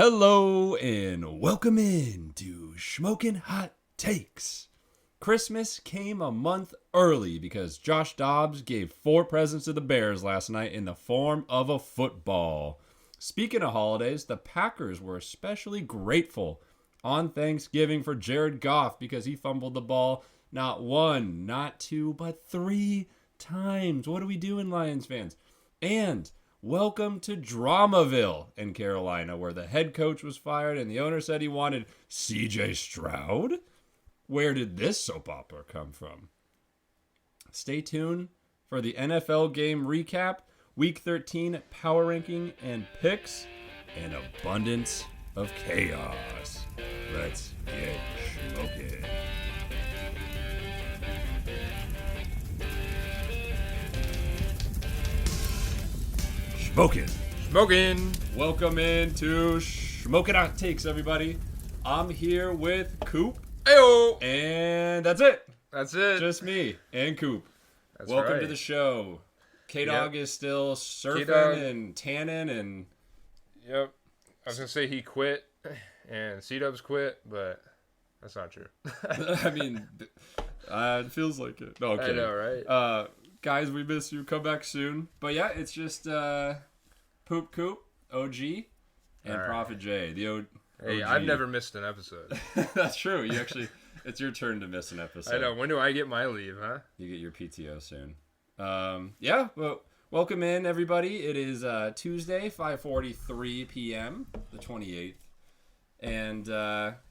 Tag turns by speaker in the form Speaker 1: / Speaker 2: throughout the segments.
Speaker 1: Hello and welcome in to Shmokin Hot Takes. Christmas came a month early because Josh Dobbs gave 4 presents to the Bears last night in the form of a football. Speaking of holidays, the Packers were especially grateful on Thanksgiving for Jared Goff because he fumbled the ball not 1, not 2, but 3 times. What are we doing, Lions fans? And welcome to Dramaville in Carolina, where the head coach was fired and the owner said he wanted CJ Stroud. Where did this soap opera come from? Stay tuned for the NFL game recap, Week 13 power ranking and picks, and abundance of chaos. Let's get smoking. Smoking. Welcome into Shmokin Hot Takes, everybody. I'm here with Koop.
Speaker 2: Ayo!
Speaker 1: And that's it.
Speaker 2: That's it.
Speaker 1: Just me and Koop.
Speaker 2: That's
Speaker 1: Welcome
Speaker 2: right.
Speaker 1: to the show. K-Dog is still surfing
Speaker 2: K-Dog.
Speaker 1: and tanning and...
Speaker 2: Yep. I was going to say he quit and C-Dubs quit, but that's not true.
Speaker 1: I mean, it feels like it. No, okay.
Speaker 2: I know, right?
Speaker 1: Guys, we miss you. Come back soon. But yeah, it's just Poop Koop, OG, and
Speaker 2: All right.
Speaker 1: Prophet J, the OG.
Speaker 2: Hey, I've never missed an episode.
Speaker 1: That's true. You actually, it's your turn to miss an episode.
Speaker 2: I know. When do I get my leave, huh?
Speaker 1: You get your PTO soon. Yeah, well, welcome in, everybody. It is Tuesday, 5:43 p.m., the 28th. And,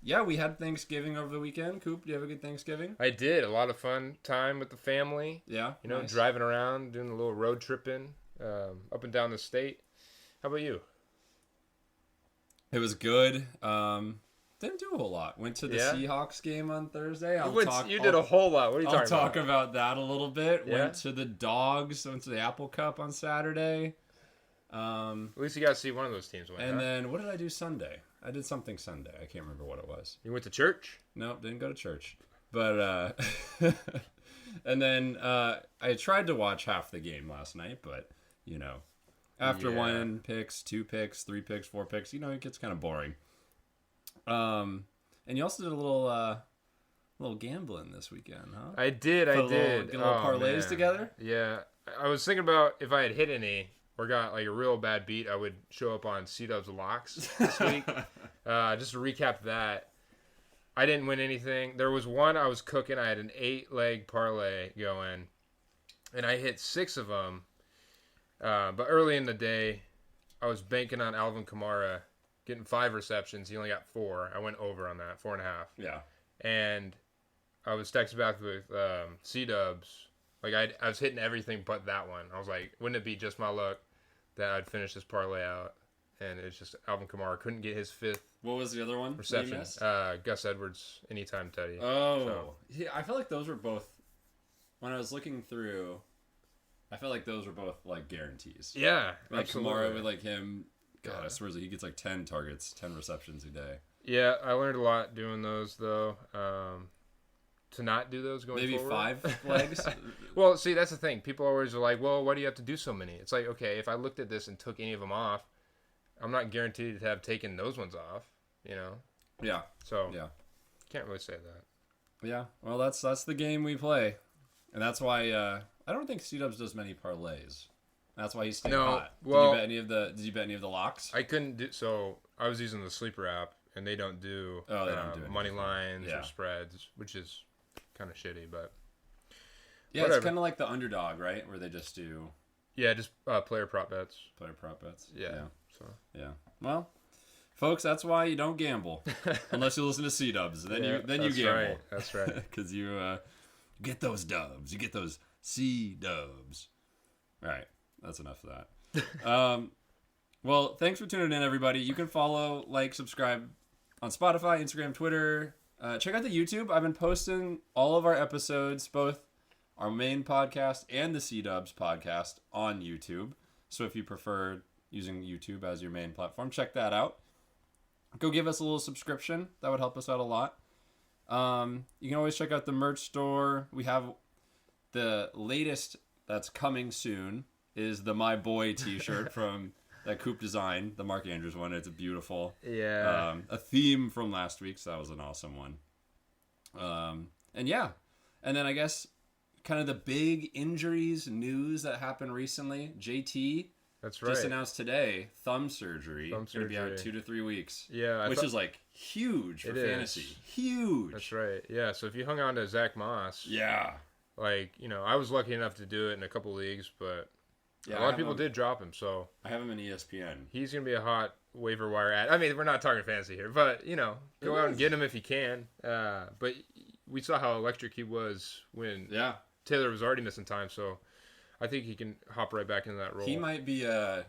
Speaker 1: yeah, we had Thanksgiving over the weekend. Coop, do you have a good Thanksgiving?
Speaker 2: I did. A lot of fun time with the family.
Speaker 1: Yeah?
Speaker 2: You know,
Speaker 1: Nice.
Speaker 2: driving around, doing a little road tripping up and down the state. How about you?
Speaker 1: It was good. Didn't do a whole lot. Went to the
Speaker 2: Yeah?
Speaker 1: Seahawks game on Thursday.
Speaker 2: You did a whole lot. What are you
Speaker 1: I'll
Speaker 2: talking
Speaker 1: talk
Speaker 2: about?
Speaker 1: about that a little bit.
Speaker 2: Yeah?
Speaker 1: Went to the Dogs. Went to the Apple Cup on Saturday.
Speaker 2: At least you got to see one of those teams win.
Speaker 1: And
Speaker 2: huh?
Speaker 1: then what did I do Sunday? I did something Sunday. I can't remember what it was.
Speaker 2: You went to church?
Speaker 1: Nope, didn't go to church. But and then I tried to watch half the game last night, but you know, after 1 picks, 2 picks, 3 picks, 4 picks, you know, it gets kind of boring. And you also did a little gambling this weekend, huh?
Speaker 2: I did.
Speaker 1: Get
Speaker 2: I
Speaker 1: a
Speaker 2: did.
Speaker 1: little parlays
Speaker 2: man.
Speaker 1: together.
Speaker 2: Yeah, I was thinking about if I had hit any or got like a real bad beat, I would show up on C-Dub's locks this week. Just to recap that, I didn't win anything. There was one I was cooking. I had an 8-leg parlay going, and I hit 6 of them. But early in the day, I was banking on Alvin Kamara getting 5 receptions. He only got 4. I went over on that, 4.5.
Speaker 1: Yeah.
Speaker 2: And I was texting back with C-Dubs. Like, I was hitting everything but that one. I was like, wouldn't it be just my luck that I'd finish this parlay out? And it's just Alvin Kamara couldn't get his 5th
Speaker 1: What was the other one?
Speaker 2: reception.
Speaker 1: You missed?
Speaker 2: Gus Edwards, anytime Teddy.
Speaker 1: Oh.
Speaker 2: So,
Speaker 1: Yeah, I feel like those were both, when I was looking through, I felt like those were both, like, guarantees.
Speaker 2: yeah,
Speaker 1: Like,
Speaker 2: absolutely.
Speaker 1: Kamara with, like, him, God,
Speaker 2: Yeah.
Speaker 1: I swear he gets, like, 10 targets, 10 receptions a day.
Speaker 2: Yeah, I learned a lot doing those, though. To not do those going
Speaker 1: Maybe
Speaker 2: forward.
Speaker 1: 5 legs?
Speaker 2: Well, see, that's the thing. People always are like, well, why do you have to do so many? It's like, okay, if I looked at this and took any of them off, I'm not guaranteed to have taken those ones off, you know?
Speaker 1: Yeah.
Speaker 2: So,
Speaker 1: Yeah.
Speaker 2: can't really say that.
Speaker 1: Yeah. Well, that's the game we play. And that's why, I don't think C-Dubs does many parlays. That's why he's staying
Speaker 2: No,
Speaker 1: hot.
Speaker 2: well-
Speaker 1: did you bet any of the locks?
Speaker 2: I couldn't do, so I was using the Sleeper app, and they don't do,
Speaker 1: Oh, they don't do anything.
Speaker 2: money lines
Speaker 1: Yeah.
Speaker 2: or spreads, which is kind of shitty, but
Speaker 1: Yeah,
Speaker 2: whatever.
Speaker 1: it's kind of like the Underdog, right? Where they just do
Speaker 2: yeah, just player prop bets.
Speaker 1: player prop bets.
Speaker 2: Yeah. So
Speaker 1: Yeah. Well, folks, that's why you don't gamble unless you listen to C-Dubs. Then you
Speaker 2: that's
Speaker 1: gamble.
Speaker 2: Right. That's right.
Speaker 1: Because you get those dubs. You get those C-Dubs. All right. That's enough of that. Well, thanks for tuning in, everybody. You can follow, like, subscribe on Spotify, Instagram, Twitter. Check out the YouTube. I've been posting all of our episodes, both our main podcast and the C-Dubs podcast, on YouTube. So if you prefer using YouTube as your main platform, check that out. Go give us a little subscription. That would help us out a lot. You can always check out the merch store. We have the latest that's coming soon is the My Boy t-shirt from that Koop design, the Mark Andrews one. It's beautiful.
Speaker 2: Yeah.
Speaker 1: A theme from last week, so that was an awesome one. And then I guess kind of the big injuries news that happened recently. JT.
Speaker 2: That's right.
Speaker 1: Just announced today, thumb surgery. Going to be out 2 to 3 weeks.
Speaker 2: Yeah.
Speaker 1: Which is like huge for fantasy. Huge.
Speaker 2: That's right. Yeah. So if you hung on to Zach Moss.
Speaker 1: Yeah.
Speaker 2: Like, I was lucky enough to do it in a couple leagues, but a lot of people did drop him. So
Speaker 1: I have him in ESPN.
Speaker 2: He's going to be a hot waiver wire ad. I mean, we're not talking fantasy here, but, go out and get him if you can. But we saw how electric he was when Taylor was already missing time, so I think he can hop right back into that role.
Speaker 1: He might be a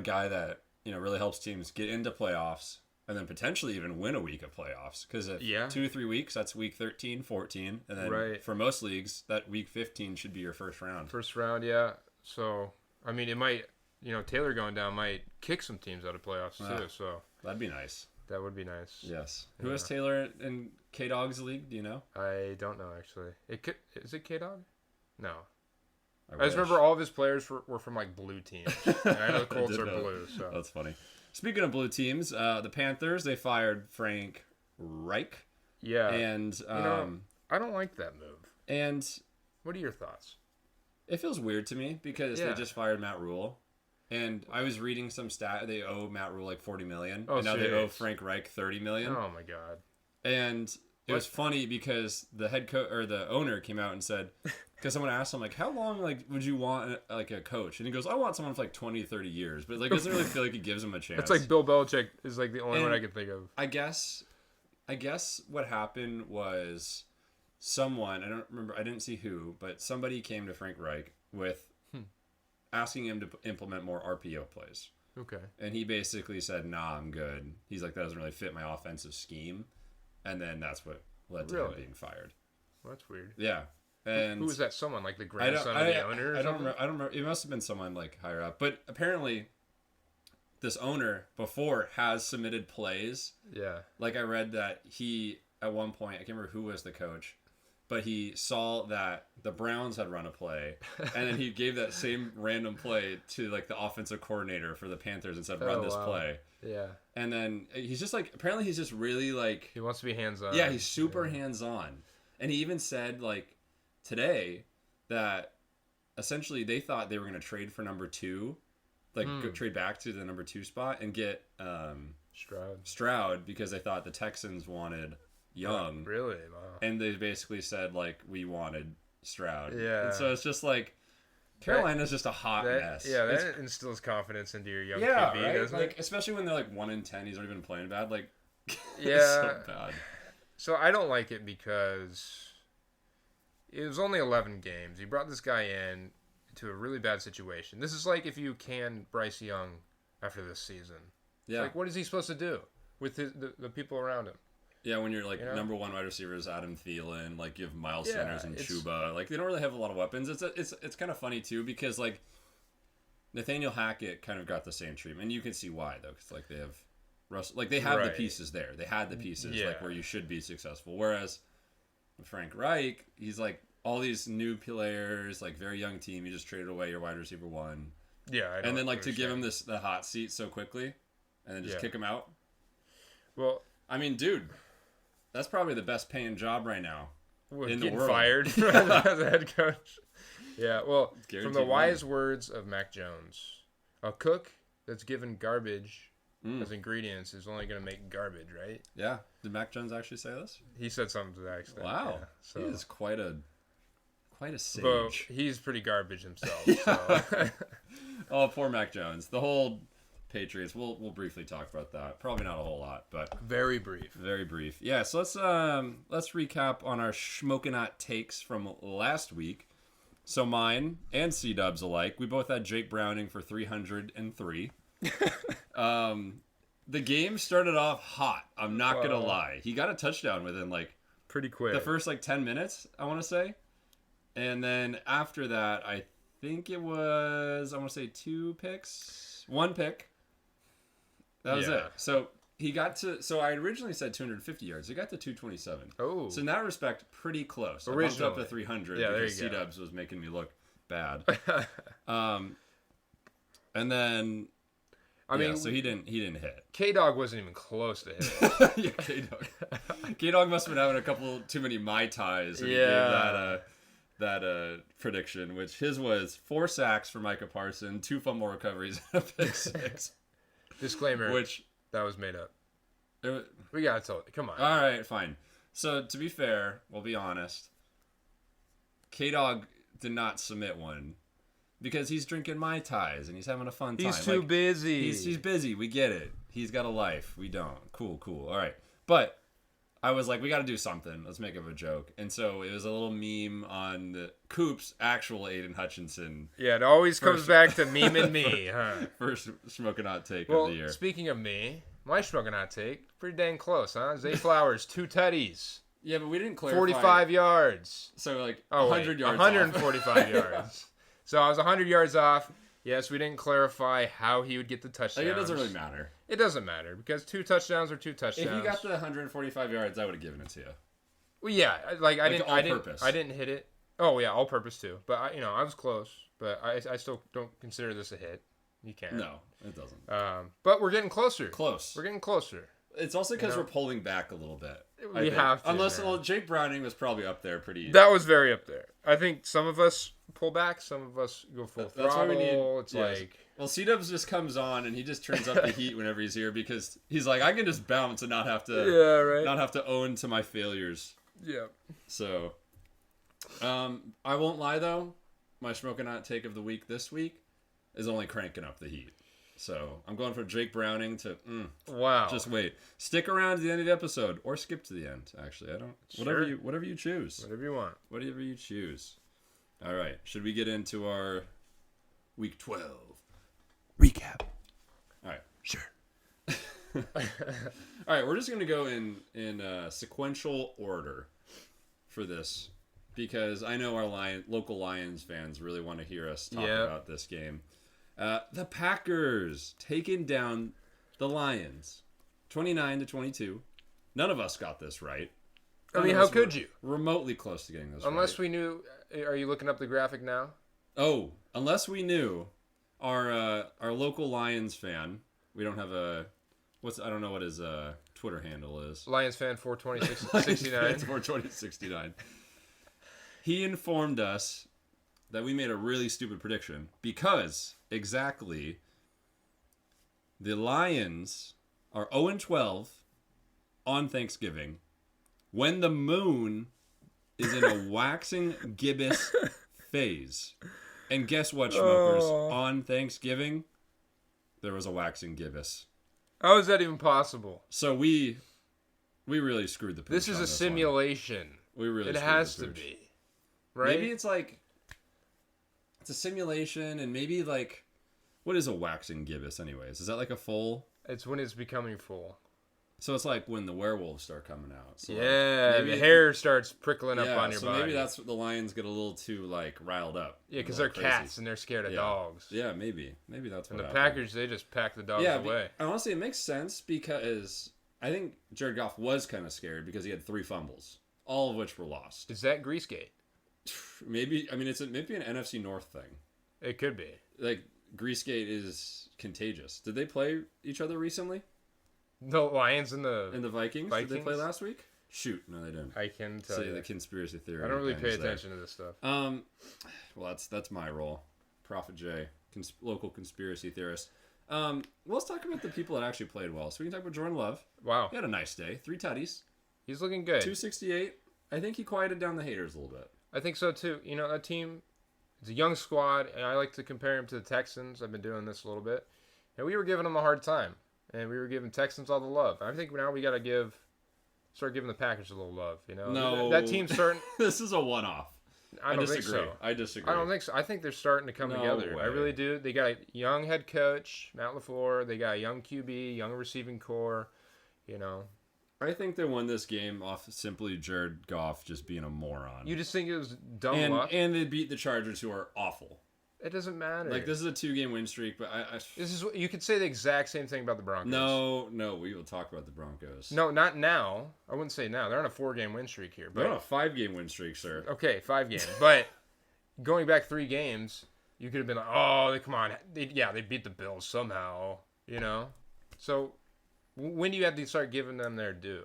Speaker 1: guy that really helps teams get into playoffs and then potentially even win a week of playoffs. Because 2 to 3 weeks, that's week 13, 14, and then for most leagues, that week 15 should be your first round.
Speaker 2: First round, yeah. So I mean, it might Taylor going down might kick some teams out of playoffs too. So
Speaker 1: that'd be nice.
Speaker 2: That would be nice.
Speaker 1: Yes. Who has Taylor in K Dog's league? Do you know?
Speaker 2: I don't know actually. Is it K Dog? No.
Speaker 1: I
Speaker 2: just remember all of his players were from like blue teams. And I know the Colts are blue. So
Speaker 1: that's funny. Speaking of blue teams, the Panthers, they fired Frank Reich.
Speaker 2: Yeah.
Speaker 1: And
Speaker 2: I don't like that move.
Speaker 1: And
Speaker 2: what are your thoughts?
Speaker 1: It feels weird to me because they just fired Matt Rule. And I was reading some stat, they owe Matt Rule like $40 million.
Speaker 2: Oh,
Speaker 1: and now they owe Frank Reich $30 million.
Speaker 2: Oh my God.
Speaker 1: And it was funny because the head coach or the owner came out and said, because someone asked him like, how long would you want like a coach? And he goes, I want someone for like 20 to 30 years, but like doesn't really feel like he gives him a chance.
Speaker 2: It's like Bill Belichick is like the only one I can think of.
Speaker 1: I guess what happened was someone, I don't remember, I didn't see who, but somebody came to Frank Reich with asking him to implement more RPO plays.
Speaker 2: Okay.
Speaker 1: And he basically said, nah, I'm good. He's like, that doesn't really fit my offensive scheme. And then that's what led to him being fired.
Speaker 2: Well, that's weird.
Speaker 1: Yeah. And
Speaker 2: who was that? Someone like the grandson of the owner?
Speaker 1: I don't remember. It must have been someone like higher up. But apparently, this owner before has submitted plays.
Speaker 2: Yeah.
Speaker 1: Like I read that he at one point, I can't remember who was the coach, but he saw that the Browns had run a play, and then he gave that same random play to like the offensive coordinator for the Panthers and said, "Run this play."
Speaker 2: Yeah.
Speaker 1: And then he's just like, apparently he's just really like,
Speaker 2: he wants to be hands on.
Speaker 1: Yeah, he's super hands on, and he even said like today that essentially they thought they were going to trade for number 2, like go trade back to the number 2 spot and get Stroud because they thought the Texans wanted Young.
Speaker 2: Really? Wow.
Speaker 1: And they basically said like we wanted Stroud.
Speaker 2: Yeah.
Speaker 1: And so it's just like Carolina's just a hot mess.
Speaker 2: Yeah, that instills confidence into your young QB,
Speaker 1: right?
Speaker 2: doesn't
Speaker 1: like,
Speaker 2: it?
Speaker 1: Especially when they're like 1-10, he's already been playing bad. Like,
Speaker 2: yeah,
Speaker 1: it's so bad.
Speaker 2: So I don't like it because it was only 11 games. You brought this guy in to a really bad situation. This is like if you can Bryce Young after this season.
Speaker 1: Yeah.
Speaker 2: It's like, what is he supposed to do with the people around him?
Speaker 1: Yeah, when you're like number 1 wide receivers, Adam Thielen, like you have Miles Sanders and Chuba, like they don't really have a lot of weapons. It's kind of funny too because like Nathaniel Hackett kind of got the same treatment, and you can see why though, because like they have Russell, like they have the pieces there. They had the pieces like where you should be successful. Whereas with Frank Reich, he's like all these new players, like very young team. You just traded away your wide receiver 1.
Speaker 2: Yeah,
Speaker 1: and then like to give him the hot seat so quickly, and then just kick him out.
Speaker 2: Well,
Speaker 1: I mean, dude. That's probably the best paying job right now in the world.
Speaker 2: Fired as a head coach. Yeah, well, from the wise words of Mac Jones, a cook that's given garbage as ingredients is only going to make garbage, right?
Speaker 1: Yeah. Did Mac Jones actually say this?
Speaker 2: He said something to that extent.
Speaker 1: Wow.
Speaker 2: Yeah, so.
Speaker 1: He is quite a sage.
Speaker 2: But he's pretty garbage himself. So.
Speaker 1: Oh, poor Mac Jones. The whole Patriots. We'll briefly talk about that. Probably not a whole lot, but
Speaker 2: very brief.
Speaker 1: Very brief. Yeah. So let's recap on our Shmokin Hot Takes from last week. So mine and C-Dubs alike, we both had Jake Browning for 303. The game started off hot. I'm not gonna lie. He got a touchdown within like
Speaker 2: pretty quick.
Speaker 1: The first like 10 minutes, I want to say, and then after that, I think it was 1 pick. That was it. So he got to. So I originally said 250 yards. He got to 227.
Speaker 2: Oh.
Speaker 1: So in that respect, pretty close. I bumped up to 300 because C-Dubs was making me look bad. And then
Speaker 2: I mean,
Speaker 1: so he didn't hit.
Speaker 2: K-Dog wasn't even close to hit.
Speaker 1: Yeah, K-Dog must have been having a couple too many Mai Tais when he gave that prediction, which his was 4 sacks for Micah Parsons, 2 fumble recoveries, and a pick 6.
Speaker 2: Disclaimer,
Speaker 1: which
Speaker 2: that was made up. We gotta tell it. Come on.
Speaker 1: All right, fine. So to be fair, we'll be honest. K-Dog did not submit one. Because he's drinking Mai Tais and he's having a fun time.
Speaker 2: He's too busy.
Speaker 1: He's busy. We get it. He's got a life. We don't. Cool. All right. But I was like, we got to do something. Let's make up a joke. And so it was a little meme on Koop's actual Aiden Hutchinson.
Speaker 2: Yeah, it always comes back to meme and me, huh?
Speaker 1: First Shmokin Hot Take
Speaker 2: of
Speaker 1: the year.
Speaker 2: Speaking of me, my Shmokin Hot Take, pretty dang close, huh? Zay Flowers, 2 tutties.
Speaker 1: Yeah, but we didn't clarify.
Speaker 2: 45 yards.
Speaker 1: So 100 yards
Speaker 2: 145 yards. So I was 100 yards off. Yes, we didn't clarify how he would get the touchdowns.
Speaker 1: It doesn't really matter.
Speaker 2: It doesn't matter because 2 touchdowns are 2 touchdowns.
Speaker 1: If you got the 145 yards, I would have given it to you.
Speaker 2: Well, yeah,
Speaker 1: purpose.
Speaker 2: I didn't hit it. Oh yeah, all purpose too. But I was close. But I still don't consider this a hit. You can't.
Speaker 1: No, it doesn't.
Speaker 2: But we're getting closer.
Speaker 1: Close.
Speaker 2: We're getting closer.
Speaker 1: It's also because we're pulling back a little bit.
Speaker 2: We have to.
Speaker 1: Unless Jake Browning was probably up there pretty easy.
Speaker 2: That was very up there. I think some of us pull back, some of us go full throttle.
Speaker 1: That's why we need.
Speaker 2: It's like.
Speaker 1: Well, C-Dubs just comes on and he just turns up the heat whenever he's here because he's like, I can just bounce and not have to. Not have to own to my failures.
Speaker 2: Yeah.
Speaker 1: So, I won't lie though. My Shmokin Hot Take of the week this week is only cranking up the heat. So I'm going for Jake Browning to.
Speaker 2: Wow.
Speaker 1: Just wait. Stick around to the end of the episode, or skip to the end. Actually, I don't.
Speaker 2: Sure.
Speaker 1: Whatever you choose.
Speaker 2: Whatever you want.
Speaker 1: Whatever you choose. All right. Should we get into our week 12 recap? All right. Sure. All right. We're just gonna go in sequential order for this because I know our local Lions fans really want to hear us talk about this game. The Packers taking down the Lions, 29-22. None of us got this right.
Speaker 2: I mean, how could you?
Speaker 1: Remotely close to getting this right.
Speaker 2: Unless we knew. Are you looking up the graphic now?
Speaker 1: Oh, unless we knew our local Lions fan. We don't have I don't know what his Twitter handle is.
Speaker 2: Lionsfan42069.
Speaker 1: 42069. He informed us that we made a really stupid prediction because exactly the Lions are 0-12 on Thanksgiving when the moon is in a waxing gibbous phase. And guess what, smokers? On Thanksgiving, there was a waxing gibbous.
Speaker 2: How is that even possible?
Speaker 1: So we really screwed the pooch.
Speaker 2: This is a simulation.
Speaker 1: We really
Speaker 2: it has to be. Right?
Speaker 1: Maybe it's like it's a simulation, and maybe like what is a waxing gibbous anyways? Is that like a full?
Speaker 2: It's when it's becoming full.
Speaker 1: So it's like when the werewolves start coming out. So
Speaker 2: yeah, maybe the hair starts prickling up on your body.
Speaker 1: So maybe that's what the Lions get a little too like riled up.
Speaker 2: Yeah, because they're cats and they're scared of dogs.
Speaker 1: Yeah, maybe that's what.
Speaker 2: And the Packers, they just pack the dogs away.
Speaker 1: Honestly, it makes sense because I think Jared Goff was kind of scared because he had 3 fumbles, all of which were lost.
Speaker 2: Is that Greasegate?
Speaker 1: Maybe. I mean, it's maybe an NFC North thing.
Speaker 2: It could be.
Speaker 1: Like Greasegate is contagious. Did they play each other recently?
Speaker 2: The Lions and the
Speaker 1: Vikings? Did they play last week? Shoot, no, they didn't.
Speaker 2: I can tell you
Speaker 1: the conspiracy theory.
Speaker 2: I don't really pay attention to this stuff.
Speaker 1: Well, that's my role, Prophet J, local conspiracy theorist. Let's talk about the people that actually played well. So we can talk about Jordan Love.
Speaker 2: Wow,
Speaker 1: he had a nice day. 3 tutties.
Speaker 2: He's looking good.
Speaker 1: 268. I think he quieted down the haters a little bit.
Speaker 2: I think so too. You know, that team, it's a young squad, and I like to compare him to the Texans. I've been doing this a little bit, and we were giving them a hard time, and we were giving Texans all the love. I think now we got to start giving the Packers a little love. You know,
Speaker 1: no,
Speaker 2: that team's starting.
Speaker 1: This is a one-off.
Speaker 2: I don't think so.
Speaker 1: I disagree.
Speaker 2: I don't think so. I think they're starting to come together.
Speaker 1: Way.
Speaker 2: I really do. They got a young head coach, Matt LaFleur. They got a young QB, young receiving core. You know.
Speaker 1: I think they won this game off simply Jared Goff just being a moron.
Speaker 2: You just think it was dumb luck?
Speaker 1: And they beat the Chargers, who are awful.
Speaker 2: It doesn't matter.
Speaker 1: Like, this is a 2-game win streak, but
Speaker 2: you could say the exact same thing about the Broncos.
Speaker 1: No, we will talk about the Broncos.
Speaker 2: No, not now. I wouldn't say now. They're on a 4-game win streak here.
Speaker 1: They're on a 5-game win streak, sir.
Speaker 2: Okay, 5 games. But going back 3 games, you could have been like, oh, come on. They beat the Bills somehow. You know, so when do you have to start giving them their due?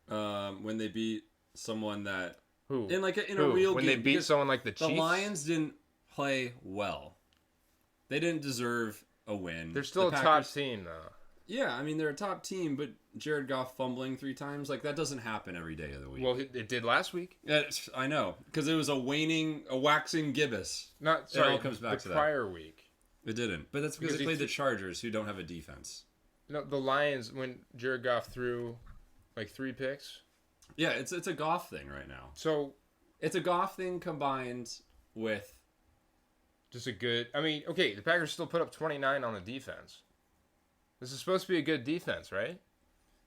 Speaker 1: When they beat someone that
Speaker 2: Who
Speaker 1: in a real
Speaker 2: when
Speaker 1: game,
Speaker 2: they beat someone like the Chiefs.
Speaker 1: The Lions didn't play well. They didn't deserve a win.
Speaker 2: They're still a top team though.
Speaker 1: Yeah, I mean they're a top team, but Jared Goff fumbling 3 times, like that doesn't happen every day of the week.
Speaker 2: Well, it did last week.
Speaker 1: I know, because it was a waxing gibbous.
Speaker 2: It all comes back to the prior week.
Speaker 1: It didn't, but that's because they played the Chargers, who don't have a defense.
Speaker 2: No, the Lions, when Jared Goff threw like 3 picks.
Speaker 1: Yeah, it's a Goff thing right now.
Speaker 2: So
Speaker 1: it's a Goff thing combined with
Speaker 2: just a good. I mean, okay, the Packers still put up 29 on the defense. This is supposed to be a good defense, right?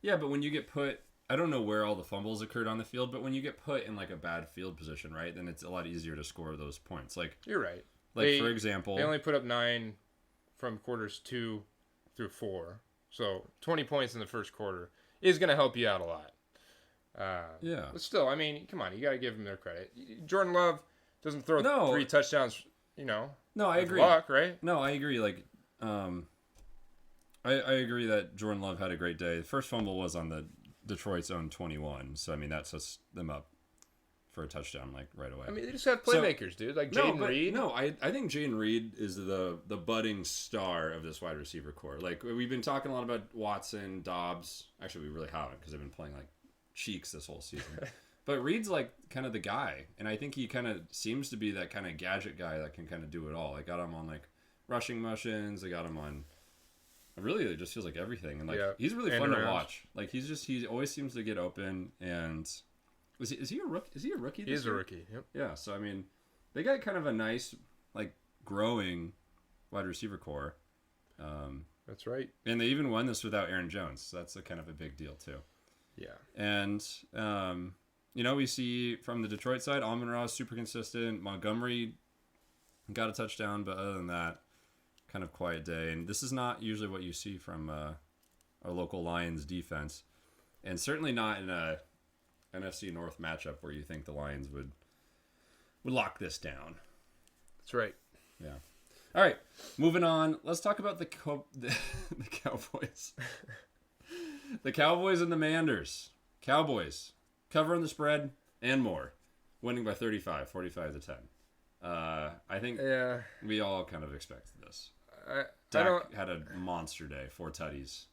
Speaker 1: Yeah, but when you get put, I don't know where all the fumbles occurred on the field, but when you get put in like a bad field position, right, then it's a lot easier to score those points. Like
Speaker 2: you're right.
Speaker 1: Like for example,
Speaker 2: they only put up 9 from quarters 2 through 4, so 20 points in the first quarter is going to help you out a lot.
Speaker 1: Yeah,
Speaker 2: but still, I mean, come on, you got to give them their credit. Jordan Love doesn't throw 3 touchdowns, you know.
Speaker 1: No, I agree.
Speaker 2: Luck, right?
Speaker 1: No, I agree. Like, I agree that Jordan Love had a great day. The first fumble was on the Detroit's own 21, so I mean that sets them up for a touchdown like right away.
Speaker 2: I mean, they just have playmakers, dude. Like Jaden Reed.
Speaker 1: No, I think Jaden Reed is the budding star of this wide receiver core. Like we've been talking a lot about Watson, Dobbs. Actually, we really haven't because they've been playing like cheeks this whole season. But Reed's like kind of the guy, and I think he kind of seems to be that kind of gadget guy that can kind of do it all. I got him on like rushing motions. I got him on. Really, it just feels like everything, and like he's really fun to watch. Like he always seems to get open, and is he a rookie? Is he a rookie?
Speaker 2: He's a rookie. Yep.
Speaker 1: Yeah. So I mean, they got kind of a nice like growing wide receiver core.
Speaker 2: That's right.
Speaker 1: And they even won this without Aaron Jones. So that's a kind of a big deal too.
Speaker 2: Yeah.
Speaker 1: And you know, we see from the Detroit side, Amon-Ra is super consistent. Montgomery got a touchdown, but other than that, kind of quiet day. And this is not usually what you see from our local Lions defense, and certainly not in a NFC North matchup where you think the Lions would lock this down.
Speaker 2: That's right.
Speaker 1: Yeah. All right, moving on. Let's talk about the Cowboys. The Cowboys and the Manders. Cowboys covering the spread and more, winning by 35, 45-10. I think we all kind of expected this. Dak had a monster day, 4 tutties.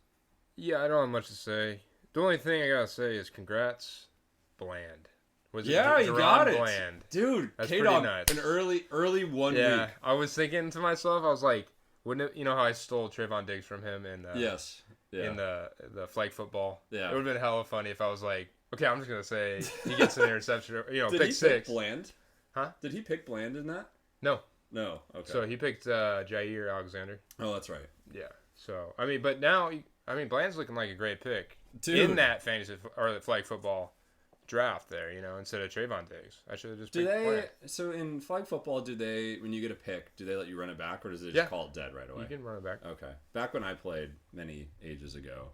Speaker 2: Yeah, I don't have much to say. The only thing I gotta say is congrats, Bland.
Speaker 1: You got it,
Speaker 2: Bland.
Speaker 1: Dude.
Speaker 2: That's
Speaker 1: K-Dog,
Speaker 2: pretty nuts.
Speaker 1: An early 1 week.
Speaker 2: Yeah, I was thinking to myself, I was like, wouldn't it? You know how I stole Trayvon Diggs from him in in the flag football.
Speaker 1: Yeah,
Speaker 2: it would have been hella funny if I was like, okay, I'm just gonna say he gets an interception, or,
Speaker 1: Did
Speaker 2: pick
Speaker 1: he
Speaker 2: 6.
Speaker 1: Pick Bland?
Speaker 2: Huh?
Speaker 1: Did he pick Bland in that?
Speaker 2: No.
Speaker 1: Okay.
Speaker 2: So he picked Jair Alexander.
Speaker 1: Oh, that's right.
Speaker 2: Yeah. So I mean, but now Bland's looking like a great pick
Speaker 1: Dude.
Speaker 2: in that fantasy or the flag football draft there. Instead of Trayvon Diggs, I should have just.
Speaker 1: Do
Speaker 2: picked
Speaker 1: they?
Speaker 2: Bland.
Speaker 1: So in flag football, when you get a pick, do they let you run it back, or does it just call it dead right away?
Speaker 2: You can run it back.
Speaker 1: Okay. Back when I played many ages ago,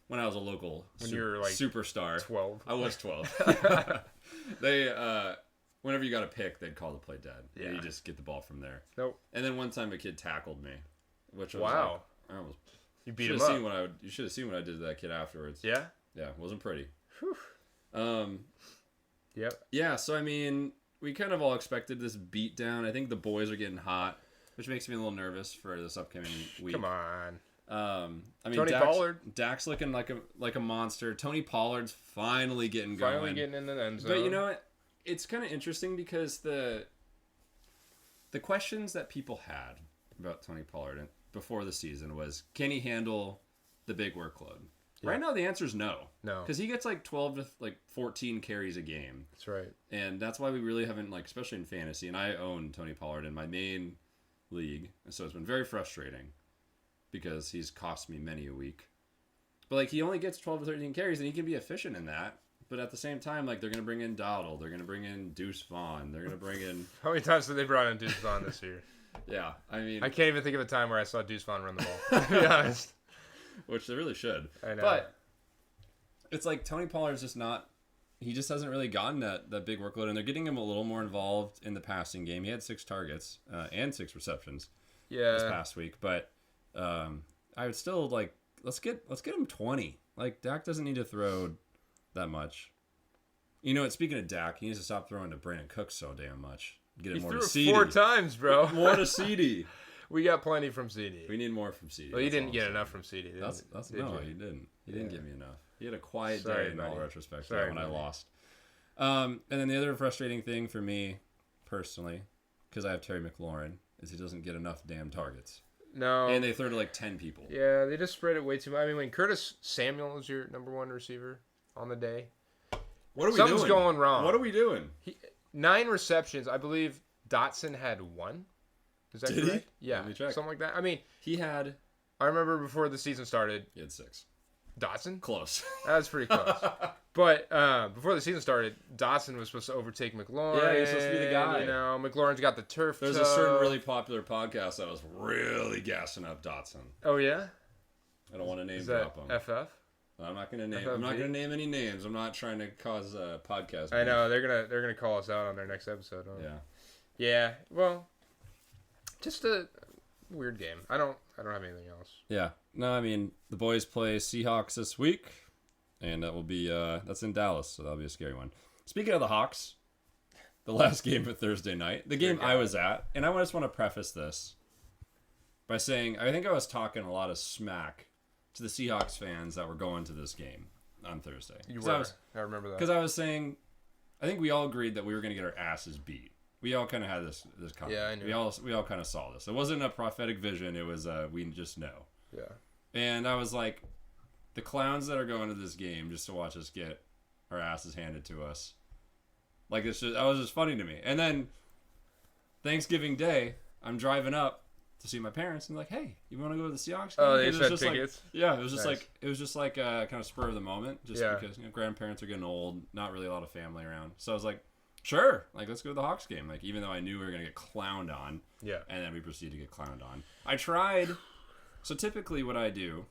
Speaker 1: when I was a local
Speaker 2: you were like
Speaker 1: superstar,
Speaker 2: 12.
Speaker 1: I was 12. They whenever you got a pick, they'd call the play dead. Yeah. And you just get the ball from there.
Speaker 2: Nope.
Speaker 1: And then one time a kid tackled me, which was
Speaker 2: wow.
Speaker 1: I almost
Speaker 2: you beat him up.
Speaker 1: You should have seen what I did to that kid afterwards.
Speaker 2: Yeah.
Speaker 1: Yeah, it wasn't pretty.
Speaker 2: Whew. Yep.
Speaker 1: Yeah, so I mean, we kind of all expected this beat down. I think the boys are getting hot, which makes me a little nervous for this upcoming week.
Speaker 2: Come on.
Speaker 1: I mean,
Speaker 2: Tony Pollard.
Speaker 1: Dak's looking like a monster. Tony Pollard's finally getting going.
Speaker 2: Finally getting in the end zone.
Speaker 1: But you know what? It's kind of interesting because the questions that people had about Tony Pollard before the season was, can he handle the big workload? Yeah. Right now, the answer is no.
Speaker 2: No.
Speaker 1: Because he gets like 12 to 14 carries a game.
Speaker 2: That's right.
Speaker 1: And that's why we really haven't, especially in fantasy, and I own Tony Pollard in my main league, and so it's been very frustrating because he's cost me many a week. But he only gets 12 to 13 carries, and he can be efficient in that. But at the same time, they're going to bring in Dowdle. They're going to bring in Deuce Vaughn. They're going to bring in...
Speaker 2: How many times did they brought in Deuce Vaughn this year?
Speaker 1: Yeah, I mean...
Speaker 2: I can't even think of a time where I saw Deuce Vaughn run the ball, to be honest.
Speaker 1: Which they really should.
Speaker 2: I know.
Speaker 1: But it's Tony Pollard's just not... He just hasn't really gotten that big workload, and they're getting him a little more involved in the passing game. He had 6 targets and 6 receptions this past week. But I would still like let's get him 20. Like Dak doesn't need to throw that much. You know what? Speaking of Dak, he needs to stop throwing to Brandon Cooks so damn much. Get it more to CD.
Speaker 2: 4 times, bro.
Speaker 1: More to CD.
Speaker 2: We got plenty from CD.
Speaker 1: We need more from CD.
Speaker 2: Well, you didn't get enough from CD.
Speaker 1: No, he didn't. He didn't give me enough. He had a quiet day in all retrospect when I lost. And then the other frustrating thing for me, personally, because I have Terry McLaurin, is he doesn't get enough damn targets.
Speaker 2: No.
Speaker 1: And they throw to like 10 people.
Speaker 2: Yeah, they just spread it way too much. I mean, when Curtis Samuel is your number 1 receiver on the day,
Speaker 1: what are we
Speaker 2: something's
Speaker 1: doing?
Speaker 2: going wrong.
Speaker 1: What are we doing?
Speaker 2: 9 receptions. I believe Dotson had 1. Is that
Speaker 1: Did
Speaker 2: correct?
Speaker 1: he?
Speaker 2: Yeah,
Speaker 1: Let me check.
Speaker 2: something like that. I mean,
Speaker 1: I
Speaker 2: remember before the season started.
Speaker 1: He had 6.
Speaker 2: Dotson?
Speaker 1: Close.
Speaker 2: That was pretty close. But before the season started, Dotson was supposed to overtake McLaurin.
Speaker 1: Yeah, he was supposed to be the guy.
Speaker 2: You know, McLaurin's got the turf
Speaker 1: There's
Speaker 2: toe.
Speaker 1: a certain really popular podcast that was really gassing up Dotson.
Speaker 2: Oh yeah.
Speaker 1: I don't want to name
Speaker 2: Is that
Speaker 1: drop him.
Speaker 2: FF?
Speaker 1: I'm not gonna name.
Speaker 2: FFV?
Speaker 1: I'm not gonna name any names. I'm not trying to cause a podcast.
Speaker 2: I know they're gonna call us out on their next episode. Huh?
Speaker 1: Yeah.
Speaker 2: Yeah. Well, just a weird game. I don't have anything else.
Speaker 1: Yeah. No, I mean the boys play Seahawks this week, and that will be that's in Dallas, so that'll be a scary one. Speaking of the Hawks, the last game for Thursday night, the game I was at, and I just want to preface this by saying I think I was talking a lot of smack to the Seahawks fans that were going to this game on Thursday.
Speaker 2: You were. I remember that.
Speaker 1: Because I was saying, I think we all agreed that we were going to get our asses beat. We all kind of had this comment.
Speaker 2: Yeah, I knew.
Speaker 1: We all kind of saw this. It wasn't a prophetic vision. It was we just know.
Speaker 2: Yeah.
Speaker 1: And I was like, the clowns that are going to this game just to watch us get our asses handed to us. Like that was just funny to me. And then Thanksgiving Day, I'm driving up to see my parents and like, hey, you want to go to the Seahawks game?
Speaker 2: Oh, they
Speaker 1: it was
Speaker 2: said
Speaker 1: just
Speaker 2: tickets.
Speaker 1: Like, yeah, it was just
Speaker 2: Nice.
Speaker 1: like kind of spur of the moment, just
Speaker 2: Yeah.
Speaker 1: because grandparents are getting old, not really a lot of family around. So I was like, sure, like let's go to the Hawks game. Like even though I knew we were gonna get clowned on,
Speaker 2: Yeah.
Speaker 1: and then we proceeded to get clowned on. I tried. So typically, what I do,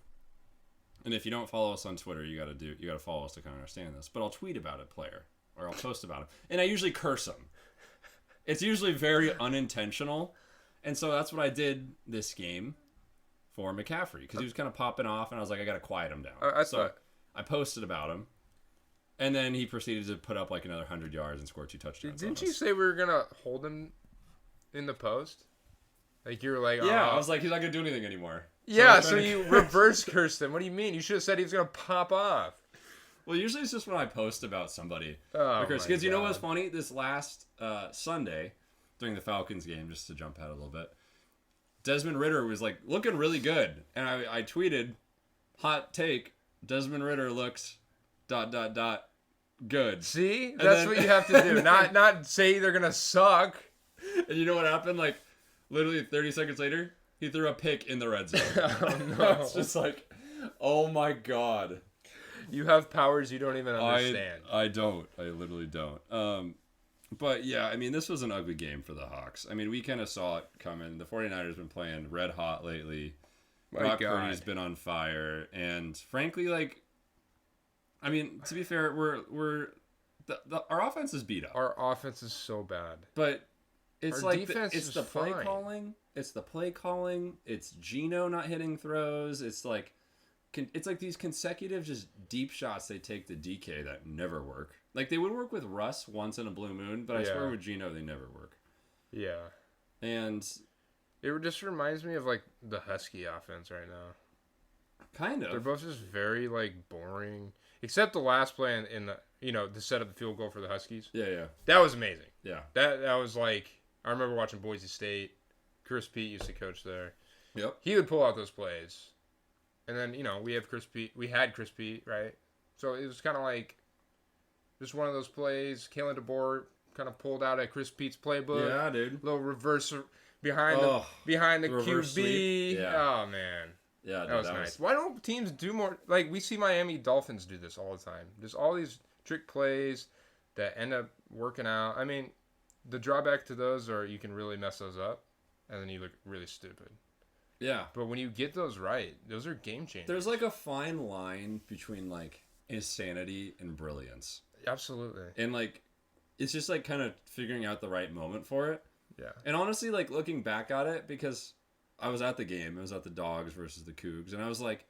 Speaker 1: and if you don't follow us on Twitter, you gotta follow us to kind of understand this. But I'll tweet about a player or I'll post about him, and I usually curse him. It's usually very unintentional. And so that's what I did this game for McCaffrey because he was kind of popping off, and I was like, I got to quiet him down. I posted about him, and then he proceeded to put up like another 100 yards and score 2 touchdowns.
Speaker 2: Didn't you say we were gonna hold him in the post? Like you were like,
Speaker 1: yeah, I was like, he's not gonna do anything anymore.
Speaker 2: So you reverse cursed him. What do you mean? You should have said he was gonna pop off.
Speaker 1: Well, usually it's just when I post about somebody.
Speaker 2: Oh,
Speaker 1: because you know what's funny? This last Sunday, during the Falcons game, just to jump out a little bit, Desmond Ridder was like looking really good, and I tweeted, "Hot take: Desmond Ridder looks ... good."
Speaker 2: See, that's what you have to do. Not say they're gonna suck.
Speaker 1: And you know what happened? Like literally 30 seconds later, he threw a pick in the red zone.
Speaker 2: Oh no!
Speaker 1: It's just like, oh my god.
Speaker 2: You have powers you don't even understand.
Speaker 1: I don't. I literally don't. But yeah, I mean, this was an ugly game for the Hawks. I mean, we kind of saw it coming. The 49ers been playing red hot lately. Brock Purdy's been on fire, and frankly, like, I mean, to be fair, our offense is beat up.
Speaker 2: Our offense is so bad.
Speaker 1: But it's
Speaker 2: our
Speaker 1: like
Speaker 2: defense
Speaker 1: it's
Speaker 2: is
Speaker 1: the play
Speaker 2: fine.
Speaker 1: calling. It's the play calling. It's Geno not hitting throws. It's like these consecutive just deep shots they take to DK that never work. Like they would work with Russ once in a blue moon, but I swear with Geno they never work.
Speaker 2: Yeah.
Speaker 1: And
Speaker 2: it just reminds me of like the Husky offense right now.
Speaker 1: Kind of.
Speaker 2: They're both just very like boring, except the last play in the the set of the field goal for the Huskies.
Speaker 1: Yeah.
Speaker 2: That was amazing.
Speaker 1: Yeah.
Speaker 2: That was like I remember watching Boise State. Chris Pete used to coach there.
Speaker 1: Yep.
Speaker 2: He would pull out those plays. And then, we had Chris Pete, right? So it was kind of like just one of those plays. Kalen DeBoer kind of pulled out at Chris Pete's playbook.
Speaker 1: Yeah, dude.
Speaker 2: Little reverse behind the QB.
Speaker 1: Sweep. Yeah.
Speaker 2: Oh, man.
Speaker 1: Yeah,
Speaker 2: that was nice. Why don't teams do more? Like, we see Miami Dolphins do this all the time. Just all these trick plays that end up working out. I mean, the drawback to those are you can really mess those up, and then you look really stupid.
Speaker 1: Yeah.
Speaker 2: But when you get those right, those are game changers.
Speaker 1: There's like a fine line between like insanity and brilliance.
Speaker 2: Absolutely.
Speaker 1: And like it's just like kind of figuring out the right moment for it.
Speaker 2: Yeah.
Speaker 1: And honestly, like looking back at it, because I was at the game. I was at the Dogs versus the Cougs, and I was like,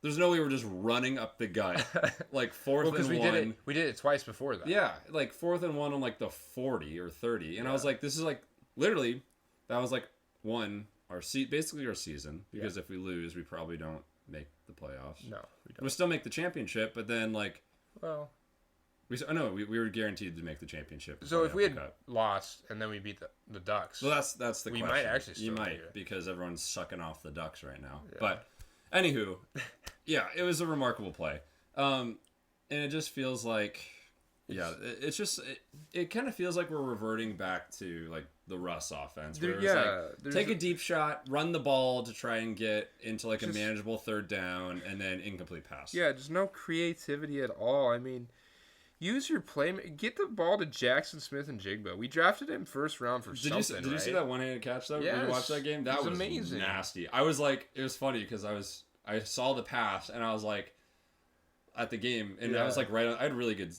Speaker 1: "There's no way we're just running up the gut, like fourth and one."
Speaker 2: We did it twice before that.
Speaker 1: Yeah, like 4th and 1 on like the 40 or 30, and I was like, "This is like literally." That was like basically our season, because if we lose, we probably don't make the playoffs.
Speaker 2: No, we don't.
Speaker 1: We'll still make the championship, but then like,
Speaker 2: well,
Speaker 1: we were guaranteed to make the championship.
Speaker 2: So if we had lost and then we beat the Ducks,
Speaker 1: well, that's the question.
Speaker 2: We might actually still
Speaker 1: you might because everyone's sucking off the Ducks right now. Yeah. But anywho, yeah, it was a remarkable play, and it just feels like. Yeah, it's just it kind of feels like we're reverting back to like the Russ offense, where it's like take a deep shot, run the ball to try and get into like a manageable third down, and then incomplete pass.
Speaker 2: Yeah, just no creativity at all. I mean, use your play, get the ball to Jackson Smith and Jigba. We drafted him first round for something.
Speaker 1: Did you see that one-handed catch though?
Speaker 2: Yeah,
Speaker 1: Did you watch that game? That was
Speaker 2: amazing,
Speaker 1: nasty. I was like, it was funny because I saw the pass and I was like at the game, and I was like right on. I had really good.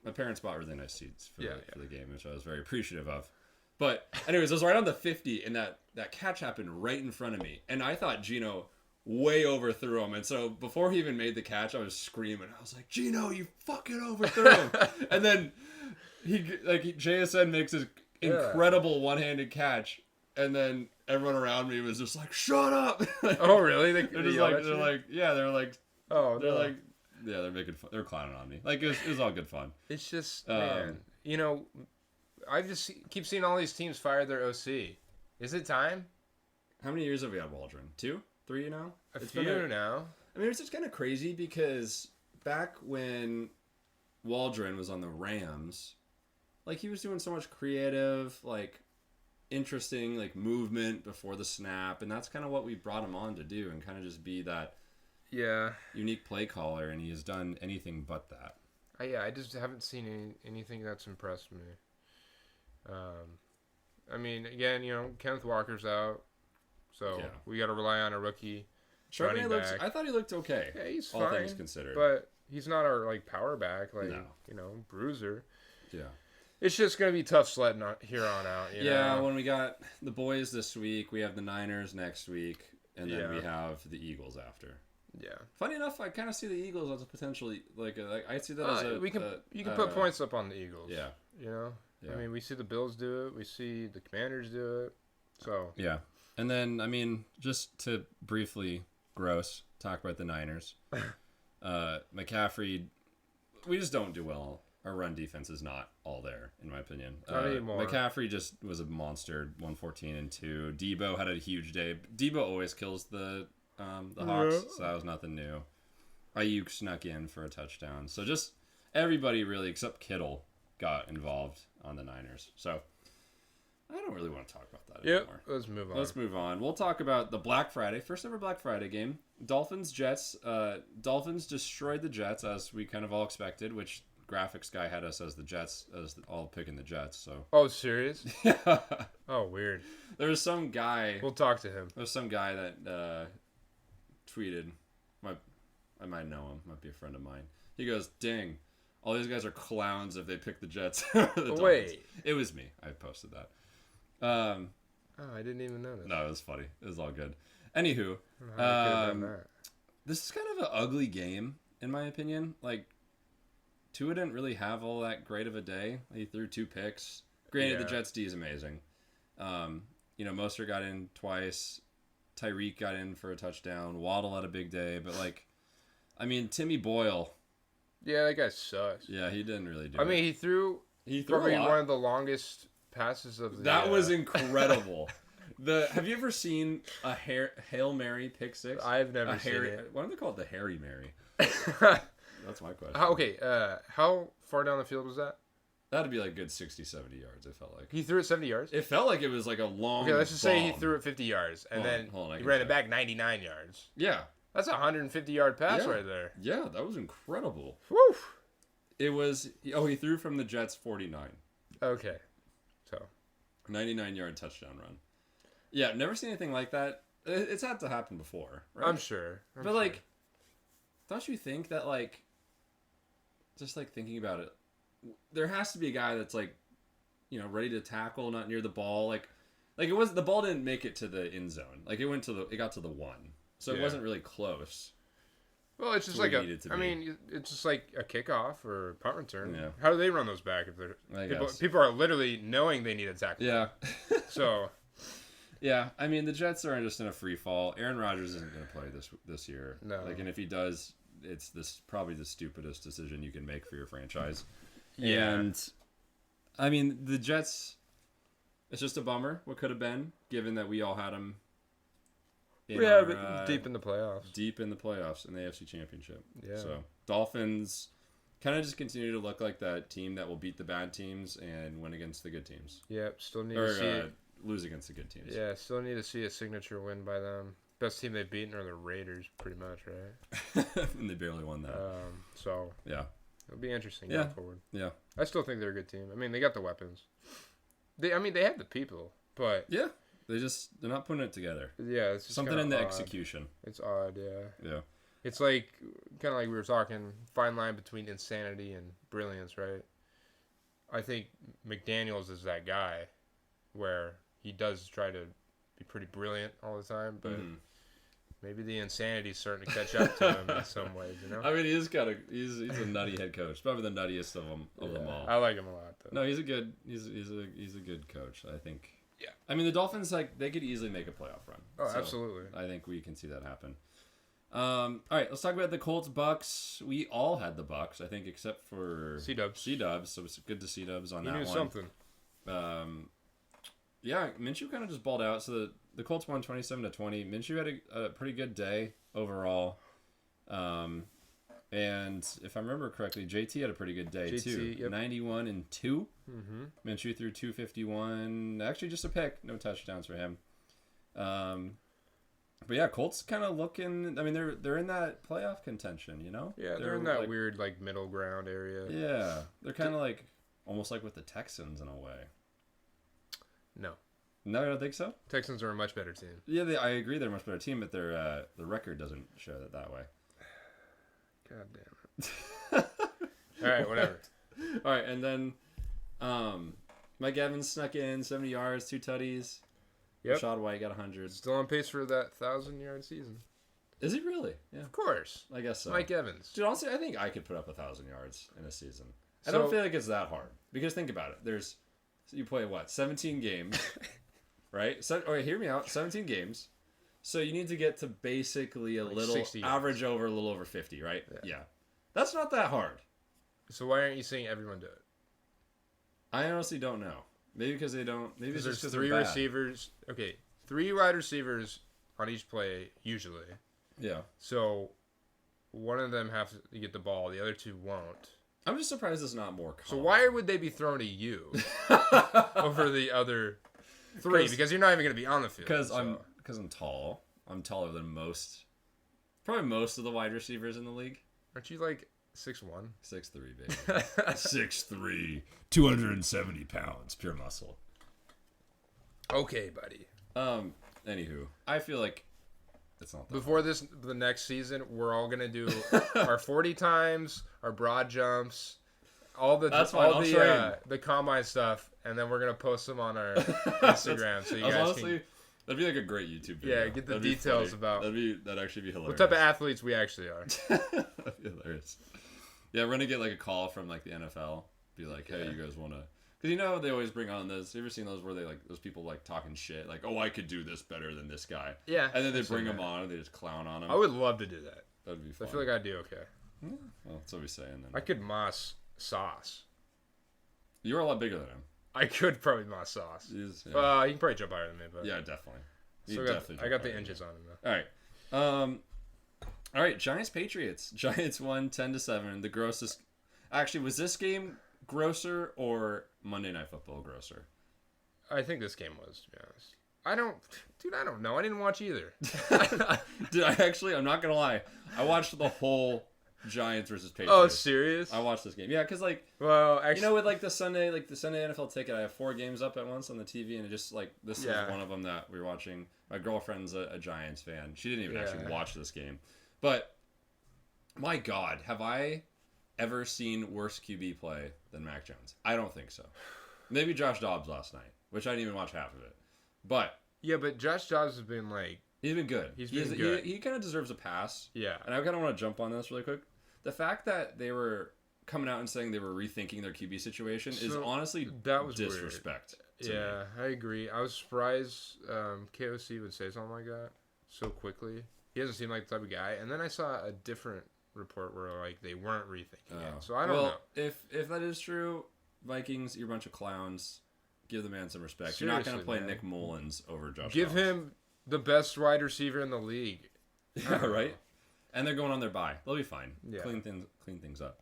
Speaker 1: My parents bought really nice seats for the game, which I was very appreciative of. But anyways, I was right on the 50, and that catch happened right in front of me. And I thought Gino way overthrew him. And so before he even made the catch, I was screaming. I was like, Gino, you fucking overthrew him. And then JSN makes his incredible one-handed catch. And then everyone around me was just like, shut up.
Speaker 2: Oh, really?
Speaker 1: They're making fun. They're clowning on me. Like, it was all good fun.
Speaker 2: It's just, man, I just keep seeing all these teams fire their OC. Is it time?
Speaker 1: How many years have we had Waldron? 2? 3 now?
Speaker 2: A few now.
Speaker 1: I mean, it's just kind of crazy because back when Waldron was on the Rams, like, he was doing so much creative, like, interesting, like, movement before the snap, and that's kind of what we brought him on to do, and kind of just be that unique play caller, and he has done anything but that.
Speaker 2: I just haven't seen anything that's impressed me. I mean, again, Kenneth Walker's out, so we got to rely on a rookie running back.
Speaker 1: I thought he looked okay.
Speaker 2: Yeah, he's
Speaker 1: all
Speaker 2: fine,
Speaker 1: things considered,
Speaker 2: but he's not our power back, bruiser.
Speaker 1: Yeah.
Speaker 2: It's just going to be tough sledding here on out. You know?
Speaker 1: When we got the boys this week, we have the Niners next week, and then we have the Eagles after. Yeah. Funny enough, I kind of see the Eagles as a potentially I see that as
Speaker 2: you can put points up on the Eagles.
Speaker 1: Yeah.
Speaker 2: Yeah. I mean, we see the Bills do it. We see the Commanders do it. So. Yeah.
Speaker 1: And then, I mean, just to briefly talk about the Niners. McCaffrey, we just don't do well. Our run defense is not all there, in my opinion.
Speaker 2: Not anymore.
Speaker 1: McCaffrey just was a monster, 114-2. Debo had a huge day. Debo always kills the Hawks, so that was nothing new. Ayuk snuck in for a touchdown. So just everybody really, except Kittle, got involved on the Niners. So I don't really want to talk about that anymore.
Speaker 2: Let's move on.
Speaker 1: We'll talk about the Black Friday, first ever Black Friday game. Dolphins-Jets. Dolphins destroyed the Jets, as we kind of all expected, which graphics guy had us as the Jets, all picking the Jets. So.
Speaker 2: Oh, serious?
Speaker 1: Yeah.
Speaker 2: Oh, weird.
Speaker 1: There was some guy.
Speaker 2: We'll talk to him.
Speaker 1: There was some guy that tweeted. I might know him. Might be a friend of mine. He goes, "Dang, all these guys are clowns if they pick the Jets."
Speaker 2: Wait,
Speaker 1: it was me. I posted that.
Speaker 2: I didn't even notice.
Speaker 1: No, it was funny. It was all good. Anywho, this is kind of an ugly game in my opinion. Like, Tua didn't really have all that great of a day. He threw 2 picks. Granted, the Jets D is amazing. Mostert got in twice. Tyreek got in for a touchdown. Waddle had a big day, but Timmy Boyle.
Speaker 2: Yeah, that guy sucks.
Speaker 1: Yeah, he didn't really do it.
Speaker 2: I mean, he threw probably one of the longest passes of the.
Speaker 1: That was incredible. Have you ever seen a Hail Mary pick six?
Speaker 2: I've never seen it.
Speaker 1: Why don't they call it the Harry Mary? That's my question.
Speaker 2: How far down the field was that?
Speaker 1: That'd be like good 60, 70 yards, it felt like.
Speaker 2: He threw it 70 yards?
Speaker 1: It felt like it was like a long
Speaker 2: Okay, let's just say he
Speaker 1: bomb.
Speaker 2: threw it 50 yards, and he ran it back 99 yards.
Speaker 1: Yeah.
Speaker 2: That's a 150-yard pass right there.
Speaker 1: Yeah, that was incredible.
Speaker 2: Woo!
Speaker 1: It was... he threw from the Jets 49.
Speaker 2: Okay. So.
Speaker 1: 99-yard touchdown run. Yeah, never seen anything like that. It's had to happen before, right?
Speaker 2: I'm sure.
Speaker 1: But don't you think that, just thinking about it, there has to be a guy that's ready to tackle, not near the ball. Like Like the ball didn't make it to the end zone. Like it got to the 1. So it wasn't really close.
Speaker 2: Well, it's just like it's just like a kickoff or a punt return.
Speaker 1: Yeah.
Speaker 2: How do they run those back if they're people are literally knowing they need a tackle?
Speaker 1: Yeah.
Speaker 2: So.
Speaker 1: Yeah, I mean the Jets are just in a free fall. Aaron Rodgers isn't going to play this year.
Speaker 2: No.
Speaker 1: Like, and if he does, it's probably the stupidest decision you can make for your franchise.
Speaker 2: Yeah.
Speaker 1: And I mean the Jets. It's just a bummer. What could have been, given that we all had them.
Speaker 2: Deep in the playoffs.
Speaker 1: Deep in the playoffs in the AFC Championship.
Speaker 2: Yeah.
Speaker 1: So Dolphins kind of just continue to look like that team that will beat the bad teams and win against the good teams.
Speaker 2: Yep. Still need to see it.
Speaker 1: Lose against the good teams.
Speaker 2: Yeah. Still need to see a signature win by them. Best team they've beaten are the Raiders, pretty much, right?
Speaker 1: And they barely won that.
Speaker 2: So
Speaker 1: yeah,
Speaker 2: it'll be interesting going forward.
Speaker 1: Yeah.
Speaker 2: I still think they're a good team. I mean, they got the weapons. They have the people, but
Speaker 1: yeah. They're not putting it together.
Speaker 2: Yeah, it's just
Speaker 1: something in the
Speaker 2: odd.
Speaker 1: execution.
Speaker 2: It's odd, yeah.
Speaker 1: Yeah.
Speaker 2: It's like kind of like we were talking, fine line between insanity and brilliance, right? I think McDaniels is that guy where he does try to be pretty brilliant all the time, but maybe the insanity's starting to catch up to him in some ways, you know?
Speaker 1: I mean, he's a nutty head coach, probably the nuttiest of them all.
Speaker 2: I like him a lot, though.
Speaker 1: No, he's a good coach, I think.
Speaker 2: Yeah.
Speaker 1: I mean, the Dolphins, they could easily make a playoff run.
Speaker 2: Oh, so absolutely.
Speaker 1: I think we can see that happen. All right, let's talk about the Colts Bucks. We all had the Bucks, I think, except for C-Dubs, so it's good to C-Dubs on that one.
Speaker 2: He knew something.
Speaker 1: Yeah, Minshew kind of just balled out. So the Colts won 27-20. Minshew had a pretty good day overall. And if I remember correctly, JT had a pretty good day too. Yep. 91 and 2. Mm-hmm. Minshew threw 251. Actually, just a pick. No touchdowns for him. But yeah, Colts kind of looking. I mean, they're in that playoff contention, you know.
Speaker 2: Yeah, they're in that weird middle ground area.
Speaker 1: Yeah, they're kind of almost like with the Texans in a way.
Speaker 2: No,
Speaker 1: I don't think so.
Speaker 2: Texans are a much better team.
Speaker 1: Yeah, I agree. They're a much better team, but their the record doesn't show that way.
Speaker 2: God damn it. All right, whatever.
Speaker 1: All right, and then Mike Evans snuck in 70 yards, 2 tutties.
Speaker 2: Yep.
Speaker 1: Rashad White got 100.
Speaker 2: Still on pace for that 1,000-yard season.
Speaker 1: Is he really? Yeah.
Speaker 2: Of course.
Speaker 1: I guess so.
Speaker 2: Mike Evans.
Speaker 1: Dude, honestly, I think I could put up 1,000 yards in a season. I don't feel like it's that hard. Because think about it. You play 17 games, right? So, all right, hear me out. 17 games. So you need to get to basically a little average over a little over 50, right? Yeah. That's not that hard.
Speaker 2: So why aren't you seeing everyone do it?
Speaker 1: I honestly don't know. Maybe because they don't. Maybe it's just because
Speaker 2: 3 receivers. Okay, 3 wide receivers on each play usually.
Speaker 1: Yeah.
Speaker 2: So one of them have to get the ball. The other 2 won't.
Speaker 1: I'm just surprised it's not more common.
Speaker 2: So why would they be thrown to you over the other 3? Because you're not even going to be on the field.
Speaker 1: Because I'm tall. I'm taller than probably most of the wide receivers in the league.
Speaker 2: Aren't you 6'1"?
Speaker 1: 6'3", baby. 6'3", 270 pounds, pure muscle.
Speaker 2: Okay, buddy.
Speaker 1: Anywho, I feel like it's not that
Speaker 2: before the next season, we're all gonna do our 40 times, our broad jumps, the combine stuff, and then we're gonna post them on our Instagram so you guys
Speaker 1: honestly, that'd be a great YouTube video.
Speaker 2: Yeah, get the details about.
Speaker 1: That'd actually be hilarious.
Speaker 2: What type of athletes we actually are.
Speaker 1: That'd be hilarious. Yeah, we're gonna get a call from the NFL. Be like, hey, you guys wanna? Because they always bring on those. You ever seen those where they those people talking shit? Oh, I could do this better than this guy.
Speaker 2: Yeah.
Speaker 1: And then they bring them on and they just clown on them.
Speaker 2: I would love to do that.
Speaker 1: That'd be fun.
Speaker 2: I feel like I'd do okay.
Speaker 1: Yeah. Well, that's what we're saying then.
Speaker 2: I could moss Sauce.
Speaker 1: You're a lot bigger than him.
Speaker 2: I could probably moss Sauce.
Speaker 1: Yeah.
Speaker 2: You can probably jump higher than me, but
Speaker 1: yeah, definitely.
Speaker 2: I got the inches on him though.
Speaker 1: All right. Giants Patriots. Giants won 10-7. The grossest. Actually, was this game grosser or Monday Night Football grosser?
Speaker 2: I think this game was, to be honest. I don't know. I didn't watch either.
Speaker 1: I'm not gonna lie. I watched the whole Giants versus Patriots.
Speaker 2: Oh, serious?
Speaker 1: I watched this game. Yeah, because
Speaker 2: well, actually,
Speaker 1: with the Sunday NFL ticket, I have 4 games up at once on the TV, and it just this is one of them that we were watching. My girlfriend's a Giants fan. She didn't even actually watch this game, but my God, have I ever seen worse QB play than Mac Jones? I don't think so. Maybe Josh Dobbs last night, which I didn't even watch half of it. But
Speaker 2: Yeah, but Josh Dobbs has been like...
Speaker 1: he's been good.
Speaker 2: He's been good.
Speaker 1: He kind of deserves a pass.
Speaker 2: Yeah.
Speaker 1: And I kind of want to jump on this really quick. The fact that they were coming out and saying they were rethinking their QB situation is honestly disrespect.
Speaker 2: Yeah, I agree. I was surprised KOC would say something like that so quickly. He doesn't seem like the type of guy. And then I saw a different report where like they weren't rethinking it. So I don't know.
Speaker 1: If that is true, Vikings, you're a bunch of clowns. Give the man some respect.
Speaker 2: Seriously,
Speaker 1: you're not going to play
Speaker 2: man.
Speaker 1: Nick Mullins over Josh
Speaker 2: Give
Speaker 1: Dobbs.
Speaker 2: him the best wide receiver in the league.
Speaker 1: Yeah, right? And they're going on their bye. They'll be fine.
Speaker 2: Yeah.
Speaker 1: Clean things up.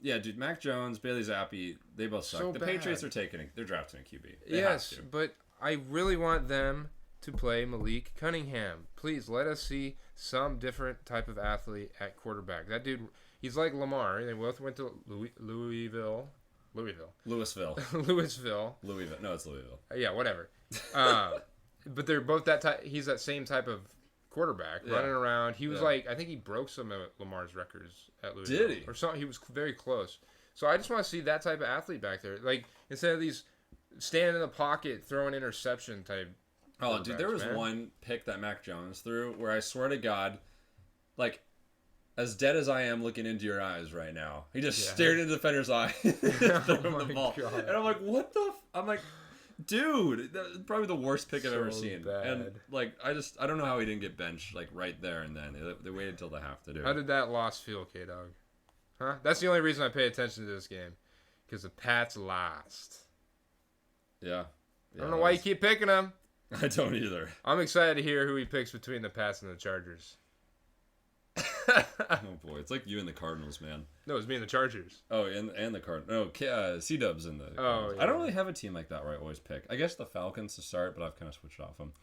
Speaker 1: Yeah, dude, Mac Jones, Bailey Zappi, they both suck.
Speaker 2: So
Speaker 1: the
Speaker 2: bad.
Speaker 1: Patriots they're drafting a QB. They
Speaker 2: Yes,
Speaker 1: have to.
Speaker 2: but I really want them to play Malik Cunningham. Please let us see some different type of athlete at quarterback. That dude, he's like Lamar. They both went to Louisville.
Speaker 1: Louisville.
Speaker 2: Louisville.
Speaker 1: No, it's Louisville.
Speaker 2: Yeah, whatever. But they're both that type. He's that same type of quarterback, running around. He was like, I think he broke some of Lamar's records at Louisville.
Speaker 1: Did he?
Speaker 2: Or something. He was very close. So I just want to see that type of athlete back there. Like, instead of these standing in the pocket, throwing interception type.
Speaker 1: Oh, dude, there was one pick that Mac Jones threw where I swear to God, like, as dead as I am looking into your eyes right now, he just stared into the defender's eye and threw him the ball.
Speaker 2: God.
Speaker 1: And I'm like, what the I'm like, dude, that's probably the worst pick I've ever seen.
Speaker 2: Bad.
Speaker 1: And, like, I don't know how he didn't get benched, like, right there and then. They waited till the half to do it.
Speaker 2: How did that loss feel, K-Dog? Huh? That's the only reason I pay attention to this game. Because the Pats lost.
Speaker 1: Yeah.
Speaker 2: I don't know why you keep picking them.
Speaker 1: I don't either.
Speaker 2: I'm excited to hear who he picks between the Pats and the Chargers.
Speaker 1: Oh boy, it's like you and the Cardinals, man.
Speaker 2: No, it's me and the Chargers.
Speaker 1: Oh, and the Cardinals. No, C-Dubs and the Cardinals.
Speaker 2: Yeah.
Speaker 1: I don't really have a team like that where I always pick. I guess the Falcons to start, but I've kind of switched off them.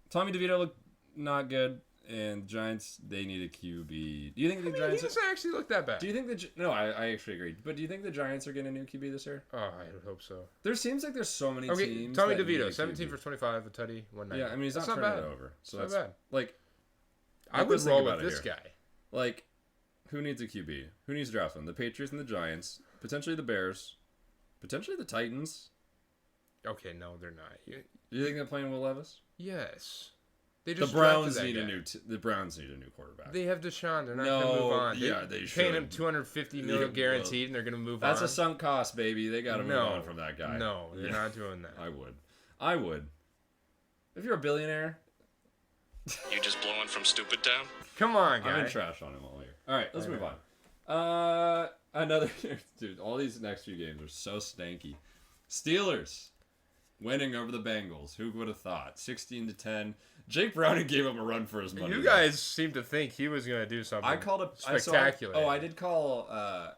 Speaker 1: Tommy DeVito looked not good, and Giants, they need a QB. Do you think the Giants...
Speaker 2: He doesn't actually look that bad.
Speaker 1: Do you think No, I actually agree. But do you think the Giants are getting a new QB this year?
Speaker 2: Oh, I would hope so.
Speaker 1: There seems like there's so many teams.
Speaker 2: Tommy
Speaker 1: that need a
Speaker 2: DeVito, 17
Speaker 1: QB.
Speaker 2: for 25, a tutty, 190.
Speaker 1: Yeah, I mean, he's
Speaker 2: that's
Speaker 1: not
Speaker 2: not
Speaker 1: turning
Speaker 2: bad.
Speaker 1: it over. So
Speaker 2: that's
Speaker 1: that's
Speaker 2: not bad.
Speaker 1: Like,
Speaker 2: I would
Speaker 1: let's think
Speaker 2: roll
Speaker 1: about
Speaker 2: with
Speaker 1: it
Speaker 2: this
Speaker 1: here.
Speaker 2: guy.
Speaker 1: Like, who needs a QB? Who needs to draft them? The Patriots and the Giants. Potentially the Bears. Potentially the Titans.
Speaker 2: Okay, no, they're not.
Speaker 1: Do you think they're playing Will Levis?
Speaker 2: Yes. They
Speaker 1: The
Speaker 2: just
Speaker 1: Browns
Speaker 2: drafted that
Speaker 1: need
Speaker 2: guy.
Speaker 1: the Browns need a new quarterback.
Speaker 2: They have Deshaun. They're not
Speaker 1: No,
Speaker 2: going to move on.
Speaker 1: yeah, they
Speaker 2: paying him
Speaker 1: should.
Speaker 2: $250 million
Speaker 1: Yeah,
Speaker 2: guaranteed, and they're going to move
Speaker 1: That's
Speaker 2: on.
Speaker 1: a sunk cost, baby. They got to move on from that guy.
Speaker 2: No, they're not doing that.
Speaker 1: I would. If you're a billionaire,
Speaker 3: You just blowing from stupid town?
Speaker 2: Come on, guy.
Speaker 1: I'm in trash on him all year. All right, let's move on. Another dude. All these next few games are so stanky. Steelers winning over the Bengals. Who would have thought? 16-10. Jake Browning gave him a run for his money.
Speaker 2: You guys seem to think he was going to do something.
Speaker 1: I called a
Speaker 2: spectacular.
Speaker 1: I did call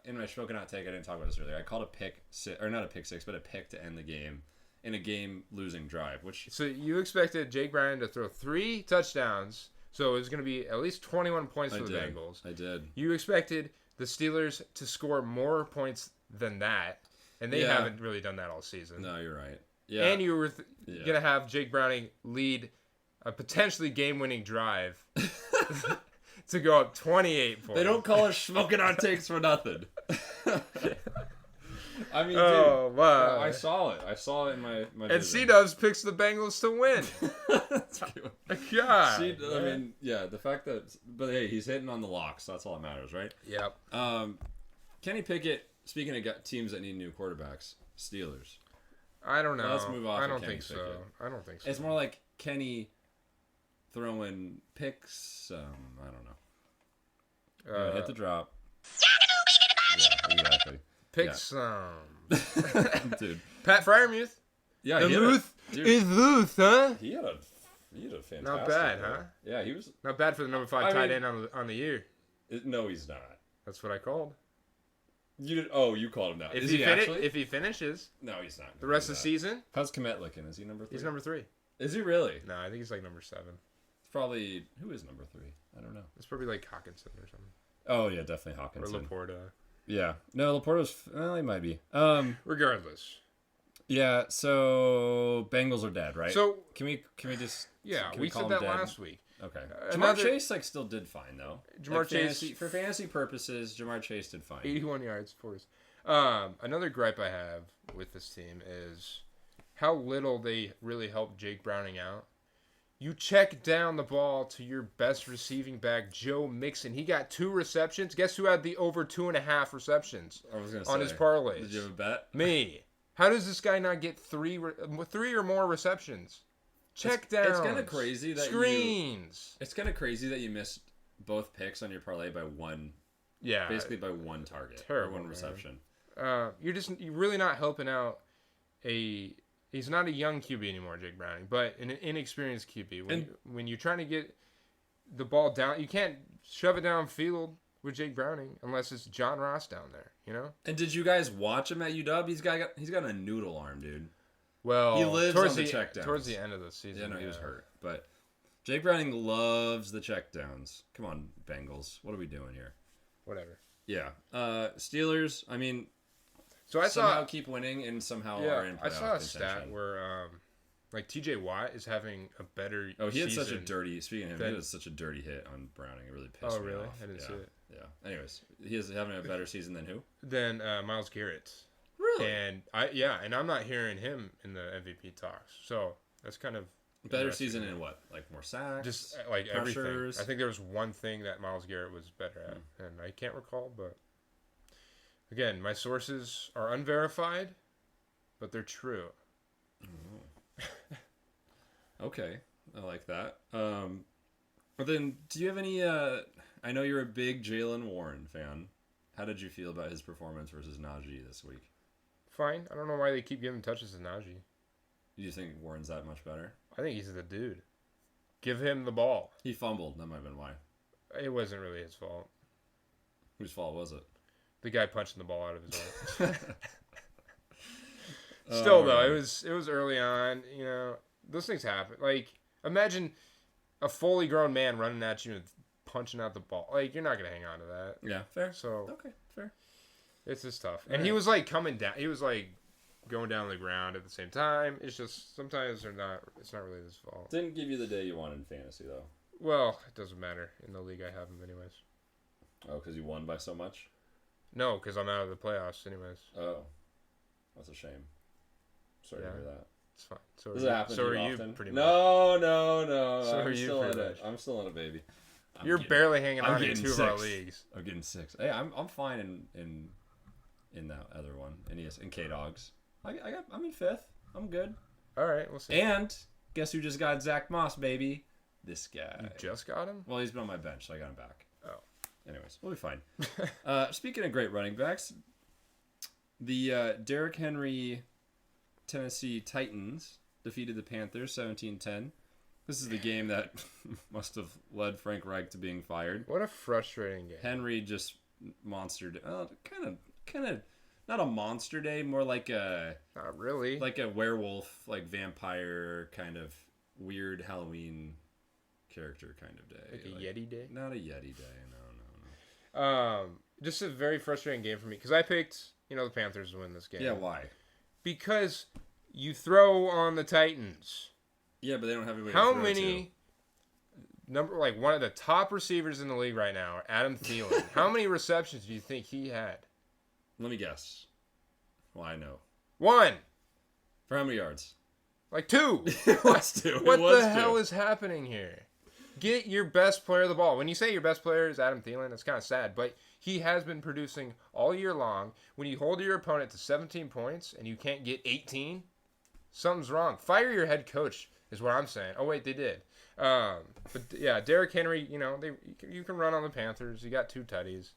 Speaker 1: in my Shmokin Hot Take. I didn't talk about this earlier. I called a pick, or not a pick six, but a pick to end the game in a game-losing drive.
Speaker 2: So you expected Jake Browning to throw 3 touchdowns, so it was going to be at least 21 points for the Bengals.
Speaker 1: I did.
Speaker 2: You expected the Steelers to score more points than that, and they haven't really done that all season.
Speaker 1: No, you're right. Yeah.
Speaker 2: And you were going to have Jake Browning lead a potentially game-winning drive to go up 28 points.
Speaker 1: They don't call us Shmokin Hot Takes for nothing. I mean,
Speaker 2: dude, wow.
Speaker 1: I saw it. I saw it in my
Speaker 2: and C-Dubs picks the Bengals to win.
Speaker 1: That's cute.
Speaker 2: God.
Speaker 1: I mean, yeah, the fact that... But hey, he's hitting on the locks. So that's all that matters, right?
Speaker 2: Yep.
Speaker 1: Kenny Pickett, speaking of teams that need new quarterbacks, Steelers.
Speaker 2: I don't know.
Speaker 1: Let's move off
Speaker 2: I
Speaker 1: of
Speaker 2: don't
Speaker 1: Kenny
Speaker 2: think so.
Speaker 1: Pickett.
Speaker 2: I don't think so.
Speaker 1: It's more like Kenny throwing picks. I don't know. Hit the drop. Yeah, exactly.
Speaker 2: Pick some.
Speaker 1: Dude.
Speaker 2: Pat Fryermuth.
Speaker 1: Yeah,
Speaker 2: the Muth is Luth, huh?
Speaker 1: He had a fantastic.
Speaker 2: Not bad,
Speaker 1: year.
Speaker 2: huh?
Speaker 1: Yeah, he was.
Speaker 2: Not bad for the number 5 tight end on the year.
Speaker 1: No, he's not.
Speaker 2: That's what I called.
Speaker 1: You did? Oh, you called him that.
Speaker 2: If
Speaker 1: Is
Speaker 2: he
Speaker 1: actually?
Speaker 2: If he finishes,
Speaker 1: no, he's not.
Speaker 2: The rest of the season.
Speaker 1: How's Komet looking? Is he number 3?
Speaker 2: He's number 3.
Speaker 1: Is he really?
Speaker 2: No, I think he's like number 7.
Speaker 1: It's probably who is number 3? I don't know.
Speaker 2: It's probably like Hawkinson or something.
Speaker 1: Oh yeah, definitely Hawkinson.
Speaker 2: Or Laporta.
Speaker 1: Yeah. No, Laporta's. Well, he might be.
Speaker 2: Regardless.
Speaker 1: Yeah. So Bengals are dead, right?
Speaker 2: So
Speaker 1: can we just?
Speaker 2: Yeah,
Speaker 1: can
Speaker 2: we
Speaker 1: call
Speaker 2: said
Speaker 1: them
Speaker 2: that
Speaker 1: dead?
Speaker 2: last week.
Speaker 1: Okay.
Speaker 2: Jamar
Speaker 1: Chase still did fine though.
Speaker 2: Jamar Chase
Speaker 1: for fantasy purposes, Jamar Chase did fine.
Speaker 2: 81 yards for us. Another gripe I have with this team is how little they really helped Jake Browning out. You check down the ball to your best receiving back, Joe Mixon. He got 2 receptions. Guess who had the over 2.5 receptions on his parlays?
Speaker 1: Did you have a bet?
Speaker 2: Me. How does this guy not get 3 or more receptions? Check down.
Speaker 1: It's kind of crazy that
Speaker 2: screens.
Speaker 1: It's kind of crazy that you missed both picks on your parlay by one.
Speaker 2: Yeah,
Speaker 1: basically by one target
Speaker 2: terrible,
Speaker 1: or one reception.
Speaker 2: You're really not helping out He's not a young QB anymore, Jake Browning, but an inexperienced QB. When you're trying to get the ball down, you can't shove it downfield with Jake Browning unless it's John Ross down there, you know?
Speaker 1: And did you guys watch him at UW? He's got a noodle arm, dude.
Speaker 2: Well,
Speaker 1: he lives on the checkdowns.
Speaker 2: Towards the end of the season.
Speaker 1: Yeah, no, he was hurt. But Jake Browning loves the checkdowns. Come on, Bengals. What are we doing here?
Speaker 2: Whatever.
Speaker 1: Yeah. Steelers, I mean...
Speaker 2: So I
Speaker 1: somehow keep winning and somehow are in playoff
Speaker 2: I saw a
Speaker 1: contention.
Speaker 2: stat where like TJ Watt is having a better
Speaker 1: he had
Speaker 2: season
Speaker 1: such a dirty speaking of him, he had such a dirty hit on Browning. It really pissed me off.
Speaker 2: Oh really? I didn't see it.
Speaker 1: Yeah. Anyways, he is having a better season than who?
Speaker 2: Than Myles Garrett.
Speaker 1: Really?
Speaker 2: And I'm not hearing him in the MVP talks. So that's kind of
Speaker 1: better season in what? Like more sacks?
Speaker 2: Just like
Speaker 1: pressures?
Speaker 2: Everything. I think there was one thing that Myles Garrett was better at, and I can't recall, but again, my sources are unverified, but they're true.
Speaker 1: Okay, I like that. But then, do you have any? I know you're a big Jaylen Warren fan. How did you feel about his performance versus Najee this week?
Speaker 2: Fine. I don't know why they keep giving touches to Najee.
Speaker 1: Do you think Warren's that much better?
Speaker 2: I think he's the dude. Give him the ball.
Speaker 1: He fumbled. That might have been why.
Speaker 2: It wasn't really his fault.
Speaker 1: Whose fault was it?
Speaker 2: The guy punching the ball out of his arm. Still, though, it was early on. You know, those things happen. Like, imagine a fully grown man running at you and punching out the ball. Like, you're not gonna hang on to that.
Speaker 1: Yeah, fair.
Speaker 2: So
Speaker 1: okay, fair.
Speaker 2: It's just tough. And he was like coming down. He was like going down the ground at the same time. It's just sometimes they're not. It's not really his fault.
Speaker 1: Didn't give you the day you wanted in fantasy though.
Speaker 2: Well, it doesn't matter in the league. I have him anyways.
Speaker 1: Oh, because you won by so much.
Speaker 2: No, because I'm out of the playoffs anyways.
Speaker 1: Oh, that's a shame. Sorry to hear that.
Speaker 2: It's fine.
Speaker 1: Does it happen
Speaker 2: so
Speaker 1: to you
Speaker 2: are
Speaker 1: often?
Speaker 2: You pretty much.
Speaker 1: No.
Speaker 2: So
Speaker 1: I'm
Speaker 2: are you
Speaker 1: still
Speaker 2: pretty
Speaker 1: in
Speaker 2: much.
Speaker 1: it. I'm still in it, baby.
Speaker 2: You're barely hanging on in 2 of our
Speaker 1: 6.
Speaker 2: leagues.
Speaker 1: I'm getting 6. Hey, I'm fine in that other one. In K Dogs. I'm in 5th. I'm good.
Speaker 2: All right, we'll see.
Speaker 1: And guess who just got Zach Moss, baby? This guy.
Speaker 2: You just got him?
Speaker 1: Well, he's been on my bench, so I got him back.
Speaker 2: Oh.
Speaker 1: Anyways, we'll be fine. Speaking of great running backs, the Derrick Henry Tennessee Titans defeated the Panthers 17-10. This is the game that must have led Frank Reich to being fired.
Speaker 2: What a frustrating game.
Speaker 1: Henry just monstered. Kind of, not a monster day, more like a.
Speaker 2: Not really.
Speaker 1: Like a werewolf, like vampire kind of weird Halloween character kind of day.
Speaker 2: Like a Yeti day?
Speaker 1: Not a Yeti day. No.
Speaker 2: Just a very frustrating game for me because I picked, the Panthers to win this game.
Speaker 1: Yeah, why?
Speaker 2: Because you throw on the Titans.
Speaker 1: Yeah, but they don't have anybody.
Speaker 2: How many one of the top receivers in the league right now, Adam Thielen. How many receptions do you think he had?
Speaker 1: Let me guess. Well, I know.
Speaker 2: 1.
Speaker 1: For how many yards?
Speaker 2: Like 2.
Speaker 1: It was 2.
Speaker 2: What the hell is happening here? Get your best player the ball. When you say your best player is Adam Thielen, that's kind of sad, but he has been producing all year long. When you hold your opponent to 17 points and you can't get 18, something's wrong. Fire your head coach is what I'm saying. Oh, wait, they did. But, yeah, Derrick Henry, you can run on the Panthers. You got 2 tutties.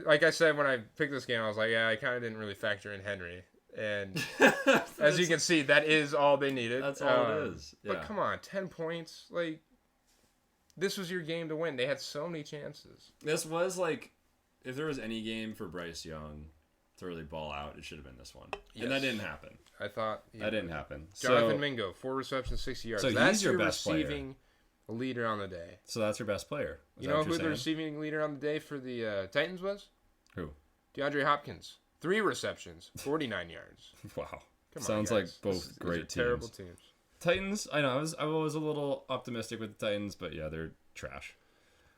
Speaker 2: Like I said, when I picked this game, I was like, yeah, I kind of didn't really factor in Henry. And as you can see, that is all they needed.
Speaker 1: That's all it is. Yeah.
Speaker 2: But come on, 10 points. Like, this was your game to win. They had so many chances.
Speaker 1: This was like, if there was any game for Bryce Young to really ball out, it should have been this one. Yes. And that didn't happen.
Speaker 2: I thought
Speaker 1: that didn't happen.
Speaker 2: Jonathan Mingo, 4 receptions, 60 yards.
Speaker 1: So
Speaker 2: that's
Speaker 1: he's your best
Speaker 2: receiving leader on the day.
Speaker 1: So that's your best player.
Speaker 2: You know who the receiving leader on the day for the Titans was?
Speaker 1: Who?
Speaker 2: DeAndre Hopkins. 3 receptions, 49 yards.
Speaker 1: Wow.
Speaker 2: Come
Speaker 1: Sounds
Speaker 2: on,
Speaker 1: like both great teams.
Speaker 2: Terrible teams.
Speaker 1: Titans, I know. I was a little optimistic with the Titans, but yeah, they're trash.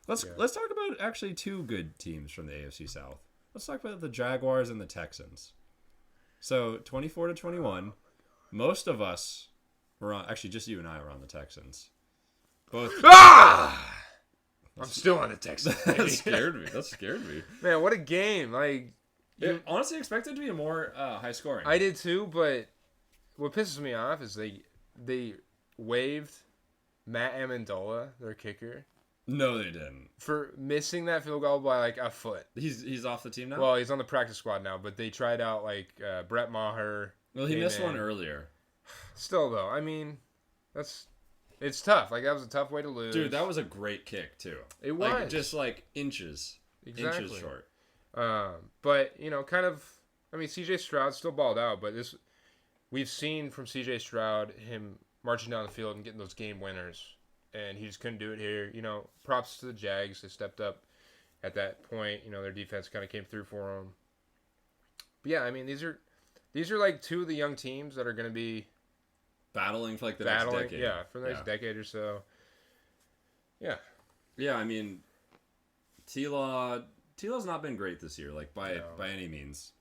Speaker 1: Let's talk about actually 2 good teams from the AFC South. Let's talk about the Jaguars and the Texans. So 24-21, most of us were on. Actually, just you and I were on the Texans. Both.
Speaker 2: I'm still on the Texans.
Speaker 1: That scared me. That scared me.
Speaker 2: Man, what a game! Like,
Speaker 1: I honestly expected it to be a more high scoring.
Speaker 2: I did too, but what pisses me off is they waived Matt Amendola, their kicker.
Speaker 1: No, they didn't.
Speaker 2: For missing that field goal by like a foot.
Speaker 1: He's off the team now?
Speaker 2: Well, he's on the practice squad now, but they tried out like Brett Maher.
Speaker 1: Well, he missed one earlier.
Speaker 2: Still though, I mean, it's tough. Like that was a tough way to lose.
Speaker 1: Dude, that was a great kick too.
Speaker 2: It was.
Speaker 1: Like, just like inches.
Speaker 2: Exactly.
Speaker 1: Inches short.
Speaker 2: But, kind of, I mean, CJ Stroud still balled out, but we've seen from CJ Stroud him marching down the field and getting those game winners, and he just couldn't do it here. Props to the Jags. They stepped up at that point. Their defense kind of came through for them. But yeah, I mean, these are like two of the young teams that are going to be
Speaker 1: battling for like the next decade.
Speaker 2: Yeah, for the next decade or so. Yeah.
Speaker 1: Yeah, I mean, T-Law's not been great this year, like by any means.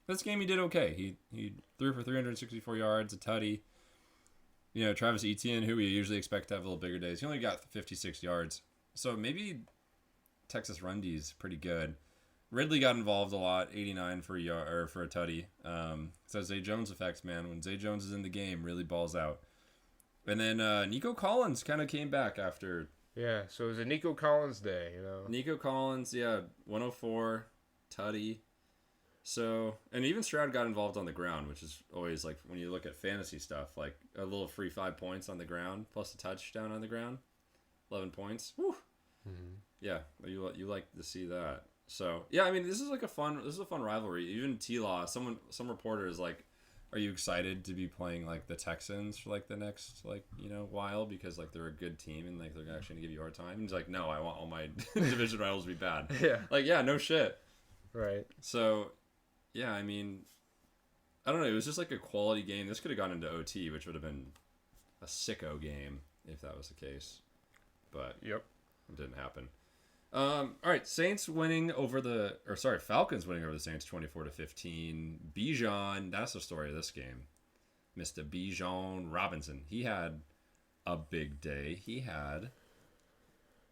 Speaker 1: This game he did okay. He threw for 364 yards, a tutty. Travis Etienne, who we usually expect to have a little bigger days, he only got 56 yards. So maybe Texas run D is pretty good. Ridley got involved a lot, 89 for a tutty. So Zay Jones effects, man. When Zay Jones is in the game, really balls out. And then Nico Collins kind of came back after.
Speaker 2: Yeah, so it was a Nico Collins day,
Speaker 1: Nico Collins, 104, tutty. So, and even Stroud got involved on the ground, which is always like when you look at fantasy stuff, like a little free 5 points on the ground plus a touchdown on the ground, 11 points. Woo. Mm-hmm. Yeah, you like to see that. So yeah, I mean this is a fun rivalry. Even T-Law, some reporter is like, are you excited to be playing like the Texans for like the next while because like they're a good team and like they're actually gonna give you a hard time? And he's like, no, I want all my division rivals to be bad.
Speaker 2: Yeah.
Speaker 1: Like no shit.
Speaker 2: Right.
Speaker 1: So yeah, I mean, I don't know. It was just like a quality game. This could have gone into OT, which would have been a sicko game if that was the case. But
Speaker 2: yep,
Speaker 1: it didn't happen. All right, Falcons winning over the Saints 24-15. Bijan, that's the story of this game. Mr. Bijan Robinson. He had a big day. He had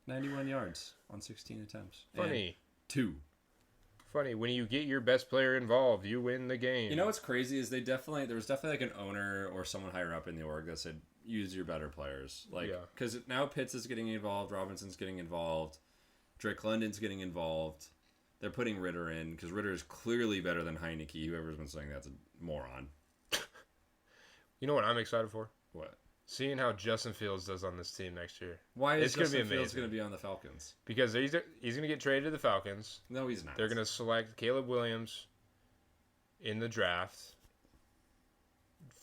Speaker 1: 91 yards on 16 attempts.
Speaker 2: Funny.
Speaker 1: 2.
Speaker 2: Funny, when you get your best player involved, you win the game.
Speaker 1: You know what's crazy is there was definitely like an owner or someone higher up in the org that said, use your better players. Because now Pitts is getting involved, Robinson's getting involved, Drake London's getting involved. They're putting Ritter in because Ritter is clearly better than Heineke. Whoever's been saying that's a moron.
Speaker 2: You know what I'm excited for?
Speaker 1: What?
Speaker 2: Seeing how Justin Fields does on this team next year.
Speaker 1: Why is Justin Fields going to be on the Falcons?
Speaker 2: Because he's going to get traded to the Falcons.
Speaker 1: No, he's not.
Speaker 2: They're going to select Caleb Williams in the draft.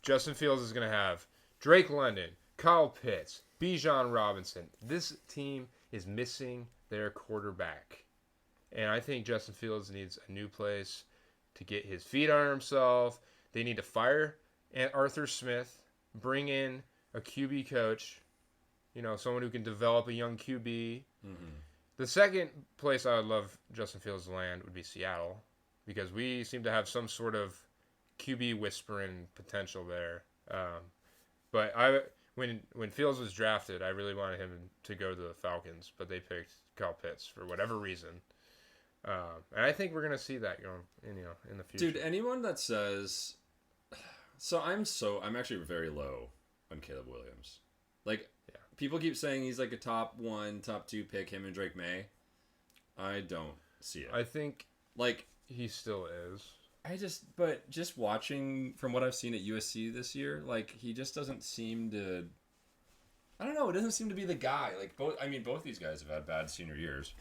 Speaker 2: Justin Fields is going to have Drake London, Kyle Pitts, Bijan Robinson. This team is missing their quarterback. And I think Justin Fields needs a new place to get his feet on himself. They need to fire Arthur Smith, bring in a QB coach, someone who can develop a young QB. Mm-hmm. The second place I would love Justin Fields to land would be Seattle, because we seem to have some sort of QB whispering potential there. But when Fields was drafted, I really wanted him to go to the Falcons, but they picked Kyle Pitts for whatever reason. And I think we're gonna see that going in the future.
Speaker 1: Dude, anyone that says, I'm actually very low on Caleb Williams. People keep saying he's like a top 1, top 2 pick, him and Drake May. I don't see it.
Speaker 2: I think he still is.
Speaker 1: But just watching from what I've seen at USC this year, he just doesn't seem to. I don't know. It doesn't seem to be the guy. Both these guys have had bad senior years.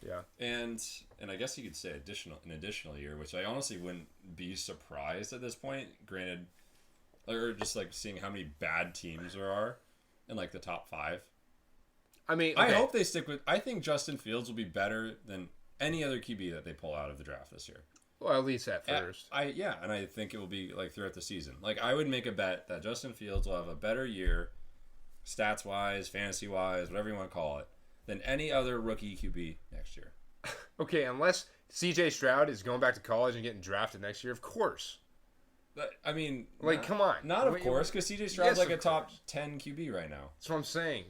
Speaker 2: Yeah. And
Speaker 1: I guess you could say an additional year, which I honestly wouldn't be surprised at this point. Granted, or just seeing how many bad teams there are in the top 5.
Speaker 2: I mean, okay.
Speaker 1: I hope they stick with. I think Justin Fields will be better than any other QB that they pull out of the draft this year.
Speaker 2: Well, at least at first.
Speaker 1: And I think it will be throughout the season. I would make a bet that Justin Fields will have a better year, stats wise, fantasy wise, whatever you want to call it, than any other rookie QB next year.
Speaker 2: Okay, unless CJ Stroud is going back to college and getting drafted next year, of course.
Speaker 1: I mean,
Speaker 2: Like, come on.
Speaker 1: Not of course, because CJ Stroud's
Speaker 2: Yes,
Speaker 1: like a
Speaker 2: of
Speaker 1: top
Speaker 2: course.
Speaker 1: 10 QB right now.
Speaker 2: That's what I'm saying.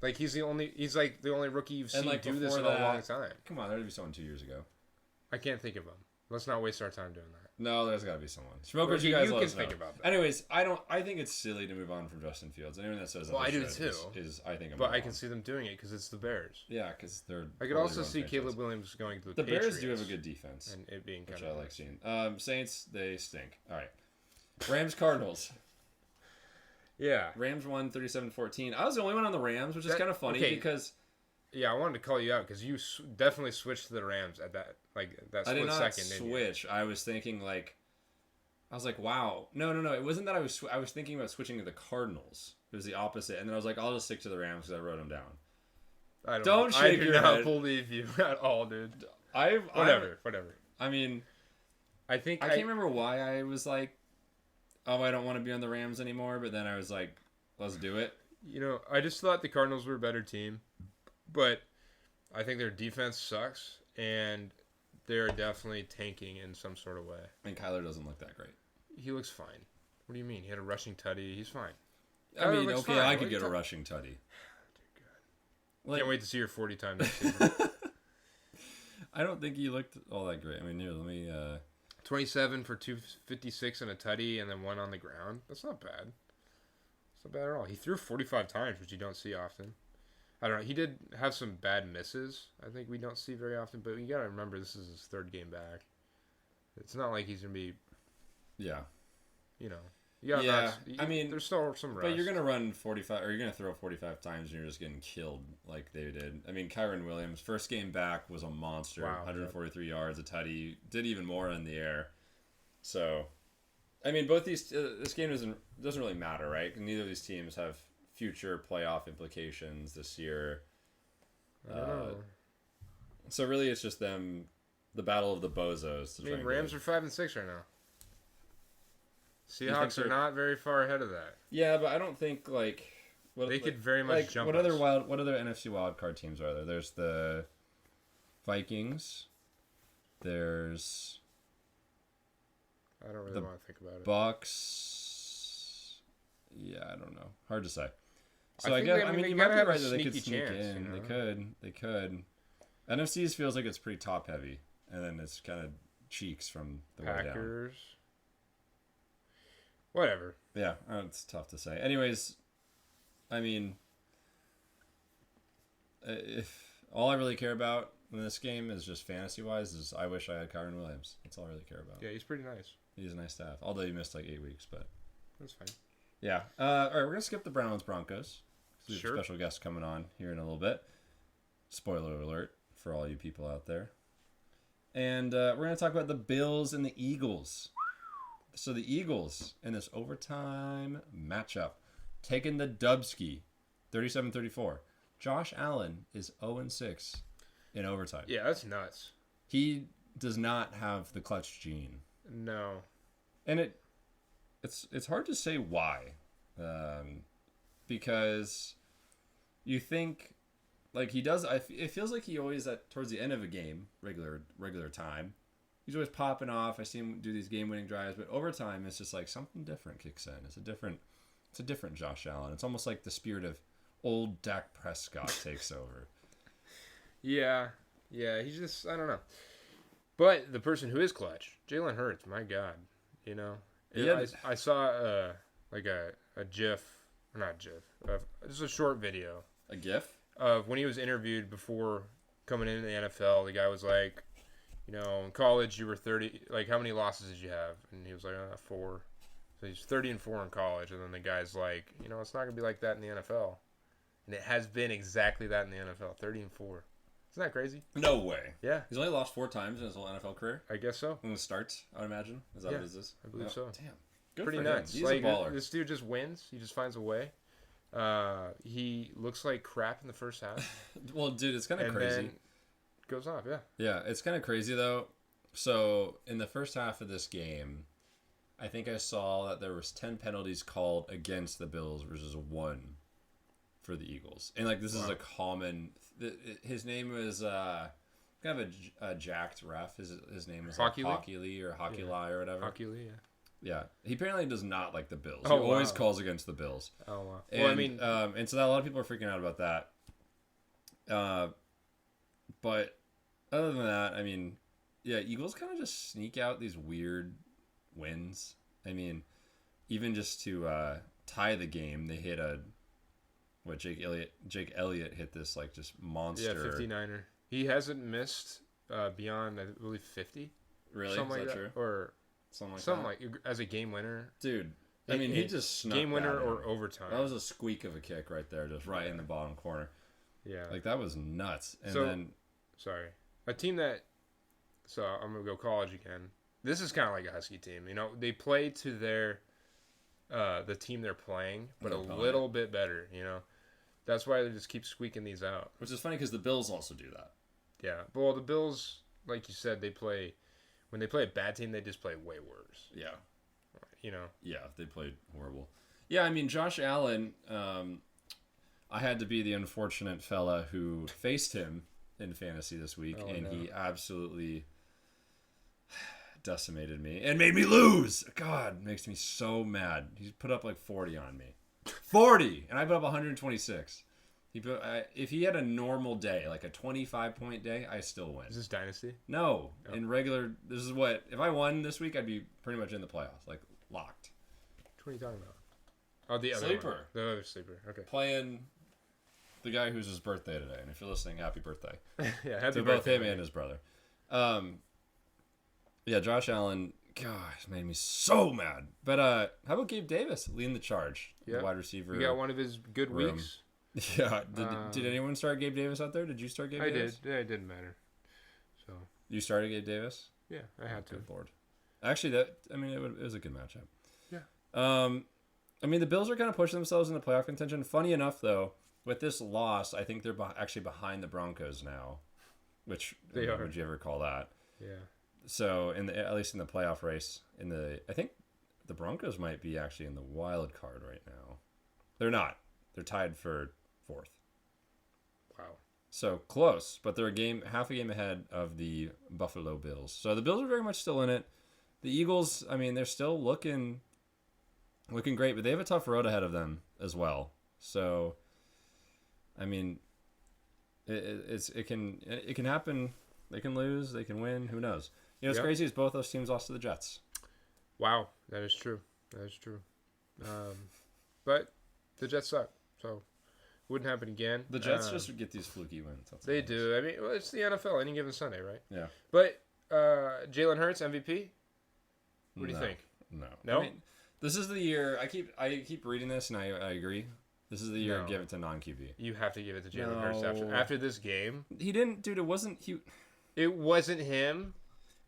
Speaker 2: Like, he's like the only rookie you've seen
Speaker 1: like
Speaker 2: do this
Speaker 1: before
Speaker 2: in
Speaker 1: that,
Speaker 2: a long time.
Speaker 1: Come on, there'd be someone 2 years ago.
Speaker 2: I can't think of him. Let's not waste our time doing that.
Speaker 1: No, there's got to be someone. Smokers,
Speaker 2: Well,
Speaker 1: you guys
Speaker 2: you
Speaker 1: let
Speaker 2: can
Speaker 1: us know.
Speaker 2: think about that.
Speaker 1: Anyways, I think it's silly to move on from Justin Fields. Anyone that says that
Speaker 2: I do
Speaker 1: should
Speaker 2: too.
Speaker 1: Is I think.
Speaker 2: But I can see them doing it because it's the Bears.
Speaker 1: Yeah, because they're.
Speaker 2: I could also see Caleb Williams going to the
Speaker 1: Bears
Speaker 2: Patriots
Speaker 1: do have a good defense,
Speaker 2: and it being
Speaker 1: which
Speaker 2: kind
Speaker 1: I
Speaker 2: of
Speaker 1: like seeing. Saints, they stink. All right, Rams Cardinals.
Speaker 2: Yeah.
Speaker 1: Rams won 37-14. I was the only one on the Rams, which is kind of funny because.
Speaker 2: Yeah, I wanted to call you out because you definitely switched to the Rams at that
Speaker 1: I did
Speaker 2: split
Speaker 1: not
Speaker 2: second.
Speaker 1: switch. I was thinking I was like, wow. No. It wasn't that I was thinking about switching to the Cardinals. It was the opposite, and then I was like, I'll just stick to the Rams because I wrote them down.
Speaker 2: I
Speaker 1: Don't shake your head.
Speaker 2: I do not believe you at all, dude. Whatever.
Speaker 1: I mean,
Speaker 2: I think
Speaker 1: I can't remember why I was like, oh, I don't want to be on the Rams anymore. But then I was like, let's do it.
Speaker 2: You know, I just thought the Cardinals were a better team, but I think their defense sucks, and they're definitely tanking in some sort of way.
Speaker 1: And Kyler doesn't look that great.
Speaker 2: He looks fine. What do you mean? He had a rushing tutty. He's fine.
Speaker 1: I mean,
Speaker 2: looks
Speaker 1: okay,
Speaker 2: fine.
Speaker 1: I
Speaker 2: What
Speaker 1: could
Speaker 2: are you
Speaker 1: get a rushing tutty.
Speaker 2: Can't wait to see your 40 times next season.
Speaker 1: I don't think he looked all that great. I mean, here, let me.
Speaker 2: 27 for 256 and a tutty, and then one on the ground. That's not bad. It's not bad at all. He threw 45 times, which you don't see often. I don't know. He did have some bad misses. I think we don't see very often, but you got to remember this is his third game back. It's not like he's going to be,
Speaker 1: Yeah.
Speaker 2: you know. I mean, there's still some rest.
Speaker 1: But you're going to run 45, or you're going to throw 45 times and you're just getting killed like they did. I mean, Kyron Williams, first game back was a monster.
Speaker 2: Wow,
Speaker 1: 143 yards, a tutty. Did even more in the air. So, I mean, both these, this game doesn't really matter, right? Neither of these teams have future playoff implications this year.
Speaker 2: I don't know.
Speaker 1: So really it's just them, the battle of the bozos.
Speaker 2: I mean, Rams are 5-6 right now. Seahawks are not very far ahead of that.
Speaker 1: Yeah, but I don't think
Speaker 2: they could very much jump.
Speaker 1: What other NFC wildcard teams are there? There's the Vikings. There's
Speaker 2: I don't really want to think about it.
Speaker 1: Bucks. Yeah, I don't know. Hard to say. So
Speaker 2: I guess you
Speaker 1: might
Speaker 2: gotta
Speaker 1: be
Speaker 2: have
Speaker 1: right
Speaker 2: a
Speaker 1: that they could
Speaker 2: sneaky
Speaker 1: sneak
Speaker 2: chance,
Speaker 1: in.
Speaker 2: you know?
Speaker 1: They could. NFC's feels like it's pretty top heavy, and then it's kind of cheeks from the way down.
Speaker 2: Packers. Whatever.
Speaker 1: Yeah, it's tough to say. Anyways, I mean, if all I really care about in this game is just fantasy-wise, is I wish I had Kyron Williams. That's all I really care about.
Speaker 2: Yeah, he's pretty nice.
Speaker 1: He's nice to have. Although he missed 8 weeks, but
Speaker 2: That's fine.
Speaker 1: yeah. All right, we're gonna skip the Browns Broncos. We have
Speaker 2: Sure.
Speaker 1: a special guest coming on here in a little bit. Spoiler alert for all you people out there. And we're going to talk about the Bills and the Eagles. So the Eagles in this overtime matchup taking the Dubski 37-34. Josh Allen is 0-6 in overtime.
Speaker 2: Yeah, that's nuts.
Speaker 1: He does not have the clutch gene.
Speaker 2: No.
Speaker 1: And it's hard to say why. Because you think he does. It feels like he always towards the end of a game, regular time, he's always popping off. I see him do these game-winning drives, but overtime it's just something different kicks in. It's a different Josh Allen. It's almost like the spirit of old Dak Prescott takes over.
Speaker 2: Yeah, he's just, I don't know. But the person who is clutch, Jalen Hurts, my God, you know.
Speaker 1: Yeah.
Speaker 2: I saw a GIF, or not GIF, just a short video
Speaker 1: A GIF?
Speaker 2: of when he was interviewed before coming into the NFL. The guy was like, you know, in college you were 30, how many losses did you have? And he was like, 4. So he's 30-4 in college, and then the guy's like, you know, it's not gonna be like that in the NFL. And it has been exactly that in the NFL, 30-4. Isn't that crazy?
Speaker 1: No way.
Speaker 2: Yeah,
Speaker 1: He's only lost 4 times in his whole NFL career.
Speaker 2: I guess so.
Speaker 1: When it starts, I would imagine. Is that
Speaker 2: Yeah,
Speaker 1: what it is?
Speaker 2: I believe so.
Speaker 1: Damn. Good
Speaker 2: Pretty
Speaker 1: for
Speaker 2: nuts.
Speaker 1: him. He's a baller.
Speaker 2: This dude just wins. He just finds a way. He looks like crap in the first half.
Speaker 1: Well, dude, it's kind of
Speaker 2: and
Speaker 1: crazy.
Speaker 2: then goes off, yeah.
Speaker 1: Yeah, it's kind of crazy, though. So, in the first half of this game, I think I saw that there was 10 penalties called against the Bills versus 1 for the Eagles. And, this is a common... His name was kind of a jacked ref. His name was
Speaker 2: Hockey Lee?
Speaker 1: Hockey Lee or Hockey Lie or whatever.
Speaker 2: Hockey Lee, yeah.
Speaker 1: Yeah, he apparently does not like the Bills.
Speaker 2: Oh,
Speaker 1: He always
Speaker 2: wow.
Speaker 1: calls against the Bills.
Speaker 2: Oh wow.
Speaker 1: And,
Speaker 2: Well, I mean,
Speaker 1: and so that a lot of people are freaking out about that. But other than that, I mean, yeah, Eagles kind of just sneak out these weird wins. I mean, even just to tie the game, they hit Jake Elliott hit this like just monster.
Speaker 2: yeah, 59er. He hasn't missed beyond I believe 50.
Speaker 1: Really?
Speaker 2: Something
Speaker 1: Is
Speaker 2: like
Speaker 1: that
Speaker 2: that,
Speaker 1: true?
Speaker 2: or
Speaker 1: Something
Speaker 2: something
Speaker 1: like
Speaker 2: like as a game winner.
Speaker 1: Dude, I mean, he just snuck
Speaker 2: game winner
Speaker 1: that in.
Speaker 2: or overtime.
Speaker 1: That was a squeak of a kick right there, just right in the bottom corner.
Speaker 2: Yeah.
Speaker 1: Like, that was nuts. And
Speaker 2: So-
Speaker 1: then,
Speaker 2: Sorry. A team that. So I'm gonna go college again. This is kind of like a Husky team. You know, they play to their the team they're playing, but a
Speaker 1: Opponent.
Speaker 2: little bit better. You know, that's why they just keep squeaking these out.
Speaker 1: which is funny because the Bills also do that.
Speaker 2: Yeah. Well, the Bills, like you said, when they play a bad team, they just play way worse.
Speaker 1: Yeah.
Speaker 2: You know.
Speaker 1: Yeah, they played horrible. Yeah, I mean, Josh Allen, I had to be the unfortunate fella who faced him in fantasy this week,
Speaker 2: Oh,
Speaker 1: and
Speaker 2: no.
Speaker 1: he absolutely decimated me and made me lose. God, makes me so mad. He put up like 40 on me. 40! And I put up 126. If he had a normal day, like a 25-point day, I still win.
Speaker 2: Is this Dynasty?
Speaker 1: No, in regular, this is what, if I won this week, I'd be pretty much in the playoffs, like locked.
Speaker 2: What are you talking about? Oh, the other
Speaker 1: Sleeper.
Speaker 2: one. The other sleeper. Okay.
Speaker 1: Playing the guy who's his birthday today, and if you're listening, happy birthday
Speaker 2: Yeah, happy
Speaker 1: to both
Speaker 2: birthday,
Speaker 1: him
Speaker 2: man.
Speaker 1: and his brother. Yeah, Josh Allen, gosh, made me so mad. But how about Gabe Davis leading the charge?
Speaker 2: Yeah.
Speaker 1: The wide receiver.
Speaker 2: We got one of his good
Speaker 1: room.
Speaker 2: weeks.
Speaker 1: Yeah. Did anyone start Gabe Davis out there? Did you start Gabe
Speaker 2: I
Speaker 1: Davis?
Speaker 2: did. Yeah, it didn't matter. So
Speaker 1: You started Gabe Davis?
Speaker 2: yeah, I had to.
Speaker 1: Good lord. Actually, it was a good matchup.
Speaker 2: Yeah.
Speaker 1: I mean, the Bills are kind of pushing themselves into playoff contention. Funny enough, though, with this loss, I think they're actually behind the Broncos now, which
Speaker 2: They are.
Speaker 1: Would you ever call that?
Speaker 2: Yeah.
Speaker 1: So, at least in the playoff race, I think the Broncos might be actually in the wild card right now. They're not. They're tied for 4th.
Speaker 2: Wow.
Speaker 1: So close, but they're half a game ahead of the Buffalo Bills. So the Bills are very much still in it. The Eagles, I mean, they're still looking great, but they have a tough road ahead of them as well. So, I mean, it can happen. They can lose, they can win. Who knows? You know, what's
Speaker 2: Yep.
Speaker 1: crazy is both those teams lost to the Jets.
Speaker 2: Wow, that is true. That is true. But the Jets suck, so wouldn't happen again.
Speaker 1: The Jets just get these fluky wins. That's
Speaker 2: They
Speaker 1: all it is.
Speaker 2: do. I mean, well, it's the NFL any given Sunday, right?
Speaker 1: Yeah.
Speaker 2: But Jalen Hurts MVP. What do you
Speaker 1: No.
Speaker 2: think?
Speaker 1: No.
Speaker 2: No?
Speaker 1: I mean, this is the year. I keep reading this, and I agree. This is the year
Speaker 2: No.
Speaker 1: to give it to non-QB.
Speaker 2: You have to give it to Jalen Hurts
Speaker 1: No.
Speaker 2: after this game.
Speaker 1: He didn't, dude. It wasn't he.
Speaker 2: It wasn't him.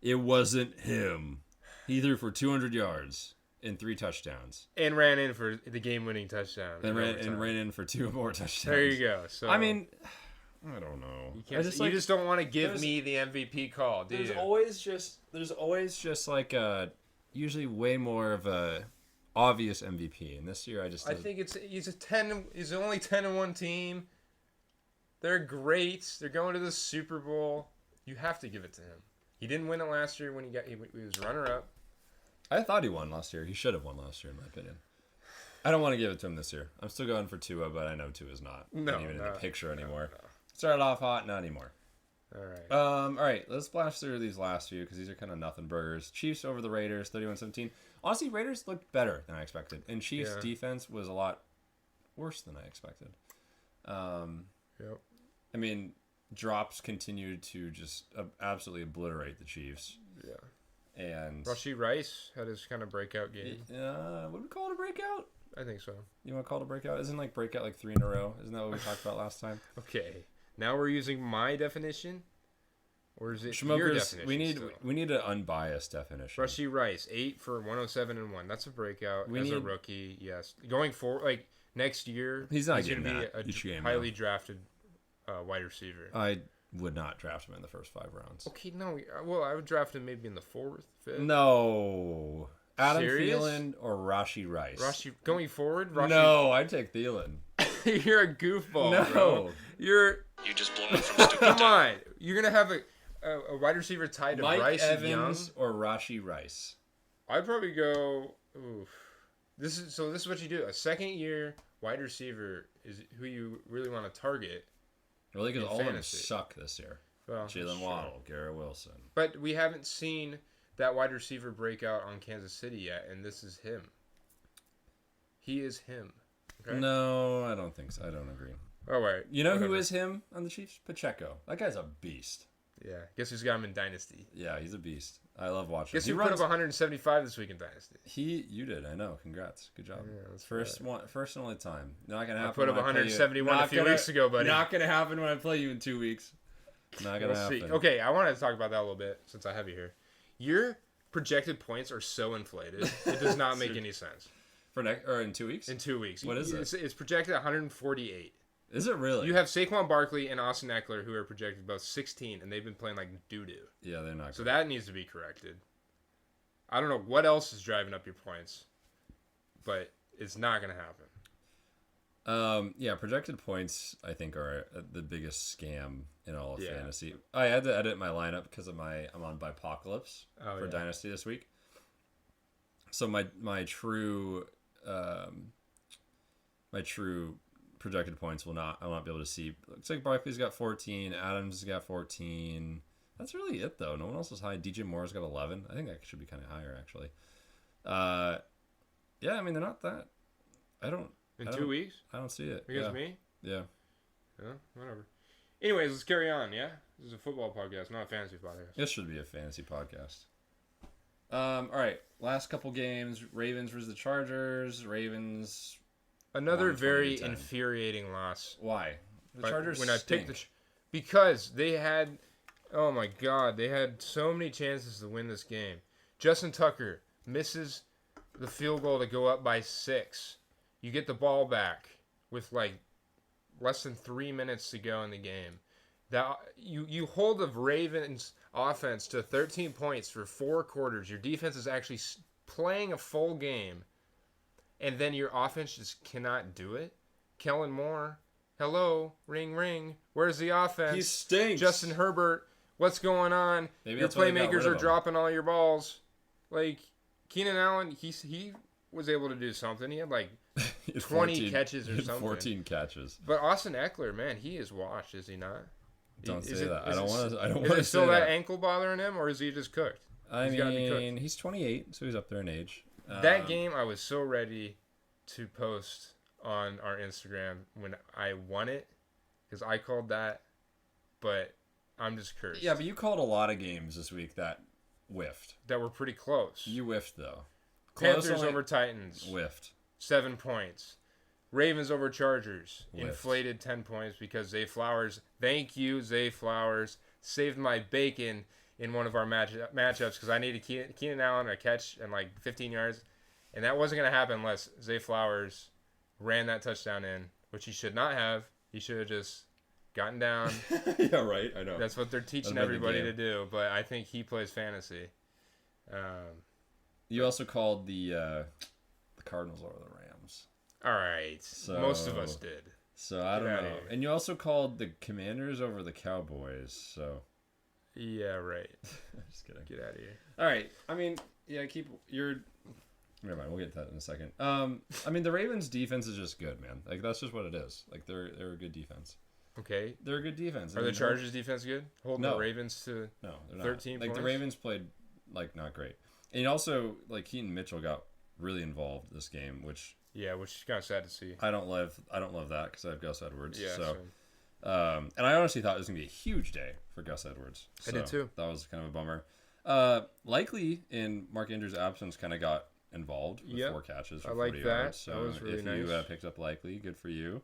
Speaker 1: It wasn't him. He threw for 200 yards and 3 touchdowns,
Speaker 2: And ran in for the game-winning touchdown.
Speaker 1: and
Speaker 2: in overtime.
Speaker 1: ran in for 2 more touchdowns.
Speaker 2: There you go. So
Speaker 1: I mean, I don't know.
Speaker 2: you,
Speaker 1: I
Speaker 2: can't,
Speaker 1: just
Speaker 2: you
Speaker 1: like,
Speaker 2: just don't want to give
Speaker 1: there's-
Speaker 2: me the MVP call, do
Speaker 1: there's
Speaker 2: you?
Speaker 1: always just like usually way more of a obvious MVP. And this year, I
Speaker 2: think he's only 10-1 team. They're great. They're going to the Super Bowl. You have to give it to him. He didn't win it last year when he was runner-up.
Speaker 1: I thought he won last year. He should have won last year, in my opinion. I don't want to give it to him this year. I'm still going for Tua, but I know Tua's not even in the picture anymore.
Speaker 2: No.
Speaker 1: Started off hot, not anymore.
Speaker 2: All right.
Speaker 1: All right, let's blast through these last few because these are kind of nothing burgers. Chiefs over the Raiders, 31-17. Honestly, Raiders looked better than I expected, and Chiefs' defense was a lot worse than I expected.
Speaker 2: Yep.
Speaker 1: I mean, drops continued to just absolutely obliterate the Chiefs.
Speaker 2: Yeah.
Speaker 1: And
Speaker 2: Rashee Rice had his kind of breakout game.
Speaker 1: would we call it a breakout?
Speaker 2: I think so.
Speaker 1: You want to call it a breakout? Isn't like breakout like 3 in a row? Isn't that what we talked about last time?
Speaker 2: Okay. Now we're using my definition, or is it your
Speaker 1: Schmokers,
Speaker 2: definition? still?
Speaker 1: we need an unbiased definition.
Speaker 2: Rashee Rice, 8 for 107-1. That's a breakout
Speaker 1: We
Speaker 2: as a
Speaker 1: need-
Speaker 2: rookie. Yes, going forward, like next year,
Speaker 1: He's not
Speaker 2: going to
Speaker 1: getting
Speaker 2: be
Speaker 1: that each game,
Speaker 2: highly drafted wide receiver.
Speaker 1: I would not draft him in the first 5 rounds.
Speaker 2: Okay, no, well, I would draft him maybe in the 4th, 5th.
Speaker 1: No. Adam
Speaker 2: Serious?
Speaker 1: Thielen or Rashee Rice?
Speaker 2: Rashee going forward. Rashee,
Speaker 1: No, I'd take Thielen.
Speaker 2: you're a goofball.
Speaker 1: No.
Speaker 2: Bro. You're
Speaker 3: You just blowing from stupid
Speaker 2: come
Speaker 3: down.
Speaker 2: on. You're gonna have a wide receiver tied to
Speaker 1: Mike
Speaker 2: Bryce
Speaker 1: Evans
Speaker 2: Young.
Speaker 1: or Rashee Rice?
Speaker 2: I'd probably go. Oof. This is what you do. A second year wide receiver is who you really want to target.
Speaker 1: Really, because
Speaker 2: in
Speaker 1: all of them
Speaker 2: fantasy.
Speaker 1: suck this year.
Speaker 2: Well,
Speaker 1: Jalen
Speaker 2: that's
Speaker 1: Waddle, Garrett Wilson.
Speaker 2: But we haven't seen that wide receiver breakout on Kansas City yet, and this is him. He is him. Okay?
Speaker 1: No, I don't think so. I don't agree.
Speaker 2: Oh, wait.
Speaker 1: You know who
Speaker 2: Whatever.
Speaker 1: is him on the Chiefs? Pacheco. That guy's a beast.
Speaker 2: Yeah. Guess who's got him in Dynasty?
Speaker 1: Yeah, he's a beast. I love watching.
Speaker 2: Guess
Speaker 1: He
Speaker 2: who
Speaker 1: runs.
Speaker 2: put up 175 this week in Dynasty?
Speaker 1: You did. I know. Congrats. Good job.
Speaker 2: Yeah, that's
Speaker 1: First and only time. Not gonna
Speaker 2: I
Speaker 1: happen.
Speaker 2: put up
Speaker 1: when play you.
Speaker 2: 171 a few weeks ago, buddy.
Speaker 1: Not gonna happen when I play you in 2 weeks. Not gonna
Speaker 2: We'll
Speaker 1: happen.
Speaker 2: see. Okay, I wanted to talk about that a little bit since I have you here. Your projected points are so inflated; it does not make any sense.
Speaker 1: For next or in 2 weeks?
Speaker 2: In 2 weeks,
Speaker 1: What is it?
Speaker 2: It's projected 148.
Speaker 1: Is it really?
Speaker 2: You have Saquon Barkley and Austin Eckler, who are projected both 16, and they've been playing like doo doo.
Speaker 1: Yeah, they're not.
Speaker 2: So that needs to be corrected. I don't know what else is driving up your points, but it's not going to happen.
Speaker 1: Yeah, projected points I think are the biggest scam in all of
Speaker 2: Yeah.
Speaker 1: fantasy. I had to edit my lineup because of I'm on Bipocalypse for
Speaker 2: yeah.
Speaker 1: Dynasty this week. So my true projected points I will not be able to see. Looks like Barkley's got 14, Adams has got 14. That's really it though. No one else is high. DJ Moore's got 11. I think that should be kind of higher actually. Yeah, I mean they're not that. I don't.
Speaker 2: In
Speaker 1: I
Speaker 2: 2
Speaker 1: don't-
Speaker 2: weeks?
Speaker 1: I don't see it.
Speaker 2: Against
Speaker 1: yeah.
Speaker 2: me?
Speaker 1: Yeah.
Speaker 2: Yeah, whatever. Anyways, let's carry on, yeah? This is a football podcast, not a fantasy podcast.
Speaker 1: This should be a fantasy podcast. All right. Last couple games: Ravens versus the Chargers. Ravens.
Speaker 2: Another
Speaker 1: Won
Speaker 2: very
Speaker 1: 20-10.
Speaker 2: infuriating loss.
Speaker 1: Why? The
Speaker 2: Like,
Speaker 1: Chargers.
Speaker 2: when I
Speaker 1: stink.
Speaker 2: picked because they had, oh my God, they had so many chances to win this game. Justin Tucker misses the field goal to go up by 6. You get the ball back with like less than 3 minutes to go in the game. That you hold the Ravens offense to 13 points for 4 quarters. Your defense is actually playing a full game, and then your offense just cannot do it. Kellen Moore, hello, ring ring. Where's the offense?
Speaker 1: He stinks.
Speaker 2: Justin Herbert, what's going on?
Speaker 1: Maybe
Speaker 2: Your
Speaker 1: that's why they got
Speaker 2: playmakers
Speaker 1: rid of
Speaker 2: are
Speaker 1: him.
Speaker 2: dropping all your balls. Like Keenan Allen, he was able to do something. He had like
Speaker 1: He had
Speaker 2: 20 catches or
Speaker 1: he had
Speaker 2: something.
Speaker 1: 14 catches.
Speaker 2: But Austin Eckler, man, he is washed, is he not?
Speaker 1: Don't
Speaker 2: Is
Speaker 1: say
Speaker 2: it-
Speaker 1: that. I
Speaker 2: is
Speaker 1: don't
Speaker 2: it-
Speaker 1: want to. I don't
Speaker 2: Is
Speaker 1: want to
Speaker 2: it
Speaker 1: say
Speaker 2: still that
Speaker 1: that.
Speaker 2: ankle bothering him, or is he just cooked?
Speaker 1: I
Speaker 2: He's gotta be cooked.
Speaker 1: mean, he's 28, so he's up there in age.
Speaker 2: That game, I was so ready to post on our Instagram when I won it, because I called that, but I'm just cursed.
Speaker 1: Yeah, but you called a lot of games this week that whiffed.
Speaker 2: That were pretty close.
Speaker 1: You whiffed though. Close
Speaker 2: Panthers
Speaker 1: only-
Speaker 2: over Titans,
Speaker 1: whiffed.
Speaker 2: 7 points. Ravens over Chargers,
Speaker 1: Whiffed.
Speaker 2: inflated 10 points because Zay Flowers, thank you, Zay Flowers, saved my bacon in one of our matchups because I needed Keenan Allen to catch and like 15 yards, and that wasn't going to happen unless Zay Flowers ran that touchdown in, which he should not have. He should have just gotten down.
Speaker 1: Yeah, right. I know.
Speaker 2: That's what they're teaching
Speaker 1: That'd make the
Speaker 2: everybody to
Speaker 1: game.
Speaker 2: do, but I think he plays fantasy.
Speaker 1: You also called the Cardinals over the Rams.
Speaker 2: All right, most of us did.
Speaker 1: So I
Speaker 2: Get
Speaker 1: don't
Speaker 2: outta
Speaker 1: know.
Speaker 2: here.
Speaker 1: And you also called the Commanders over the Cowboys. So
Speaker 2: Yeah, right.
Speaker 1: just kidding.
Speaker 2: Get out of here.
Speaker 1: All right. I mean, yeah, keep your. Never mind. We'll get to that in a second. I mean, the Ravens' defense is just good, man. Like that's just what it is. Like they're a good defense.
Speaker 2: Okay.
Speaker 1: They're a good defense.
Speaker 2: Are the Chargers defense good? Holding
Speaker 1: No.
Speaker 2: the Ravens to
Speaker 1: No, they're not.
Speaker 2: 13
Speaker 1: Like the
Speaker 2: points?
Speaker 1: Ravens played like not great, and also like Keaton Mitchell got really involved this game, which
Speaker 2: which is kind of sad to see.
Speaker 1: I don't love. I don't love that because I have Gus Edwards.
Speaker 2: Yeah,
Speaker 1: So,
Speaker 2: same.
Speaker 1: and I honestly thought it was gonna be a huge day for Gus Edwards.
Speaker 2: I did too.
Speaker 1: That was kind of a bummer. Likely in Mark Andrews' absence, kind of got involved with
Speaker 2: Yep.
Speaker 1: 4 catches for
Speaker 2: I like
Speaker 1: 40
Speaker 2: that.
Speaker 1: yards. So
Speaker 2: That was really
Speaker 1: if you
Speaker 2: nice.
Speaker 1: picked up Likely, good for you.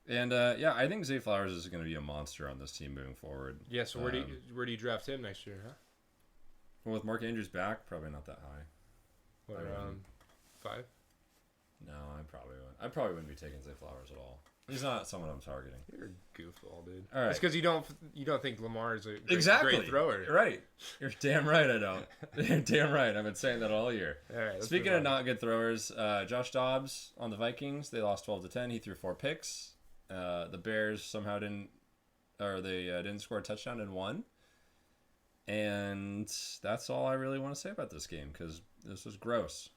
Speaker 1: And yeah, I think Zay Flowers is going to be a monster on this team moving forward.
Speaker 2: Yeah. So where do you draft him next year? Huh?
Speaker 1: Well, with Mark Andrews back, probably not that high.
Speaker 2: What,
Speaker 1: I
Speaker 2: around 5?
Speaker 1: No, I probably wouldn't be taking Zay Flowers at all. He's not someone I'm targeting.
Speaker 2: You're a goofball, dude.
Speaker 1: All right.
Speaker 2: It's because you don't think Lamar is a great thrower.
Speaker 1: Right. You're damn right I don't. You're damn right. I've been saying that all year.
Speaker 2: All right. let's
Speaker 1: Speaking
Speaker 2: move
Speaker 1: of
Speaker 2: on.
Speaker 1: not good throwers, Josh Dobbs on the Vikings, they lost 12-10. He threw 4 picks. The Bears somehow didn't score a touchdown and won. And that's all I really want to say about this game because this was gross.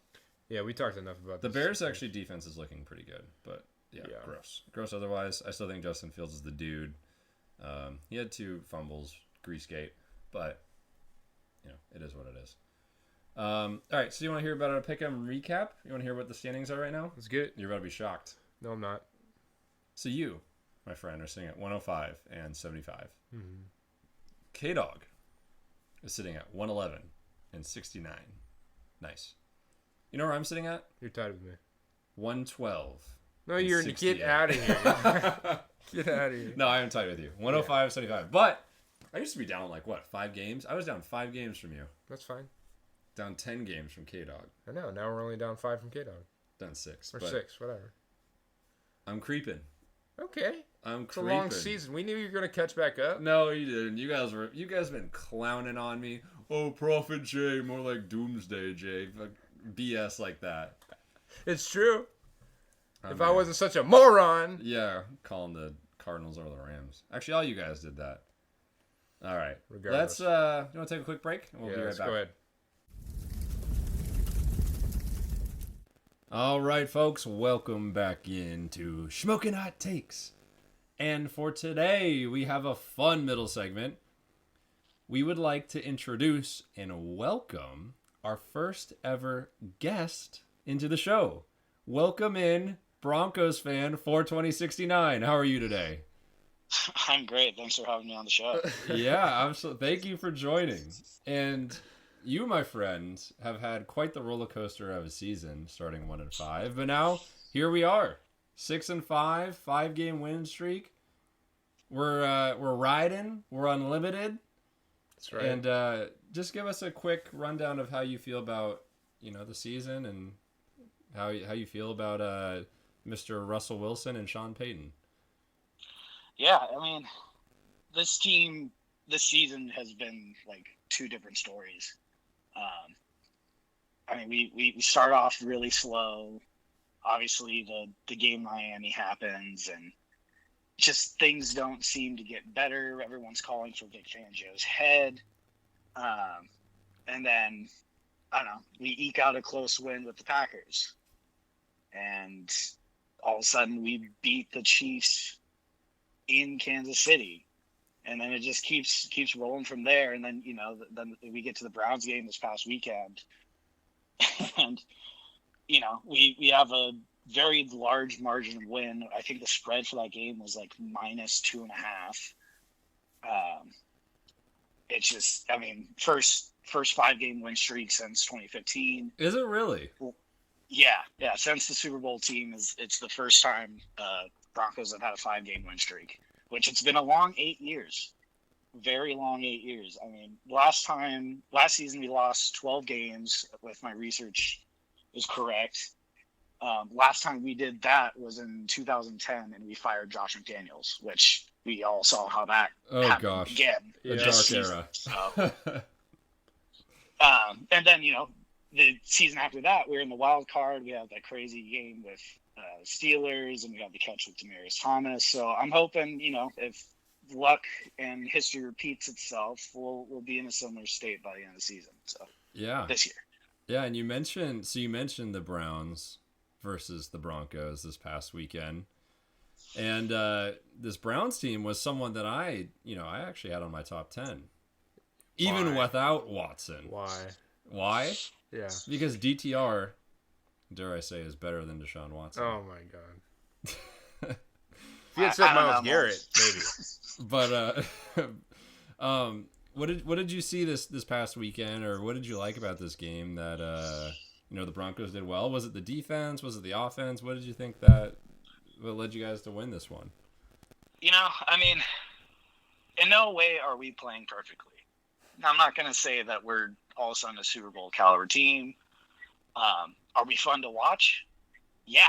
Speaker 2: Yeah, we talked enough about
Speaker 1: The
Speaker 2: this.
Speaker 1: Bears actually defense is looking pretty good, but yeah, gross. Gross otherwise. I still think Justin Fields is the dude. He had 2 fumbles, grease gate, but it is what it is. All right, so you want to hear about our pick'em recap? You want to hear what the standings are right now?
Speaker 2: Let's get it.
Speaker 1: You're about to be shocked.
Speaker 2: No, I'm not.
Speaker 1: So you, my friend, are sitting at 105 and 75.
Speaker 2: Mm-hmm.
Speaker 1: K-Dog is sitting at 111 and 69. Nice. You know where I'm sitting at?
Speaker 2: You're tied with me.
Speaker 1: 112.
Speaker 2: No, you're...
Speaker 1: 68.
Speaker 2: Get out of here. Get out of here.
Speaker 1: No, I am tied with you. 105, 75. But I used to be down 5 games? I was down 5 games from you.
Speaker 2: That's fine.
Speaker 1: Down 10 games from K-Dog.
Speaker 2: I know. Now we're only down 5 from K-Dog.
Speaker 1: Down 6.
Speaker 2: Or
Speaker 1: but
Speaker 2: 6, whatever.
Speaker 1: I'm creeping.
Speaker 2: Okay.
Speaker 1: I'm creeping.
Speaker 2: It's a long season. We knew you were going to catch back up.
Speaker 1: No, you didn't. You guys been clowning on me. Oh, Prophet Jay, more like Doomsday Jay. BS like that.
Speaker 2: It's true. If I wasn't such a moron.
Speaker 1: Yeah, calling the Cardinals over the Rams. Actually, all you guys did that. All right.
Speaker 2: Regardless.
Speaker 1: Let's, you want to take a quick break? And we'll be right
Speaker 2: let's
Speaker 1: back.
Speaker 2: go ahead.
Speaker 1: All right, folks. Welcome back into Shmokin Hot Takes. And for today, we have a fun middle segment. We would like to introduce and welcome our first ever guest into the show. Welcome in Broncosfan42069. How are you today?
Speaker 4: I'm great. Thanks for having me on the show.
Speaker 1: Yeah, absolutely. Thank you for joining. And you, my friend, have had quite the roller coaster of a season, starting 1-5, but now here we are, 6-5, 5-game win streak. We're riding. We're unlimited.
Speaker 2: That's right.
Speaker 1: And just give us a quick rundown of how you feel about the season and how you feel about Mr. Russell Wilson and Sean Payton.
Speaker 4: Yeah, I mean, this team this season has been like 2 different stories. I mean, we start off really slow. Obviously, the game in Miami happens, and just things don't seem to get better. Everyone's calling for Vic Fangio's head. And then, I don't know, we eke out a close win with the Packers. And all of a sudden, we beat the Chiefs in Kansas City. And then it just keeps rolling from there. And then, then we get to the Browns game this past weekend. And, we have a very large margin of win. I think the spread for that game was like -2.5. It's just, I mean, first 5-game win streak since 2015.
Speaker 1: Is it really?
Speaker 4: Yeah. Since the Super Bowl team it's the first time Broncos have had a 5-game win streak, which it's been a long 8 years, very long 8 years. I mean, last season we lost 12 games, if my research is correct. Last time we did that was in 2010, and we fired Josh McDaniels, which we all saw how that happened again.
Speaker 1: The dark era.
Speaker 4: So, and then, the season after that, we were in the wild card. We had that crazy game with Steelers, and we got the catch with Demaryius Thomas. So I'm hoping, if luck and history repeats itself, we'll be in a similar state by the end of the season. So this year.
Speaker 1: Yeah, and you mentioned the Browns versus the Broncos this past weekend. And this Browns team was someone that I actually had on my top 10. Even without Watson. Why?
Speaker 2: Yeah.
Speaker 1: Because DTR, dare I say, is better than Deshaun Watson.
Speaker 2: Oh, my God. If you had said Myles Garrett, maybe.
Speaker 1: But what did you see this past weekend, or what did you like about this game that the Broncos did well? Was it the defense? Was it the offense? What did you think what led you guys to win this one?
Speaker 4: I mean, in no way are we playing perfectly. Now, I'm not going to say that we're all of a sudden a Super Bowl caliber team. Are we fun to watch? Yeah,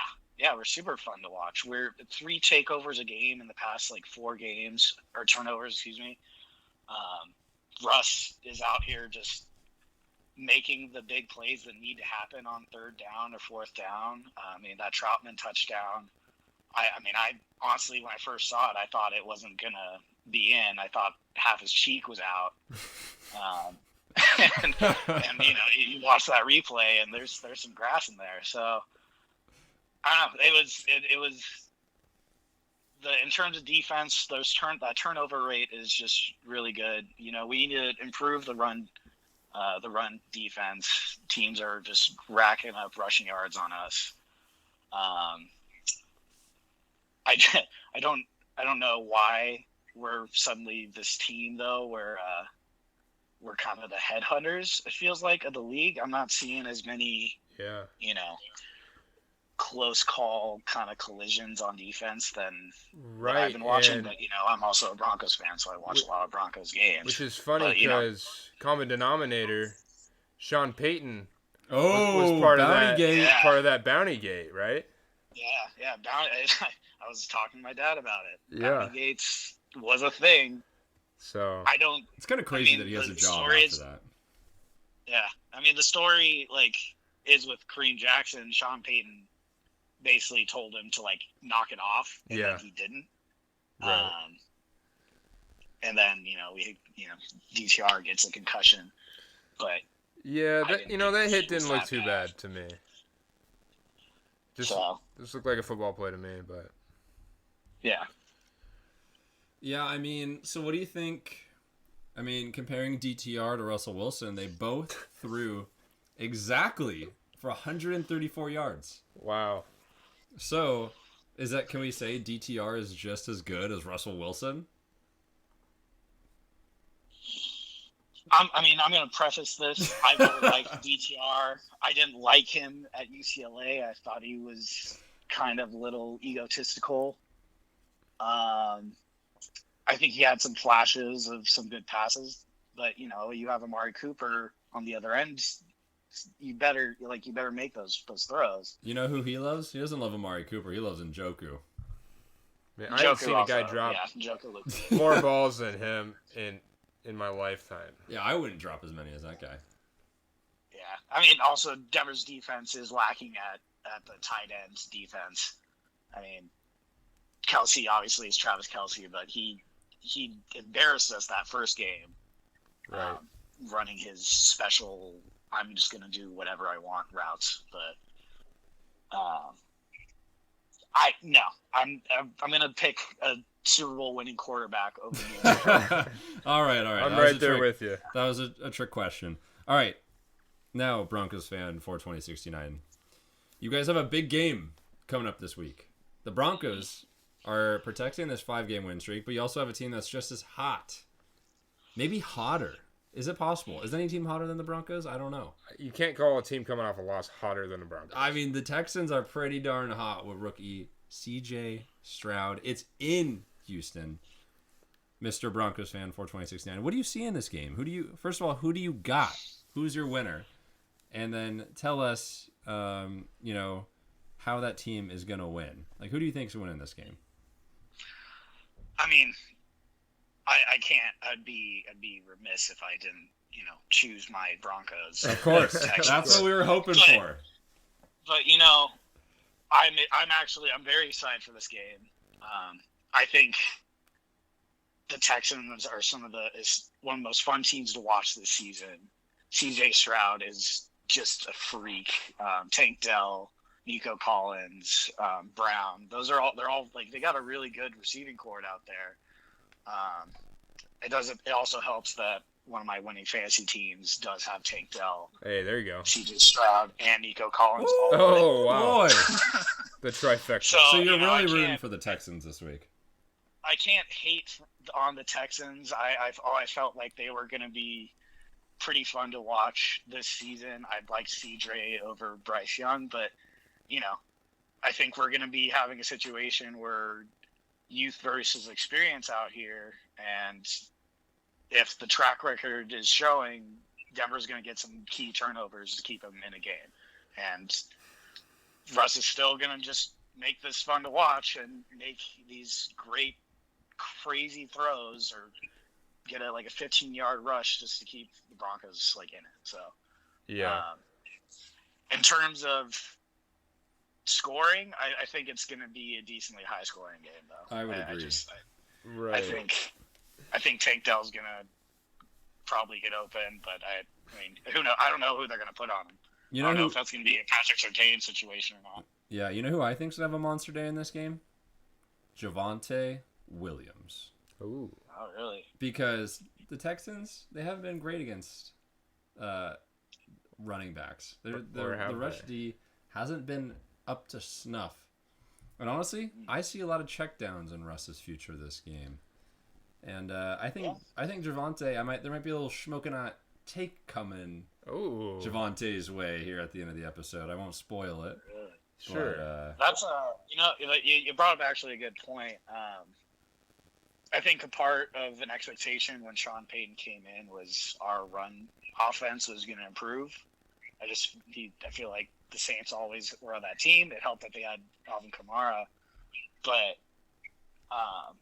Speaker 4: we're super fun to watch. We're 3 takeovers a game in the past 4 games, or turnovers, excuse me. Russ is out here just making the big plays that need to happen on 3rd down or 4th down. I mean, that Troutman touchdown. I honestly, when I first saw it, I thought it wasn't gonna be in. I thought half his cheek was out. And you watch that replay, and there's some grass in there. So I don't know. It was in terms of defense, that turnover rate is just really good. We need to improve the run defense. Teams are just racking up rushing yards on us. I don't know why we're suddenly this team though, where we're kind of the headhunters. It feels like of the league. I'm not seeing as many, close call kind of collisions on defense than what I've been watching. But I'm also a Broncos fan, so I watch a lot of Broncos games.
Speaker 2: Which is funny because common denominator, Sean Payton was part of that
Speaker 1: gate.
Speaker 2: Part of that bounty gate, right?
Speaker 4: Yeah, bounty. I was talking to my dad about it.
Speaker 2: Yeah,
Speaker 4: bounty gates was a thing.
Speaker 2: So
Speaker 1: it's kind of crazy that he has a job after that.
Speaker 4: Yeah, the story is with Kareem Jackson. Sean Payton basically told him to knock it off, and then he didn't.
Speaker 2: Right.
Speaker 4: And then DTR gets a concussion, but
Speaker 2: that hit didn't look too bad to me. Just looked like a football play to me, but
Speaker 4: yeah.
Speaker 1: Yeah, so what do you think? Comparing DTR to Russell Wilson, they both threw exactly for 134 yards.
Speaker 2: Wow.
Speaker 1: So, can we say DTR is just as good as Russell Wilson?
Speaker 4: I'm going to preface this. I really like DTR. I didn't like him at UCLA. I thought he was kind of a little egotistical. I think he had some flashes of some good passes, but you have Amari Cooper on the other end. You better make those throws. You know
Speaker 1: who he loves? He doesn't love Amari Cooper. He loves Njoku.
Speaker 2: Man, I haven't seen a guy drop more balls than him in my lifetime.
Speaker 1: Yeah, I wouldn't drop as many as that guy.
Speaker 4: Yeah, also Denver's defense is lacking at the tight ends defense. Kelsey obviously is Travis Kelsey, but he embarrassed us that first game,
Speaker 2: right?
Speaker 4: Running his special, I'm just gonna do whatever I want routes, but I'm gonna pick a Super Bowl winning quarterback over you.
Speaker 1: All right.
Speaker 2: I'm right there with you.
Speaker 1: That was a trick question. All right, now Broncosfan42069, you guys have a big game coming up this week. The Broncos are protecting this 5-game win streak, but you also have a team that's just as hot. Maybe hotter. Is it possible? Is any team hotter than the Broncos? I don't know.
Speaker 2: You can't call a team coming off a loss hotter than the Broncos.
Speaker 1: The Texans are pretty darn hot with rookie CJ Stroud. It's in Houston. Mr. Broncos fan 42069. What do you see in this game? First of all, who do you got? Who's your winner? And then tell us, how that team is going to win. Who do you think is winning this game?
Speaker 4: I can't. I'd be remiss if I didn't, choose my Broncos.
Speaker 1: Of course, that's what we were hoping for.
Speaker 4: But I'm very excited for this game. I think the Texans are is one of the most fun teams to watch this season. CJ Stroud is just a freak. Tank Dell, Nico Collins, Brown. They're all they got a really good receiving core out there. It also helps that one of my winning fantasy teams does have Tank Dell.
Speaker 2: Hey, there you go.
Speaker 4: CJ Stroud and Nico Collins.
Speaker 2: Oh, wow. Boy. The trifecta.
Speaker 1: So you're really rooting for the Texans this week.
Speaker 4: I can't hate on the Texans. I've always felt like they were going to be pretty fun to watch this season. I'd like CJ over Bryce Young, but, I think we're going to be having a situation where youth versus experience out here, and if the track record is showing, Denver's going to get some key turnovers to keep them in a game, and Russ is still going to just make this fun to watch and make these great crazy throws or get a 15-yard rush just to keep the Broncos in it. So in terms of scoring, I think it's going to be a decently high scoring game, though.
Speaker 1: I would agree.
Speaker 2: Right.
Speaker 4: I think I think Tank Dell's gonna probably get open, but I mean, who know? I don't know who they're gonna put on him.
Speaker 1: You
Speaker 4: I
Speaker 1: know
Speaker 4: don't know
Speaker 1: who?
Speaker 4: if that's gonna be a Patrick Surtain situation or not.
Speaker 1: Yeah, you know who I think's gonna have a monster day in this game? Javonte Williams.
Speaker 2: Ooh.
Speaker 4: Oh, really?
Speaker 1: Because the Texans, they haven't been great against running backs. The rush D hasn't been up to snuff. And honestly, I see a lot of checkdowns in Russ's future this game. And I think Javonte, there might be a little Shmokin Hot Take coming Javante's way here at the end of the episode. I won't spoil it.
Speaker 4: Really?
Speaker 2: Sure.
Speaker 1: But,
Speaker 4: That's you brought up actually a good point. I think a part of an expectation when Sean Payton came in was our run offense was going to improve. I feel like the Saints always were on that team. It helped that they had Alvin Kamara, but I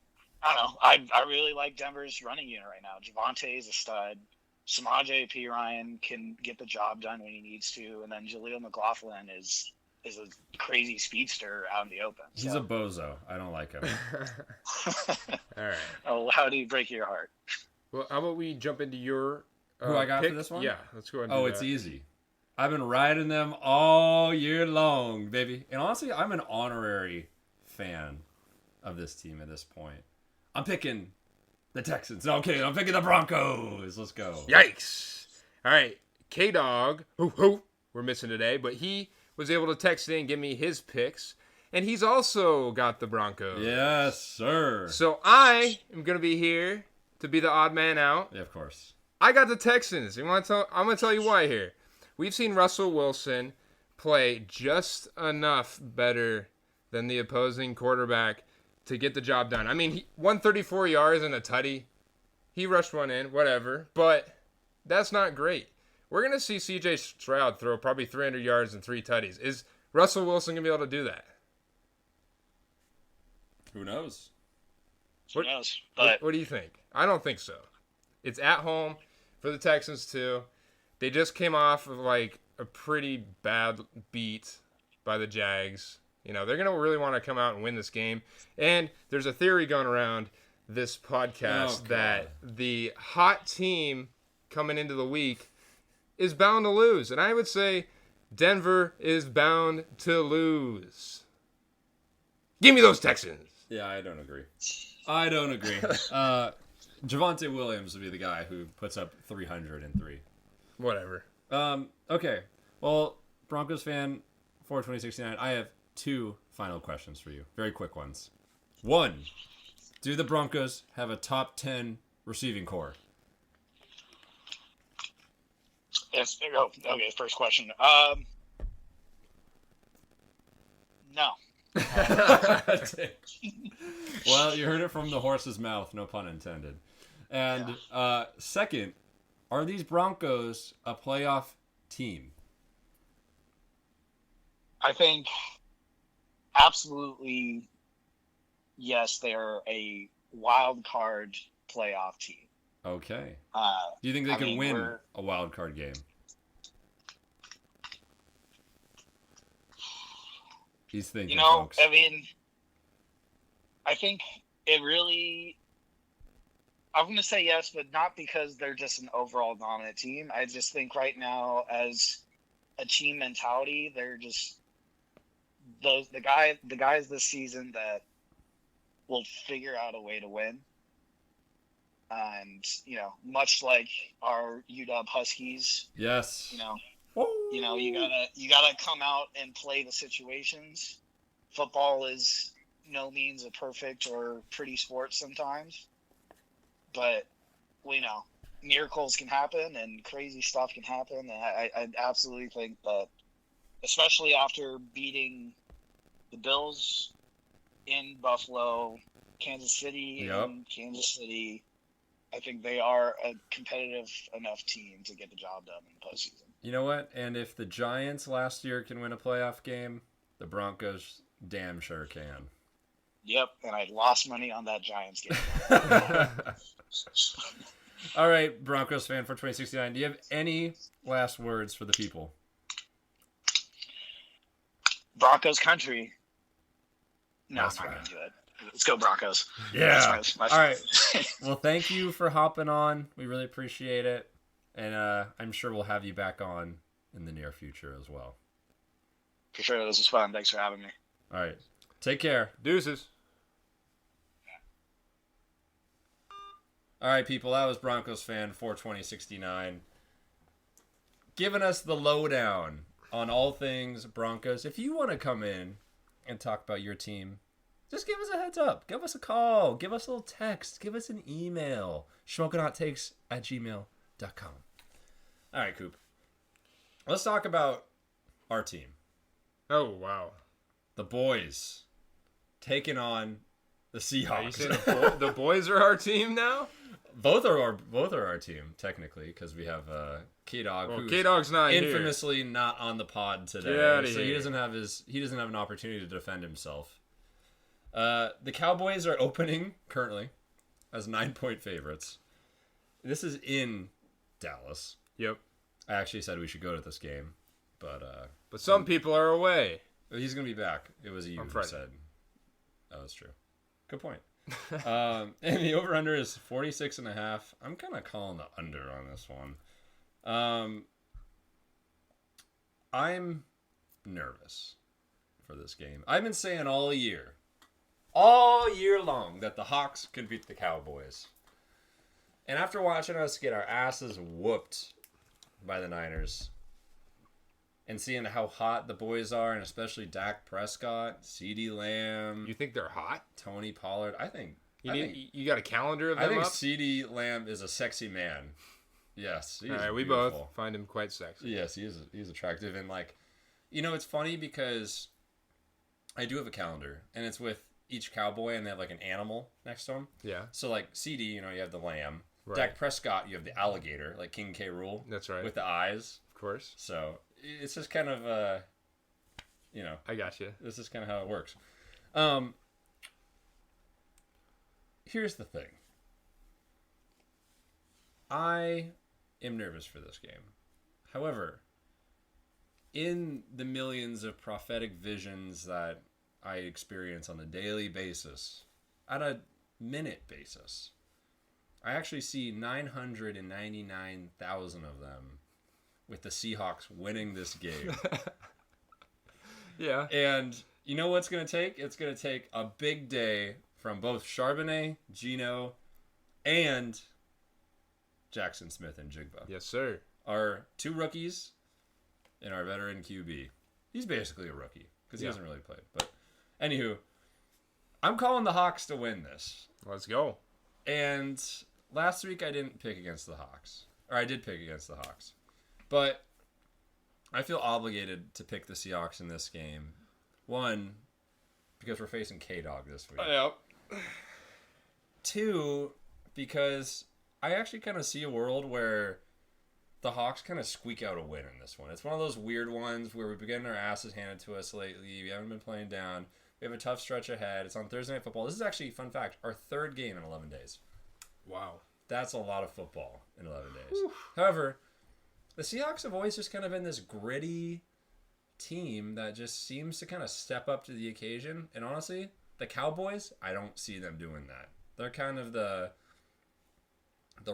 Speaker 4: don't know. I really like Denver's running unit right now. Javonte is a stud. Samaje Perine can get the job done when he needs to, and then Jaleel McLaughlin is a crazy speedster out in the open.
Speaker 1: he's a bozo. I don't like him.
Speaker 2: All right.
Speaker 4: Oh, how do you break your heart?
Speaker 2: Well, how about we jump into your
Speaker 1: Who I got
Speaker 2: pick?
Speaker 1: for this one?
Speaker 2: Yeah, let's go ahead and
Speaker 1: Oh,
Speaker 2: do
Speaker 1: it's
Speaker 2: that.
Speaker 1: easy. I've been riding them all year long, baby. And honestly, I'm an honorary fan of this team at this point. I'm picking the Texans. No, I'm kidding. I'm picking the Broncos. Let's go.
Speaker 2: Yikes. All right. K-Dog, we're missing today, but he was able to text in and give me his picks, and he's also got the Broncos.
Speaker 1: Yes, sir.
Speaker 2: So I am going to be here to be the odd man out.
Speaker 1: Yeah, of course.
Speaker 2: I got the Texans. I'm going to tell you why here. We've seen Russell Wilson play just enough better than the opposing quarterback to get the job done. I mean, he 134 yards and a tutty. He rushed one in, whatever. But that's not great. We're going to see C.J. Stroud throw probably 300 yards and 3 tutties. Is Russell Wilson going to be able to do that?
Speaker 1: Who knows?
Speaker 4: Who knows? But
Speaker 2: What do you think? I don't think so. It's at home for the Texans, too. They just came off of, like, a pretty bad beat by the Jags. You know, they're going to really want to come out and win this game. And there's a theory going around this podcast that the hot team coming into the week is bound to lose. And I would say Denver is bound to lose. Give me those Texans.
Speaker 1: Yeah, I don't agree. Javonte Williams would be the guy who puts up 303.
Speaker 2: Whatever.
Speaker 1: Okay. Well, Broncos fan 42069, I have 2 final questions for you. Very quick ones. 1, do the Broncos have a top 10 receiving core?
Speaker 4: yes. Okay. First question. No.
Speaker 1: Well, you heard it from the horse's mouth, no pun intended. And second, are these Broncos a playoff team?
Speaker 4: I think absolutely yes, they're a wild card playoff team.
Speaker 1: Okay. Do you think they can win a wild card game? He's thinking, folks.
Speaker 4: I mean, I think it really. I'm going to say yes, but not because they're just an overall dominant team. I just think right now, as a team mentality, they're just the guys this season that will figure out a way to win. And much like our UW Huskies,
Speaker 1: Yes.
Speaker 4: you gotta come out and play the situations. Football is no means a perfect or pretty sport sometimes, but miracles can happen and crazy stuff can happen. And I absolutely think that, especially after beating the Bills in Buffalo, Kansas City, in Kansas City, I think they are a competitive enough team to get the job done in the postseason.
Speaker 1: You know what? And if the Giants last year can win a playoff game, the Broncos damn sure can.
Speaker 4: Yep, and I lost money on that Giants game.
Speaker 1: All right, Broncos fan for 2069, do you have any last words for the people?
Speaker 4: Broncos country. No,
Speaker 1: That's
Speaker 4: I'm not
Speaker 1: right.
Speaker 4: going to do it. Let's go Broncos.
Speaker 1: Yeah.
Speaker 4: That's my
Speaker 1: All right. Well, thank you for hopping on. We really appreciate it. And I'm sure we'll have you back on in the near future as well.
Speaker 4: For sure, this was fun. Thanks for having me.
Speaker 1: All right. Take care.
Speaker 2: Deuces.
Speaker 1: All right, people. That was Broncosfan42069 giving us the lowdown on all things Broncos. If you want to come in and talk about your team, just give us a heads up. Give us a call. Give us a little text. Give us an email. ShmokinHotTakes@gmail.com. All right, Koop. Let's talk about our team.
Speaker 2: Oh, wow.
Speaker 1: The boys taking on the
Speaker 2: Are you
Speaker 1: Seahawks.
Speaker 2: saying the boys are our team now?
Speaker 1: Both are our team technically because we have K-Dog.
Speaker 2: Well,
Speaker 1: who's
Speaker 2: K-Dog's not
Speaker 1: infamously not on the pod today,
Speaker 2: Get outta
Speaker 1: so
Speaker 2: here.
Speaker 1: he doesn't have an opportunity to defend himself. The Cowboys are opening currently as 9-point favorites. This is in Dallas.
Speaker 2: here. Yep.
Speaker 1: I actually said we should go to this game, but
Speaker 2: some people are away.
Speaker 1: he's gonna be back. It was you
Speaker 2: On
Speaker 1: who
Speaker 2: Friday.
Speaker 1: said. Oh, that's true. Good point. And the over-under is 46.5. I'm kind of calling the under on this one. I'm nervous for this game. I've been saying all year long, that the Hawks could beat the Cowboys. And after watching us get our asses whooped by the Niners and seeing how hot the boys are, and especially Dak Prescott, CeeDee Lamb,
Speaker 2: You think they're hot?
Speaker 1: Tony Pollard,
Speaker 2: You got a calendar of
Speaker 1: I
Speaker 2: them
Speaker 1: think
Speaker 2: up?
Speaker 1: CeeDee Lamb is a sexy man. Yes, he is
Speaker 2: All right, we
Speaker 1: beautiful.
Speaker 2: both find him quite sexy.
Speaker 1: Yes, he's attractive, and it's funny because I do have a calendar, and it's with each cowboy, and they have like an animal next to them.
Speaker 2: Yeah,
Speaker 1: So like CD, you have the lamb.
Speaker 2: Right.
Speaker 1: Dak Prescott, you have the alligator, like King K. Rool.
Speaker 2: that's right.
Speaker 1: With the eyes.
Speaker 2: Of course.
Speaker 1: So it's just kind of
Speaker 2: I got you.
Speaker 1: this is kind of how it works. Here's the thing. I am nervous for this game. However, in the millions of prophetic visions that I experience on a daily basis, at a minute basis, I actually see 999,000 of them with the Seahawks winning this game.
Speaker 2: Yeah.
Speaker 1: And you know what's going to take? It's going to take a big day from both Charbonnet, Gino, and Jackson Smith and Jigba.
Speaker 2: Yes, sir.
Speaker 1: Our two rookies and our veteran QB. He's basically a rookie because he hasn't really played. But anywho, I'm calling the Hawks to win this.
Speaker 2: Let's go.
Speaker 1: And last week I didn't pick against the Hawks. Or I did pick against the Hawks. But I feel obligated to pick the Seahawks in this game. One, because we're facing K-Dog this week.
Speaker 2: Yep.
Speaker 1: Two, because I actually kind of see a world where the Hawks kind of squeak out a win in this one. It's one of those weird ones where we've been getting our asses handed to us lately. We haven't been playing down. We have a tough stretch ahead. It's on Thursday Night Football. This is actually, fun fact, our third game in 11 days.
Speaker 2: Wow.
Speaker 1: That's a lot of football in 11 days. However, the Seahawks have always just kind of been this gritty team that just seems to kind of step up to the occasion. And honestly, the Cowboys, I don't see them doing that. They're kind of the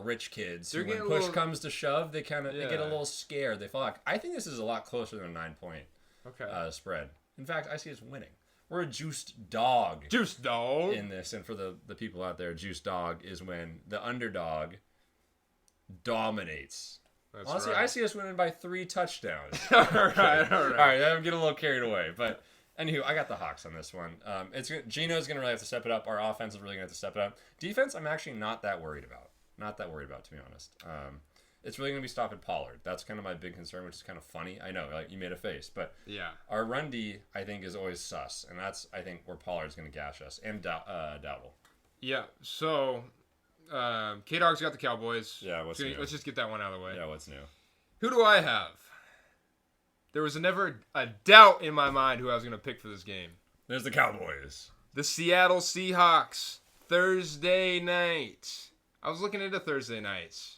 Speaker 1: rich kids who, when push comes to shove, they kind of they get a little scared. They fall back. I think this is a lot closer than a 9-point spread. In fact, I see us winning. We're a juiced dog.
Speaker 2: Juice dog.
Speaker 1: In this, and for the people out there, juiced dog is when the underdog dominates.
Speaker 2: That's
Speaker 1: Honestly,
Speaker 2: right.
Speaker 1: I see us winning by 3 touchdowns.
Speaker 2: all right.
Speaker 1: All right, I'm getting a little carried away, but anywho, I got the Hawks on this one. Gino's gonna really have to step it up. Our offense is really gonna have to step it up. Defense, I'm actually not that worried about. Not that worried about, to be honest. It's really gonna be stopping Pollard. That's kind of my big concern, which is kind of funny. I know, like you made a face, but
Speaker 2: Yeah.
Speaker 1: our run D, I think, is always sus, and that's I think where Pollard's gonna gash us and Dowdle.
Speaker 2: Yeah. So, K-Dog's got the Cowboys.
Speaker 1: Yeah, what's new?
Speaker 2: Let's just get that one out of the way.
Speaker 1: Yeah, what's new?
Speaker 2: Who do I have? There was never a doubt in my mind who I was going to pick for this game.
Speaker 1: There's the Cowboys.
Speaker 2: The Seattle Seahawks, Thursday night. I was looking into Thursday nights.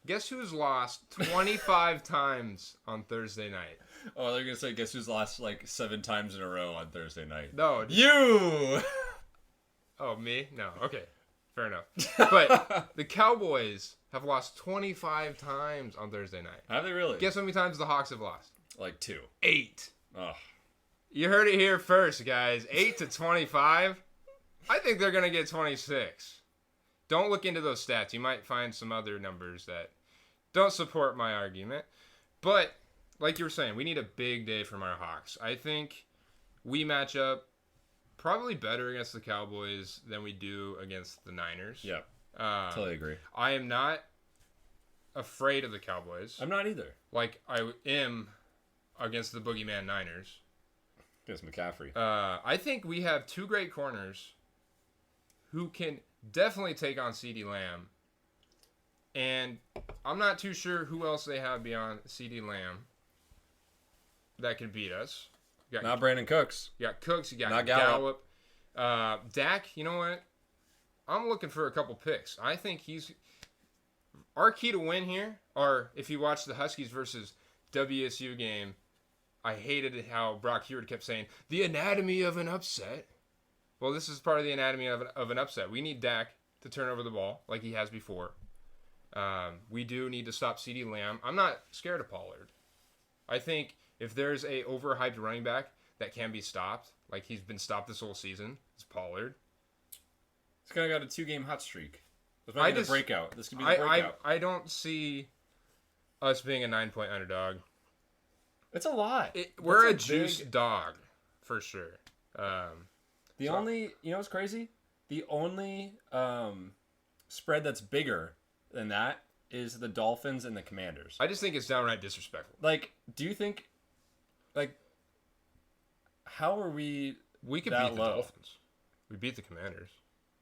Speaker 2: Guess who's lost 25 times on Thursday night?
Speaker 1: Oh, they're gonna say, guess who's lost like 7 times in a row on Thursday night?
Speaker 2: No,
Speaker 1: You.
Speaker 2: Oh, me? No. Okay. Fair enough. But the Cowboys have lost 25 times on Thursday night.
Speaker 1: Have they really?
Speaker 2: Guess how many times the Hawks have lost?
Speaker 1: Like 2.
Speaker 2: 8.
Speaker 1: Oh.
Speaker 2: You heard it here first, guys. 8 to 25. I think they're going to get 26. Don't look into those stats. You might find some other numbers that don't support my argument. But, like you were saying, we need a big day from our Hawks. I think we match up probably better against the Cowboys than we do against the Niners.
Speaker 1: Yeah. Totally agree.
Speaker 2: I am not afraid of the Cowboys.
Speaker 1: I'm not either.
Speaker 2: Like I am against the Boogeyman Niners.
Speaker 1: Against McCaffrey.
Speaker 2: I think we have 2 great corners who can definitely take on CeeDee Lamb. And I'm not too sure who else they have beyond CeeDee Lamb that can beat us.
Speaker 1: Not Brandon Cooks.
Speaker 2: You got Cooks. You got
Speaker 1: Not
Speaker 2: Gallup. Dak, you know what? I'm looking for a couple picks. I think he's our key to win here. Or if you watch the Huskies versus WSU game, I hated how Brock Heward kept saying the anatomy of an upset. Well, this is part of the anatomy of an upset. We need Dak to turn over the ball like he has before. We do need to stop CeeDee Lamb. I'm not scared of Pollard. I think if there's a overhyped running back that can be stopped, like he's been stopped this whole season, it's Pollard.
Speaker 1: This guy got a 2-game hot streak. This might be the breakout. This could be the breakout.
Speaker 2: I don't see us being a 9-point underdog.
Speaker 1: It's a lot.
Speaker 2: We're a juice dog, for sure.
Speaker 1: You know what's crazy? The only spread that's bigger than that is the Dolphins and the Commanders.
Speaker 2: I just think it's downright disrespectful.
Speaker 1: Like, do you think, like, how are we
Speaker 2: could
Speaker 1: that
Speaker 2: beat the
Speaker 1: low?
Speaker 2: Dolphins. We beat the Commanders.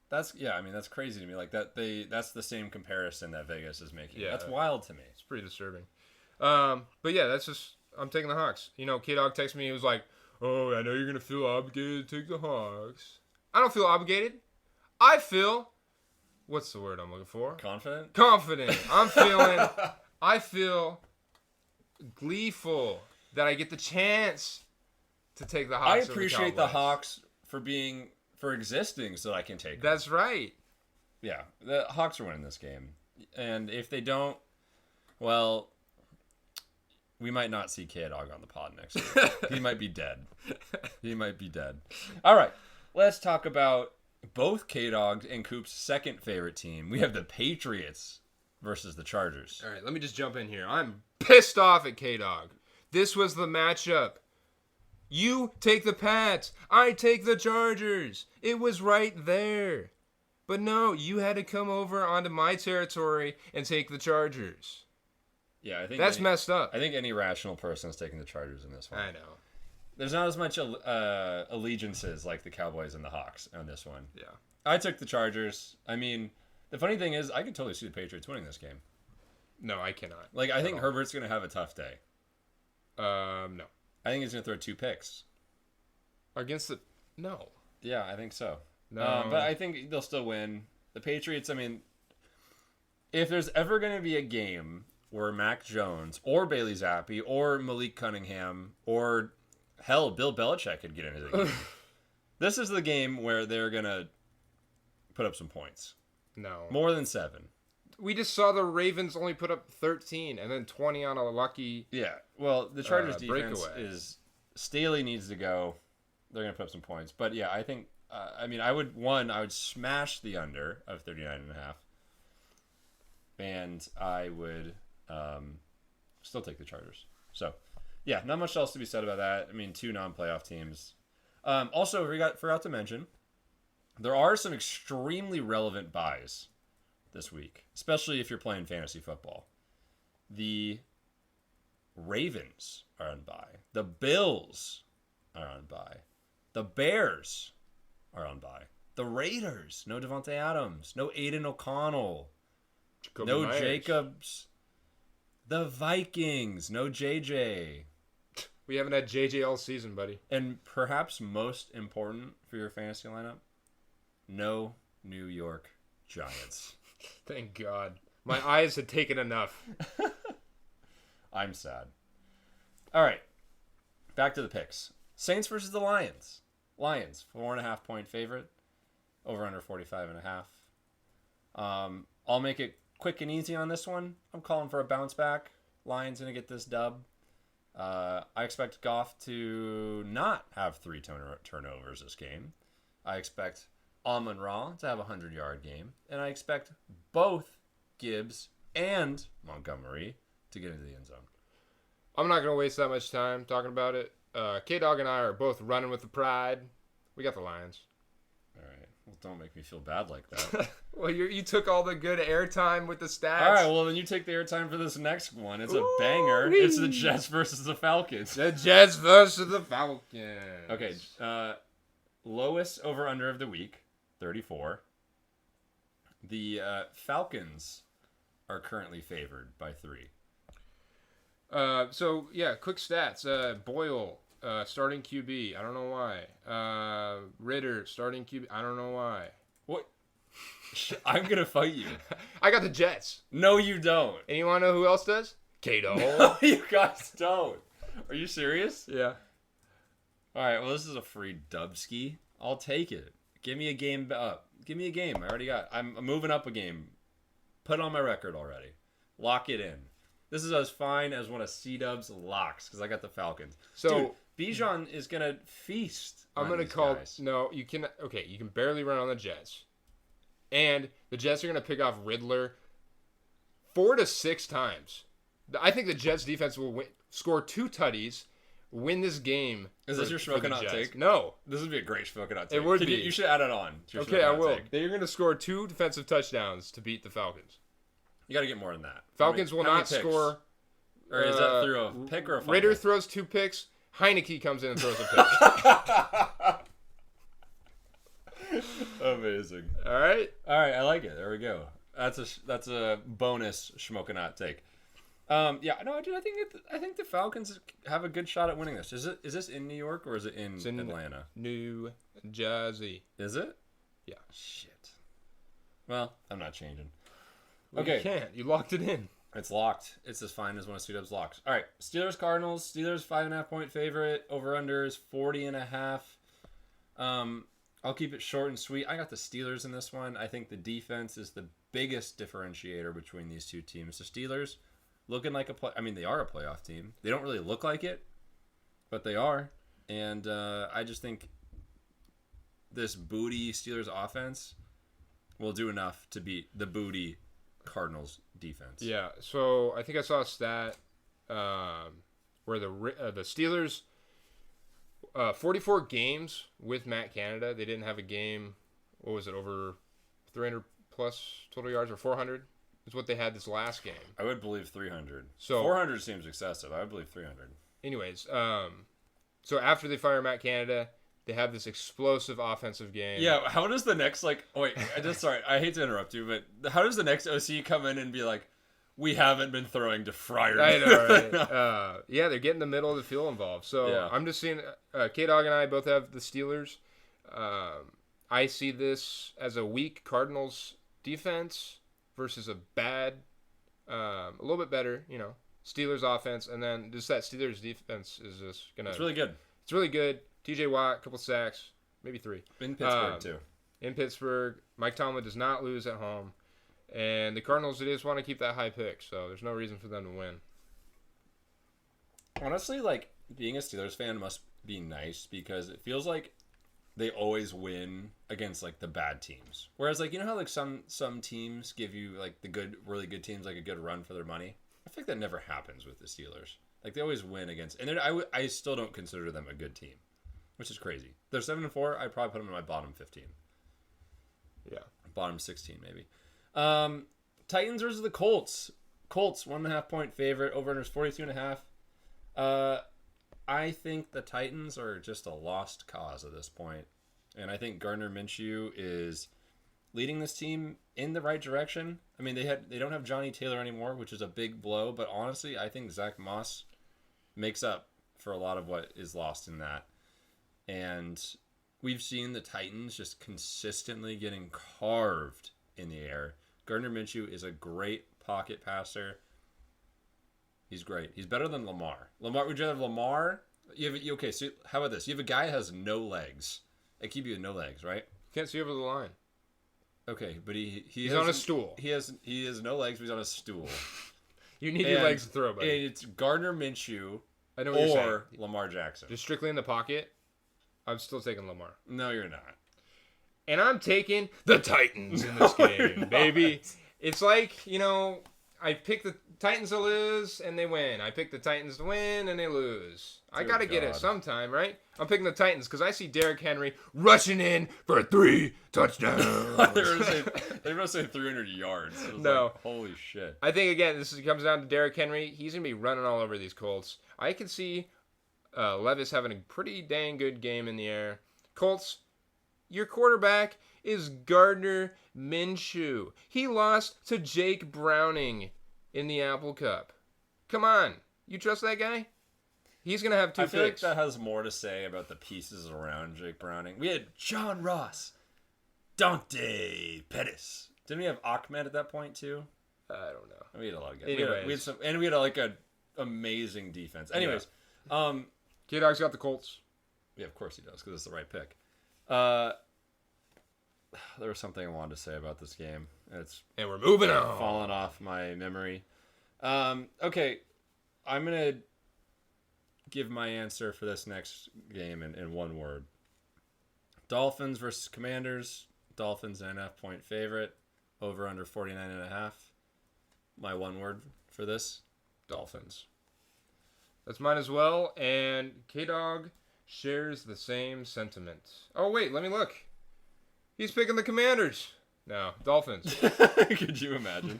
Speaker 1: That's that's crazy to me. Like that's the same comparison that Vegas is making.
Speaker 2: Yeah.
Speaker 1: That's wild to me.
Speaker 2: It's pretty disturbing. But yeah, that's just I'm taking the Hawks. You know, K-Dog texted me. He was like, "Oh, I know you're gonna feel obligated to take the Hawks." I don't feel obligated. I feel, what's the word I'm looking for?
Speaker 1: Confident.
Speaker 2: I feel gleeful that I get the chance to take the Hawks.
Speaker 1: I
Speaker 2: over
Speaker 1: appreciate
Speaker 2: the
Speaker 1: the Hawks for existing so that I can take them.
Speaker 2: That's right.
Speaker 1: Yeah, the Hawks are winning this game. And if they don't, well, we might not see K-Dog on the pod next year. He might be dead. All right, let's talk about both K-Dog and Koop's second favorite team. We have the Patriots versus the Chargers.
Speaker 2: All right, let me just jump in here. I'm pissed off at K-Dog. This was the matchup. You take the Pats. I take the Chargers. It was right there. But no, you had to come over onto my territory and take the Chargers.
Speaker 1: Yeah, I think
Speaker 2: that's messed up.
Speaker 1: I think any rational person is taking the Chargers in this one.
Speaker 2: I know.
Speaker 1: There's not as much allegiances like the Cowboys and the Hawks on this one.
Speaker 2: Yeah.
Speaker 1: I took the Chargers. I mean, the funny thing is, I could totally see the Patriots winning this game.
Speaker 2: No, I cannot.
Speaker 1: Like, I think Herbert's going to have a tough day.
Speaker 2: No.
Speaker 1: I think he's going to throw 2 picks.
Speaker 2: Against the... No.
Speaker 1: Yeah, I think so.
Speaker 2: No.
Speaker 1: But I think they'll still win. The Patriots, I mean, if there's ever going to be a game where Mac Jones or Bailey Zappi or Malik Cunningham or, hell, Bill Belichick could get into the game. This is the game where they're going to put up some points.
Speaker 2: No.
Speaker 1: More than 7.
Speaker 2: We just saw the Ravens only put up 13 and then 20 on a lucky...
Speaker 1: Yeah. Well, the Chargers defense
Speaker 2: breakaway.
Speaker 1: is... Staley needs to go. They're going to put up some points. But, yeah, I think... I would smash the under of 39.5. And I would still take the Chargers. So, yeah, not much else to be said about that. I mean, 2 non-playoff teams. Also, forgot to mention, there are some extremely relevant buys this week, especially if you're playing fantasy football. The Ravens are on bye. The Bills are on bye. The Bears are on bye. The Raiders, no Devontae Adams, no Aiden O'Connell, no
Speaker 2: Myers.
Speaker 1: Jacobs. The Vikings, no JJ.
Speaker 2: We haven't had JJ all season, buddy.
Speaker 1: And perhaps most important for your fantasy lineup, no New York Giants.
Speaker 2: Thank God. My eyes had taken enough.
Speaker 1: I'm sad. All right. Back to the picks. Saints versus the Lions. Lions, 4.5 point favorite. over under 45.5. I'll make it quick and easy on this one. I'm calling for a bounce back. Lions going to get this dub. I expect Goff to not have 3 turnovers this game. I expect Amon-Ra to have a 100-yard game. And I expect both Gibbs and Montgomery to get into the end zone.
Speaker 2: I'm not going to waste that much time talking about it. K-Dog and I are both running with the pride. We got the Lions.
Speaker 1: All right. Well, don't make me feel bad like that.
Speaker 2: Well, you took all the good airtime with the stats.
Speaker 1: All right, well, then you take the airtime for this next one. It's a banger. It's the Jets versus the Falcons.
Speaker 2: The Jets versus the Falcons.
Speaker 1: Okay, lowest over-under of the week, 34. The Falcons are currently favored by 3.
Speaker 2: So, yeah, quick stats. Boyle, starting QB. I don't know why. Ritter, starting QB. I don't know why.
Speaker 1: What? I'm going to fight you.
Speaker 2: I got the Jets.
Speaker 1: No, you don't.
Speaker 2: And you want to know who else does? Kato.
Speaker 1: No, you guys don't. Are you serious?
Speaker 2: Yeah.
Speaker 1: All right, well, this is a free dubski. I'll take it. Give me a game up. Give me a game. I already got. I'm moving up a game. Put it on my record already. Lock it in. This is as fine as one of C-Dub's locks because I got the Falcons.
Speaker 2: So
Speaker 1: dude, Bijan is gonna feast.
Speaker 2: I'm gonna call. Guys. No, you can. Okay, you can barely run on the Jets, and the Jets are gonna pick off Riddler 4 to 6 times. I think the Jets defense will score 2 tutties, win this game.
Speaker 1: Is this your Shmokin Hot Take?
Speaker 2: No,
Speaker 1: this would be a great Shmokin Hot Take.
Speaker 2: It would be.
Speaker 1: You should add it on.
Speaker 2: Okay, I will. They're gonna score 2 defensive touchdowns to beat the Falcons.
Speaker 1: You got to get more than that.
Speaker 2: Falcons will not score.
Speaker 1: Or is that through a pick or a fumble?
Speaker 2: Ritter throws 2 picks. Heineke comes in and throws a
Speaker 1: pick. Amazing.
Speaker 2: All right.
Speaker 1: I like it. There we go. That's a bonus Shmokin Hot Take. Yeah, no, dude, I think the Falcons have a good shot at winning this. Is this in New York or is it in Atlanta?
Speaker 2: New Jersey.
Speaker 1: Is it?
Speaker 2: Yeah.
Speaker 1: Shit. Well, I'm not changing.
Speaker 2: Well,
Speaker 1: okay.
Speaker 2: You can't. You locked it in.
Speaker 1: It's locked. It's as fine as one of C-Dub's locks. All right. Steelers Cardinals. Steelers 5.5 point favorite. Over under is 40.5. I'll keep it short and sweet. I got the Steelers in this one. I think the defense is the biggest differentiator between these two teams. The Steelers looking like they are a playoff team. They don't really look like it, but they are. And I just think this booty Steelers offense will do enough to beat the booty Cardinals defense.
Speaker 2: Yeah, so I think I saw a stat where the Steelers 44 games with Matt Canada. They didn't have a game. What was it, over 300 plus total yards, or 400 is what they had this last game.
Speaker 1: I would believe 300.
Speaker 2: So
Speaker 1: 400 seems excessive. I would believe 300.
Speaker 2: Anyways, so after they fire Matt Canada, they have this explosive offensive game.
Speaker 1: Yeah, how does the next, sorry, I hate to interrupt you, but how does the next OC come in and be like, we haven't been throwing to Fryer?
Speaker 2: I know, right? Yeah, they're getting the middle of the field involved. So yeah. I'm just seeing, K-Dog and I both have the Steelers. I see this as a weak Cardinals defense versus a bad, a little bit better, Steelers offense. And then just that Steelers defense is just going to...
Speaker 1: It's really good.
Speaker 2: It's really good. TJ Watt, a couple sacks, maybe 3.
Speaker 1: In Pittsburgh, too.
Speaker 2: In Pittsburgh. Mike Tomlin does not lose at home. And the Cardinals, they just want to keep that high pick, so there's no reason for them to win.
Speaker 1: Honestly, being a Steelers fan must be nice because it feels like they always win against, the bad teams. Whereas, how, some teams give you, the really good teams, a good run for their money? I think that never happens with the Steelers. They always win against... And I still don't consider them a good team, which is crazy. They're 7-4. I'd probably put them in my bottom 15.
Speaker 2: Yeah.
Speaker 1: Bottom 16, maybe. Titans versus the Colts. Colts, 1.5 point favorite. Over-under is 42.5. I think the Titans are just a lost cause at this point. And I think Gardner Minshew is leading this team in the right direction. I mean, they don't have Johnny Taylor anymore, which is a big blow. But honestly, I think Zach Moss makes up for a lot of what is lost in that. And we've seen the Titans just consistently getting carved in the air. Gardner Minshew is a great pocket passer. He's great. He's better than Lamar. Would you have Lamar? Okay, so how about this? You have a guy that has no legs. I keep you with no legs, right?
Speaker 2: Can't see over the line.
Speaker 1: Okay, but
Speaker 2: He's on a stool.
Speaker 1: He has no legs, but he's on a stool.
Speaker 2: You need your legs to throw, buddy.
Speaker 1: It's Gardner Minshew
Speaker 2: I know what you're saying.
Speaker 1: or Lamar Jackson.
Speaker 2: Just strictly in the pocket, I'm still taking Lamar.
Speaker 1: No, you're not.
Speaker 2: And I'm taking the Titans in this game, baby. It's like, I pick the Titans to lose, and they win. I pick the Titans to win, and they lose. I got to get it sometime, right? I'm picking the Titans because I see Derrick Henry rushing in for 3 touchdowns.
Speaker 1: They were going to say 300 yards.
Speaker 2: No.
Speaker 1: Like, holy shit.
Speaker 2: I think, again, comes down to Derrick Henry. He's going to be running all over these Colts. I can see Levis having a pretty dang good game in the air. Colts, your quarterback is Gardner Minshew. He lost to Jake Browning in the Apple Cup. Come on. You trust that guy? He's going to have 2 picks.
Speaker 1: I feel like that has more to say about the pieces around Jake Browning. We had John Ross, Dante Pettis. Didn't we have Ahmed at that point, too?
Speaker 2: I don't know.
Speaker 1: We had a lot of guys.
Speaker 2: Anyways.
Speaker 1: We had an amazing defense. Anyways. Yeah.
Speaker 2: K-Dog's got the Colts.
Speaker 1: Yeah, of course he does, because it's the right pick. There was something I wanted to say about this game.
Speaker 2: And we're moving on.
Speaker 1: Fallen off my memory. Okay, I'm going to give my answer for this next game in one word. Dolphins versus Commanders. Dolphins 9.5 point favorite. Over under 49.5. My one word for this. Dolphins.
Speaker 2: That's mine as well. And K-Dog shares the same sentiment. Oh, wait, let me look. He's picking the Commanders. No, Dolphins.
Speaker 1: Could you imagine?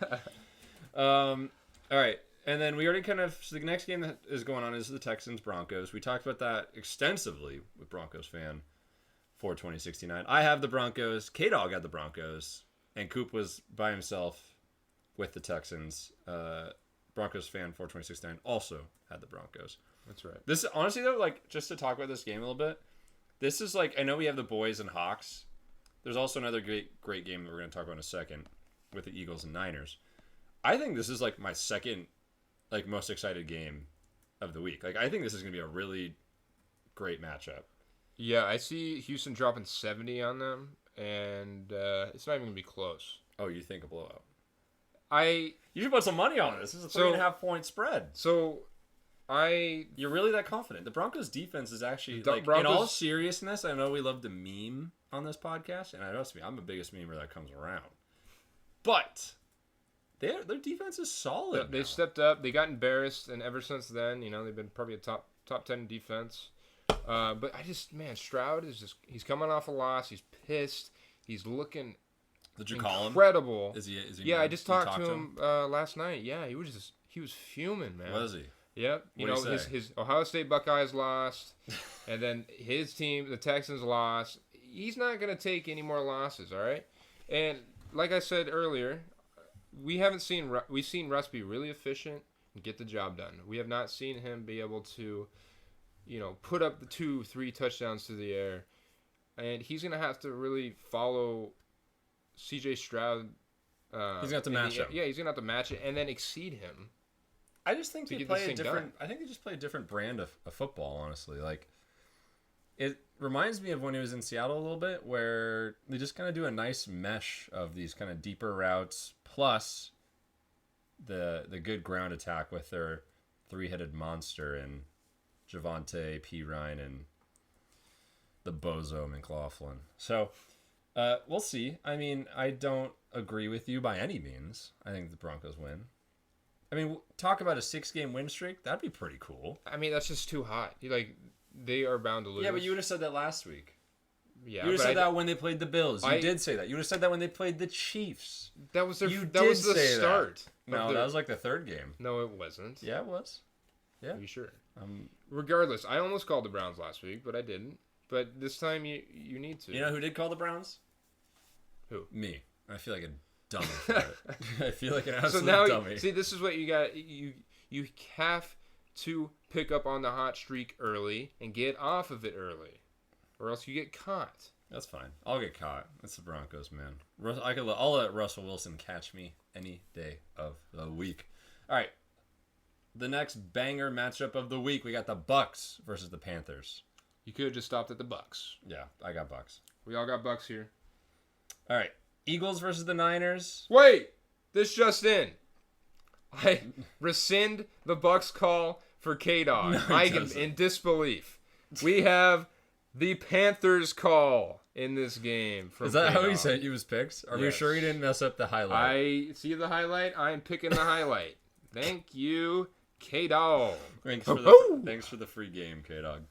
Speaker 1: All right. And then we already so the next game that is going on is the Texans-Broncos. We talked about that extensively with Broncosfan42069. I have the Broncos. K-Dog had the Broncos. And Koop was by himself with the Texans. Broncosfan42069 also had the Broncos.
Speaker 2: That's right.
Speaker 1: This, honestly, though, just to talk about this game a little bit, this is I know we have the boys and Hawks. There's also another great game that we're going to talk about in a second with the Eagles and Niners. I think this is my second most excited game of the week. I think this is going to be a really great matchup.
Speaker 2: Yeah, I see Houston dropping 70 on them, and it's not even going to be close.
Speaker 1: Oh, you think a blowout?
Speaker 2: You
Speaker 1: should put some money on this. This is a 3.5 point spread. You're really that confident? The Broncos defense is actually in all seriousness. I know we love to meme on this podcast, and I know I'm the biggest memer that comes around. But their defense is solid.
Speaker 2: They stepped up. They got embarrassed, and ever since then, they've been probably a top 10 defense. But Stroud is he's coming off a loss. He's pissed. He's looking.
Speaker 1: Did you call him?
Speaker 2: Incredible.
Speaker 1: Is he?
Speaker 2: Yeah, I just talked to him last night. Yeah, he was fuming, man.
Speaker 1: Was he?
Speaker 2: Yep. His Ohio State Buckeyes lost, and then his team, the Texans, lost. He's not going to take any more losses, all right? And like I said earlier, we've seen Russ be really efficient and get the job done. We have not seen him be able to, put up the 2-3 touchdowns to the air. And he's going to have to really follow C.J. Stroud.
Speaker 1: He's going to have to match him.
Speaker 2: Yeah, he's going to have to match it and then exceed him.
Speaker 1: I just think they play a different. I think they just play a different brand of football. Honestly, it reminds me of when he was in Seattle a little bit, where they just kind of do a nice mesh of these kind of deeper routes, plus the good ground attack with their 3-headed monster and Javonte P. Ryan and the Bozo McLaughlin. So we'll see. I mean, I don't agree with you by any means. I think the Broncos win. I mean, talk about a 6-game win streak. That'd be pretty cool.
Speaker 2: I mean, that's just too hot. They are bound to lose.
Speaker 1: Yeah, but you would have said that last week.
Speaker 2: Yeah,
Speaker 1: you would have said that when they played the Bills. You did say that. You would have said that when they played the Chiefs.
Speaker 2: That was the start.
Speaker 1: No, that was the third game.
Speaker 2: No, it wasn't.
Speaker 1: Yeah, it was. Yeah.
Speaker 2: Are you sure? Regardless, I almost called the Browns last week, but I didn't. But this time you need to.
Speaker 1: You know who did call the Browns?
Speaker 2: Who?
Speaker 1: Me. I feel like a dummy for it. I feel like an absolute dummy.
Speaker 2: See, this is what you got. You have to pick up on the hot streak early and get off of it early, or else you get caught.
Speaker 1: That's fine. I'll get caught. It's the Broncos, man. I'll let Russell Wilson catch me any day of the week. All right. The next banger matchup of the week, we got the Bucks versus the Panthers.
Speaker 2: You could have just stopped at the Bucks.
Speaker 1: Yeah, I got Bucks.
Speaker 2: We all got Bucks here.
Speaker 1: All right. Eagles versus the Niners.
Speaker 2: Wait, this just in. I rescind the Bucks call for K-Dog.
Speaker 1: No,
Speaker 2: I
Speaker 1: it
Speaker 2: am
Speaker 1: doesn't.
Speaker 2: in disbelief. We have the Panthers call in this game. From
Speaker 1: Is that how he
Speaker 2: K-Dog.
Speaker 1: sent you his picks? Are we
Speaker 2: Yes.
Speaker 1: sure he didn't mess up the highlight?
Speaker 2: I see the highlight. I'm picking the highlight. Thank you, K-Dog.
Speaker 1: Thanks for the free game, K-Dog.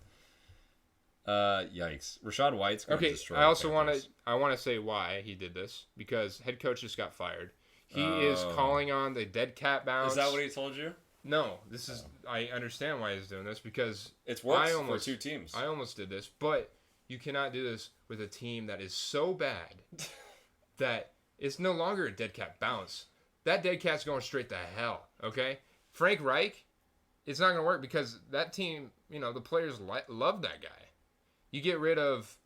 Speaker 1: Yikes. Rashad White's going to
Speaker 2: Okay,
Speaker 1: destroy
Speaker 2: I also
Speaker 1: the
Speaker 2: want
Speaker 1: Panthers.
Speaker 2: to say why he did this, because head coach just got fired. He is calling on the dead cat bounce.
Speaker 1: Is that what he told you?
Speaker 2: No, this is. I understand why he's doing this, because
Speaker 1: It's worked for two teams.
Speaker 2: I almost did this, but you cannot do this with a team that is so bad that it's no longer a dead cat bounce. That dead cat's going straight to hell. Okay, Frank Reich, it's not going to work because that team, the players love that guy. You get rid of,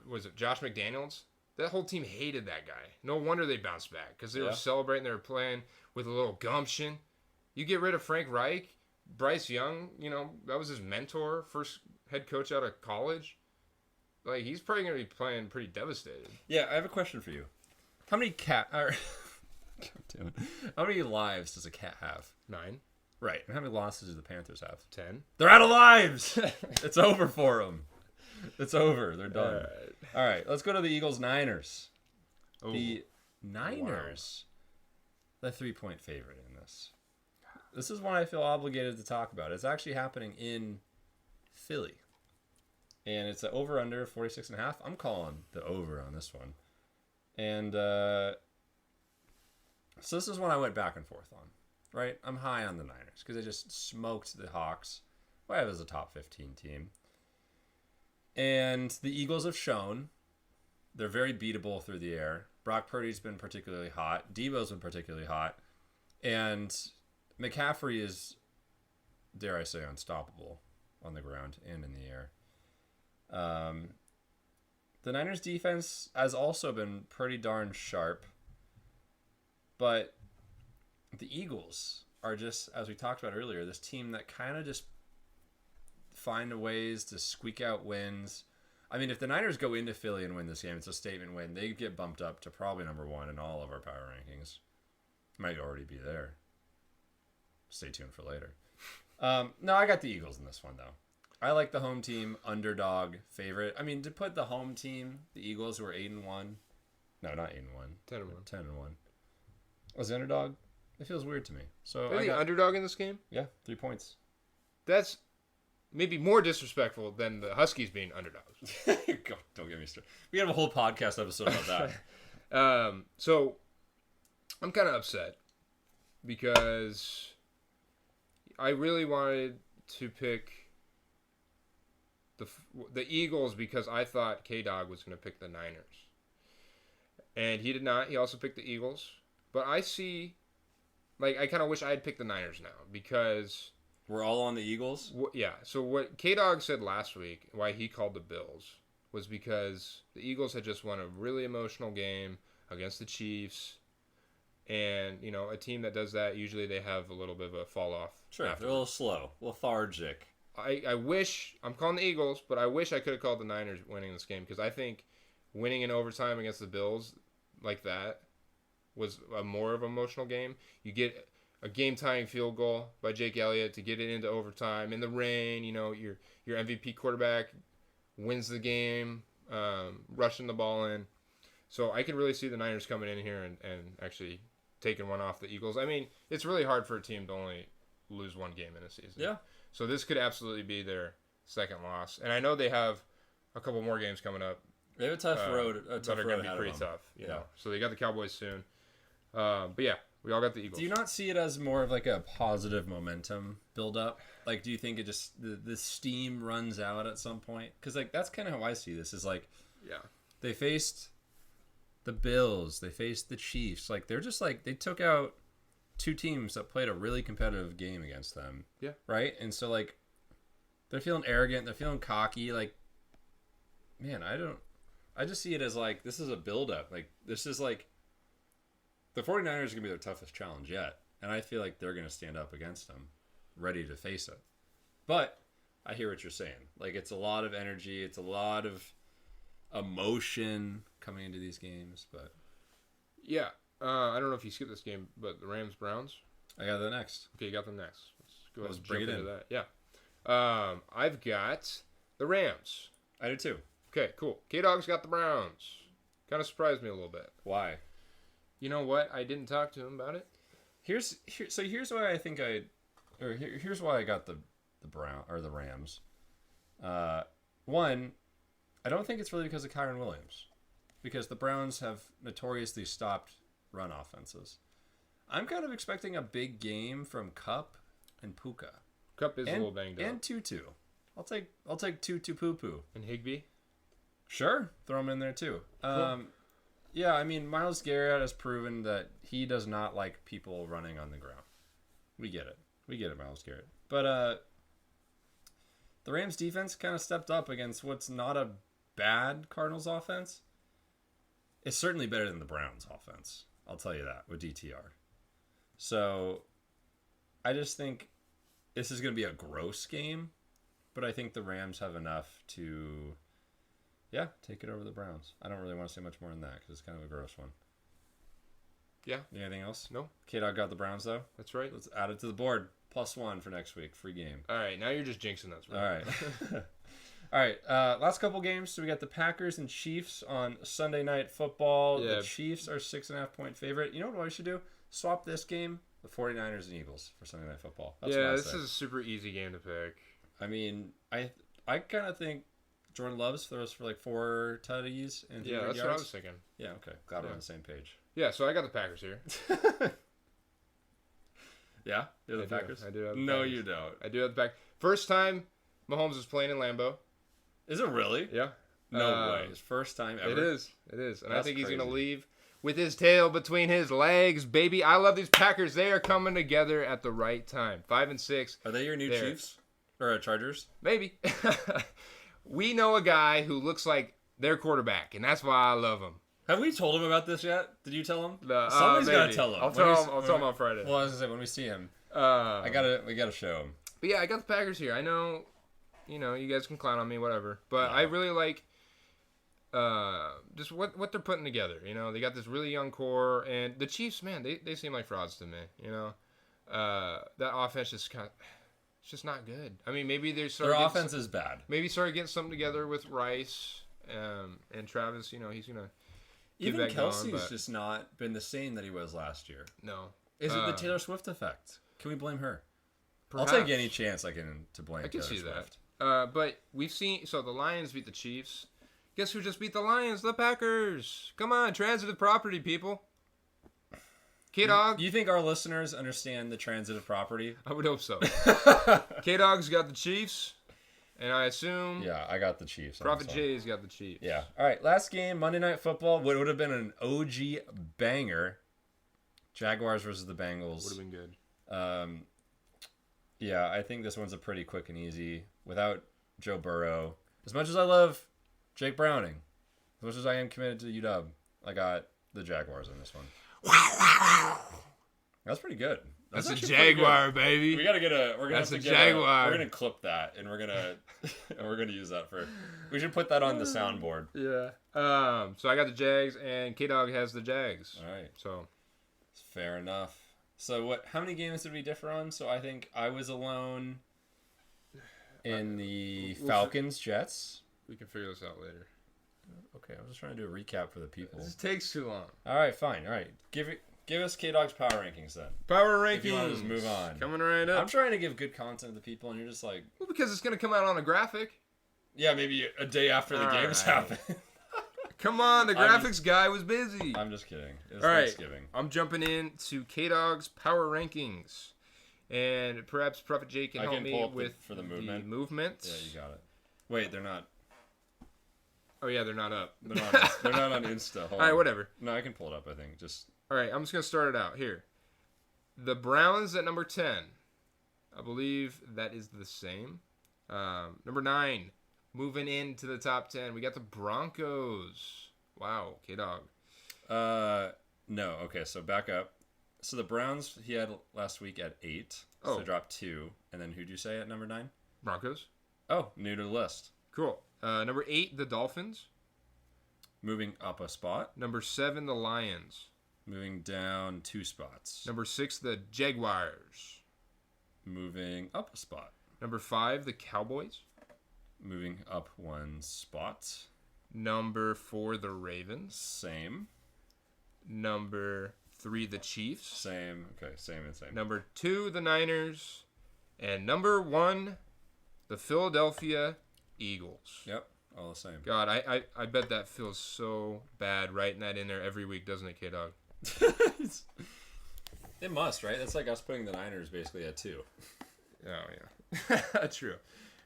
Speaker 2: was it Josh McDaniels? That whole team hated that guy. No wonder they bounced back, because they were celebrating. They were playing with a little gumption. You get rid of Frank Reich, Bryce Young, that was his mentor, first head coach out of college. Like, he's probably going to be playing pretty devastated.
Speaker 1: Yeah, I have a question for you. How many how many lives does a cat have?
Speaker 2: 9,
Speaker 1: Right. And how many losses do the Panthers have?
Speaker 2: 10.
Speaker 1: They're out of lives. It's over for them. It's over. They're done. All right. Let's go to the Eagles-Niners.
Speaker 2: Ooh.
Speaker 1: The Niners, the 3-point favorite in this. This is one I feel obligated to talk about. It's actually happening in Philly. And it's an over-under 46.5. I'm calling the over on this one. And so this is one I went back and forth on. Right? I'm high on the Niners because they just smoked the Hawks. Well, it was a top 15 team. And the Eagles have shown they're very beatable through the air. Brock Purdy's been particularly hot. Debo's been particularly hot. And McCaffrey is, dare I say, unstoppable on the ground and in the air. The Niners defense has also been pretty darn sharp. But the Eagles are just, as we talked about earlier, this team that kind of just find ways to squeak out wins. I mean, if the Niners go into Philly and win this game, it's a statement win. They get bumped up to probably number 1 in all of our power rankings. Might already be there. Stay tuned for later. No, I got the Eagles in this one, though. I like the home team, underdog, favorite. I mean, to put the home team, the Eagles, who are 8-1. No, not 8-1.
Speaker 2: 10-1.
Speaker 1: 10-1. Was the underdog? It feels weird to me. So
Speaker 2: Are they the underdog in this game?
Speaker 1: Yeah, 3 points.
Speaker 2: That's maybe more disrespectful than the Huskies being underdogs.
Speaker 1: Don't get me started. We have a whole podcast episode about that.
Speaker 2: So I'm kind of upset because I really wanted to pick the Eagles because I thought K-Dog was going to pick the Niners. And he did not. He also picked the Eagles. But I see, I kind of wish I had picked the Niners now because...
Speaker 1: We're all on the Eagles?
Speaker 2: Yeah. So what K-Dog said last week, why he called the Bills, was because the Eagles had just won a really emotional game against the Chiefs. And, a team that does that, usually they have a little bit of a fall off.
Speaker 1: Sure, they're a little slow, lethargic.
Speaker 2: I wish, I'm calling the Eagles, but I wish I could have called the Niners winning this game because I think winning in overtime against the Bills like that was a more of an emotional game. You get a game-tying field goal by Jake Elliott to get it into overtime in the rain. Your MVP quarterback wins the game, rushing the ball in. So I can really see the Niners coming in here and actually taking one off the Eagles. I mean, it's really hard for a team to only lose one game in a season.
Speaker 1: Yeah.
Speaker 2: So this could absolutely be their second loss. And I know they have a couple more games coming up.
Speaker 1: They have a tough road.
Speaker 2: That are going to be pretty tough. You know. So they got the Cowboys soon. But yeah, we all got the Eagles.
Speaker 1: Do you not see it as more of like a positive momentum build up? Like, do you think it just the steam runs out at some point? Because that's kind of how I see this. Is they faced the Bills, they faced the Chiefs. They're just they took out two teams that played a really competitive game against them.
Speaker 2: Yeah. Right.
Speaker 1: And so they're feeling arrogant. They're feeling cocky. Man, I just see it as this is a build up. This is the 49ers are going to be their toughest challenge yet. And I feel like they're going to stand up against them, ready to face it. But I hear what you're saying. It's a lot of energy. It's a lot of emotion coming into these games, but
Speaker 2: Yeah. I don't know if you skipped this game, but the Rams-Browns.
Speaker 1: I got the next.
Speaker 2: Okay, you got them next. Let's go ahead
Speaker 1: Let's
Speaker 2: and
Speaker 1: bring
Speaker 2: jump
Speaker 1: it
Speaker 2: into
Speaker 1: in.
Speaker 2: that. Yeah. I've got the Rams.
Speaker 1: I do too.
Speaker 2: Okay, cool. K-Dog's got the Browns. Kind of surprised me a little bit.
Speaker 1: Why?
Speaker 2: You know what? I didn't talk to him about it.
Speaker 1: Here's why I think here's why I got the Rams. One, I don't think it's really because of Kyron Williams, because the Browns have notoriously stopped run offenses. I'm kind of expecting a big game from Koop and Puka.
Speaker 2: Kupp is a little banged up.
Speaker 1: And Tutu. I'll take Tutu Poo Poo.
Speaker 2: And Higbee.
Speaker 1: Sure, throw him in there too.
Speaker 2: Cool.
Speaker 1: Yeah, I mean, Myles Garrett has proven that he does not like people running on the ground. We get it, Myles Garrett. But the Rams defense kind of stepped up against what's not a bad Cardinals offense. It's certainly better than the Browns offense. I'll tell you that with DTR. So I just think this is going to be a gross game, but I think the Rams have enough to, take it over the Browns. I don't really want to say much more than that because it's kind of a gross one.
Speaker 2: Yeah.
Speaker 1: Anything else?
Speaker 2: No.
Speaker 1: K-Dog got the Browns, though?
Speaker 2: That's right.
Speaker 1: Let's add it to the board. +1 for next week. Free game.
Speaker 2: All right, now you're just jinxing us.
Speaker 1: All right. All right. Last couple games. So we got the Packers and Chiefs on Sunday Night Football.
Speaker 2: Yeah.
Speaker 1: The Chiefs are 6.5-point favorite. You know what I should do? Swap this game with 49ers and Eagles for Sunday Night Football. That's what I
Speaker 2: this
Speaker 1: say.
Speaker 2: is a super easy game to pick.
Speaker 1: I mean, I kind of think Jordan Love throws for like 4 tutties and 300
Speaker 2: Yeah, that's
Speaker 1: yards.
Speaker 2: what I was thinking.
Speaker 1: Yeah, okay. Glad we're on the same page.
Speaker 2: Yeah, so I got the Packers here.
Speaker 1: Yeah? You're the
Speaker 2: I do.
Speaker 1: Packers?
Speaker 2: I do have the
Speaker 1: No,
Speaker 2: Packers.
Speaker 1: you don't.
Speaker 2: I do have the Packers. First time Mahomes is playing in Lambeau.
Speaker 1: Is it really?
Speaker 2: Yeah.
Speaker 1: No way. His first time ever?
Speaker 2: It is. It is. And I
Speaker 1: That's
Speaker 2: think he's going to
Speaker 1: crazy.
Speaker 2: leave with his tail between his legs, baby. I love these Packers. They are coming together at the right time. 5-6.
Speaker 1: Are they your new
Speaker 2: There.
Speaker 1: Chiefs? Or Chargers?
Speaker 2: Maybe. We know a guy who looks like their quarterback, and that's why I love him.
Speaker 1: Have we told him about this yet? Did you tell him?
Speaker 2: Somebody's
Speaker 1: Somebody's got to tell him.
Speaker 2: I'll tell him on Friday.
Speaker 1: Well, I was going to say, when we see him, we gotta show him.
Speaker 2: But yeah, I got the Packers here. I know, you guys can clown on me, whatever. But I really like just what they're putting together. They got this really young core, and the Chiefs, man, they seem like frauds to me. That offense it's just not good. I mean, maybe
Speaker 1: Their offense is bad.
Speaker 2: Maybe start getting something together with Rice and Travis. He's gonna keep
Speaker 1: Even
Speaker 2: that
Speaker 1: Kelsey's
Speaker 2: going, but
Speaker 1: just not been the same that he was last year.
Speaker 2: no.
Speaker 1: Is it the Taylor Swift effect? Can we blame her?
Speaker 2: Perhaps.
Speaker 1: I'll take any chance I can to blame
Speaker 2: I can
Speaker 1: Taylor
Speaker 2: see
Speaker 1: Swift.
Speaker 2: that. But we've seen the Lions beat the Chiefs. Guess who just beat the Lions? The Packers. Come on, transitive property, people. K-Dog.
Speaker 1: You think our listeners understand the transitive property?
Speaker 2: I would hope so. K-Dog's got the Chiefs, and I assume
Speaker 1: Yeah, I got the Chiefs.
Speaker 2: Prophet
Speaker 1: also.
Speaker 2: J's got the Chiefs.
Speaker 1: Yeah. All right, last game, Monday Night Football. What would have been an OG banger. Jaguars versus the Bengals.
Speaker 2: Would have been good.
Speaker 1: Yeah, I think this one's a pretty quick and easy. Without Joe Burrow. As much as I love Jake Browning, as much as I am committed to UW, I got the Jaguars in this one. That's pretty good.
Speaker 2: That's a
Speaker 1: actually pretty
Speaker 2: Jaguar,
Speaker 1: good.
Speaker 2: baby.
Speaker 1: We gotta get a. We're gonna
Speaker 2: That's
Speaker 1: have to
Speaker 2: a
Speaker 1: get
Speaker 2: Jaguar.
Speaker 1: we're gonna clip that, and we're gonna use that for. We should put that on the soundboard.
Speaker 2: Yeah. So I got the Jags, and K-Dog has the Jags.
Speaker 1: All right.
Speaker 2: So
Speaker 1: Fair enough. So what? How many games did we differ on? So I think I was alone in the Falcons Jets.
Speaker 2: we can figure this out later.
Speaker 1: Okay, I was just trying to do a recap for the people.
Speaker 2: This takes too long.
Speaker 1: All right, fine. All right, give us K-Dog's power rankings then.
Speaker 2: Power rankings.
Speaker 1: If you want to just move on.
Speaker 2: Coming right up.
Speaker 1: I'm trying to give good content to the people, and you're just like,
Speaker 2: Well, because it's going to come out on a graphic.
Speaker 1: yeah, maybe a day after the
Speaker 2: All
Speaker 1: games
Speaker 2: right.
Speaker 1: happen.
Speaker 2: Come on, the
Speaker 1: I'm
Speaker 2: graphics guy was busy.
Speaker 1: I'm just kidding. It's
Speaker 2: All right.
Speaker 1: Thanksgiving.
Speaker 2: I'm jumping into K-Dog's power rankings. And perhaps Prophet Jake can
Speaker 1: I
Speaker 2: help
Speaker 1: can
Speaker 2: me
Speaker 1: pull up
Speaker 2: with
Speaker 1: for the movement.
Speaker 2: movements.
Speaker 1: Yeah, you got it. Wait, they're not.
Speaker 2: Oh, yeah, they're not up.
Speaker 1: They're not on Insta. Hold
Speaker 2: All right,
Speaker 1: on.
Speaker 2: whatever.
Speaker 1: No, I can pull it up. I think just.
Speaker 2: All right, I'm just going to start it out here. The Browns at number 10. I believe that is the same. Number 9, moving into the top 10. We got the Broncos. Wow, K-Dog.
Speaker 1: No. Okay, so back up. So the Browns he had last week at 8. So
Speaker 2: Oh.
Speaker 1: they dropped 2. And then who'd you say at number 9?
Speaker 2: Broncos.
Speaker 1: Oh, new to the list.
Speaker 2: Cool. Number 8, the Dolphins.
Speaker 1: Moving up a spot.
Speaker 2: Number 7, the Lions.
Speaker 1: Moving down 2 spots.
Speaker 2: Number 6, the Jaguars.
Speaker 1: Moving up a spot.
Speaker 2: Number 5, the Cowboys.
Speaker 1: Moving up 1 spot.
Speaker 2: Number 4, the Ravens.
Speaker 1: Same.
Speaker 2: Number 3, the Chiefs.
Speaker 1: Same. Okay, same and same.
Speaker 2: Number 2, the Niners. And number 1, the Philadelphia Eagles.
Speaker 1: Yep, all the same.
Speaker 2: God, I bet that feels so bad writing that in there every week, doesn't it, K-Dog?
Speaker 1: It must, right? That's like us putting the Niners basically at 2.
Speaker 2: Oh, yeah. True.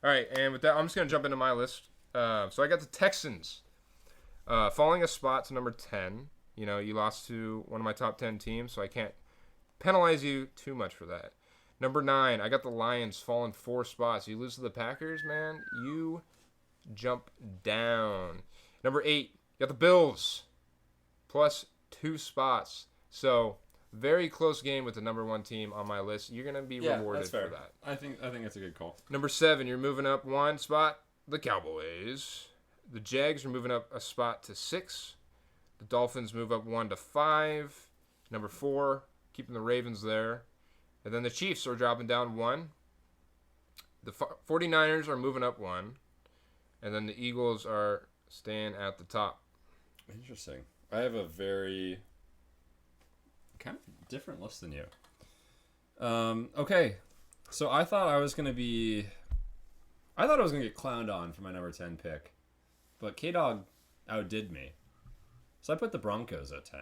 Speaker 2: All right, and with that, I'm just going to jump into my list. So I got the Texans falling a spot to number 10. You know, you lost to one of my top 10 teams, so I can't penalize you too much for that. Number 9, I got the Lions falling 4 spots. You lose to the Packers, man, you jump down. Number 8, you got the Bills plus 2 spots. So very close game with the number 1 team on my list. You're going to be rewarded
Speaker 1: that's fair.
Speaker 2: for that.
Speaker 1: I think that's a good call.
Speaker 2: Number 7, you're moving up 1 spot. The Cowboys. The Jags are moving up a spot to 6. The Dolphins move up 1 to 5. Number 4, keeping the Ravens there. And then the Chiefs are dropping down 1. The 49ers are moving up 1. And then the Eagles are staying at the top.
Speaker 1: Interesting. I have a very kind of different list than you. Okay. So I thought I was going to get clowned on for my number 10 pick. But K-Dog outdid me. So I put the Broncos at 10.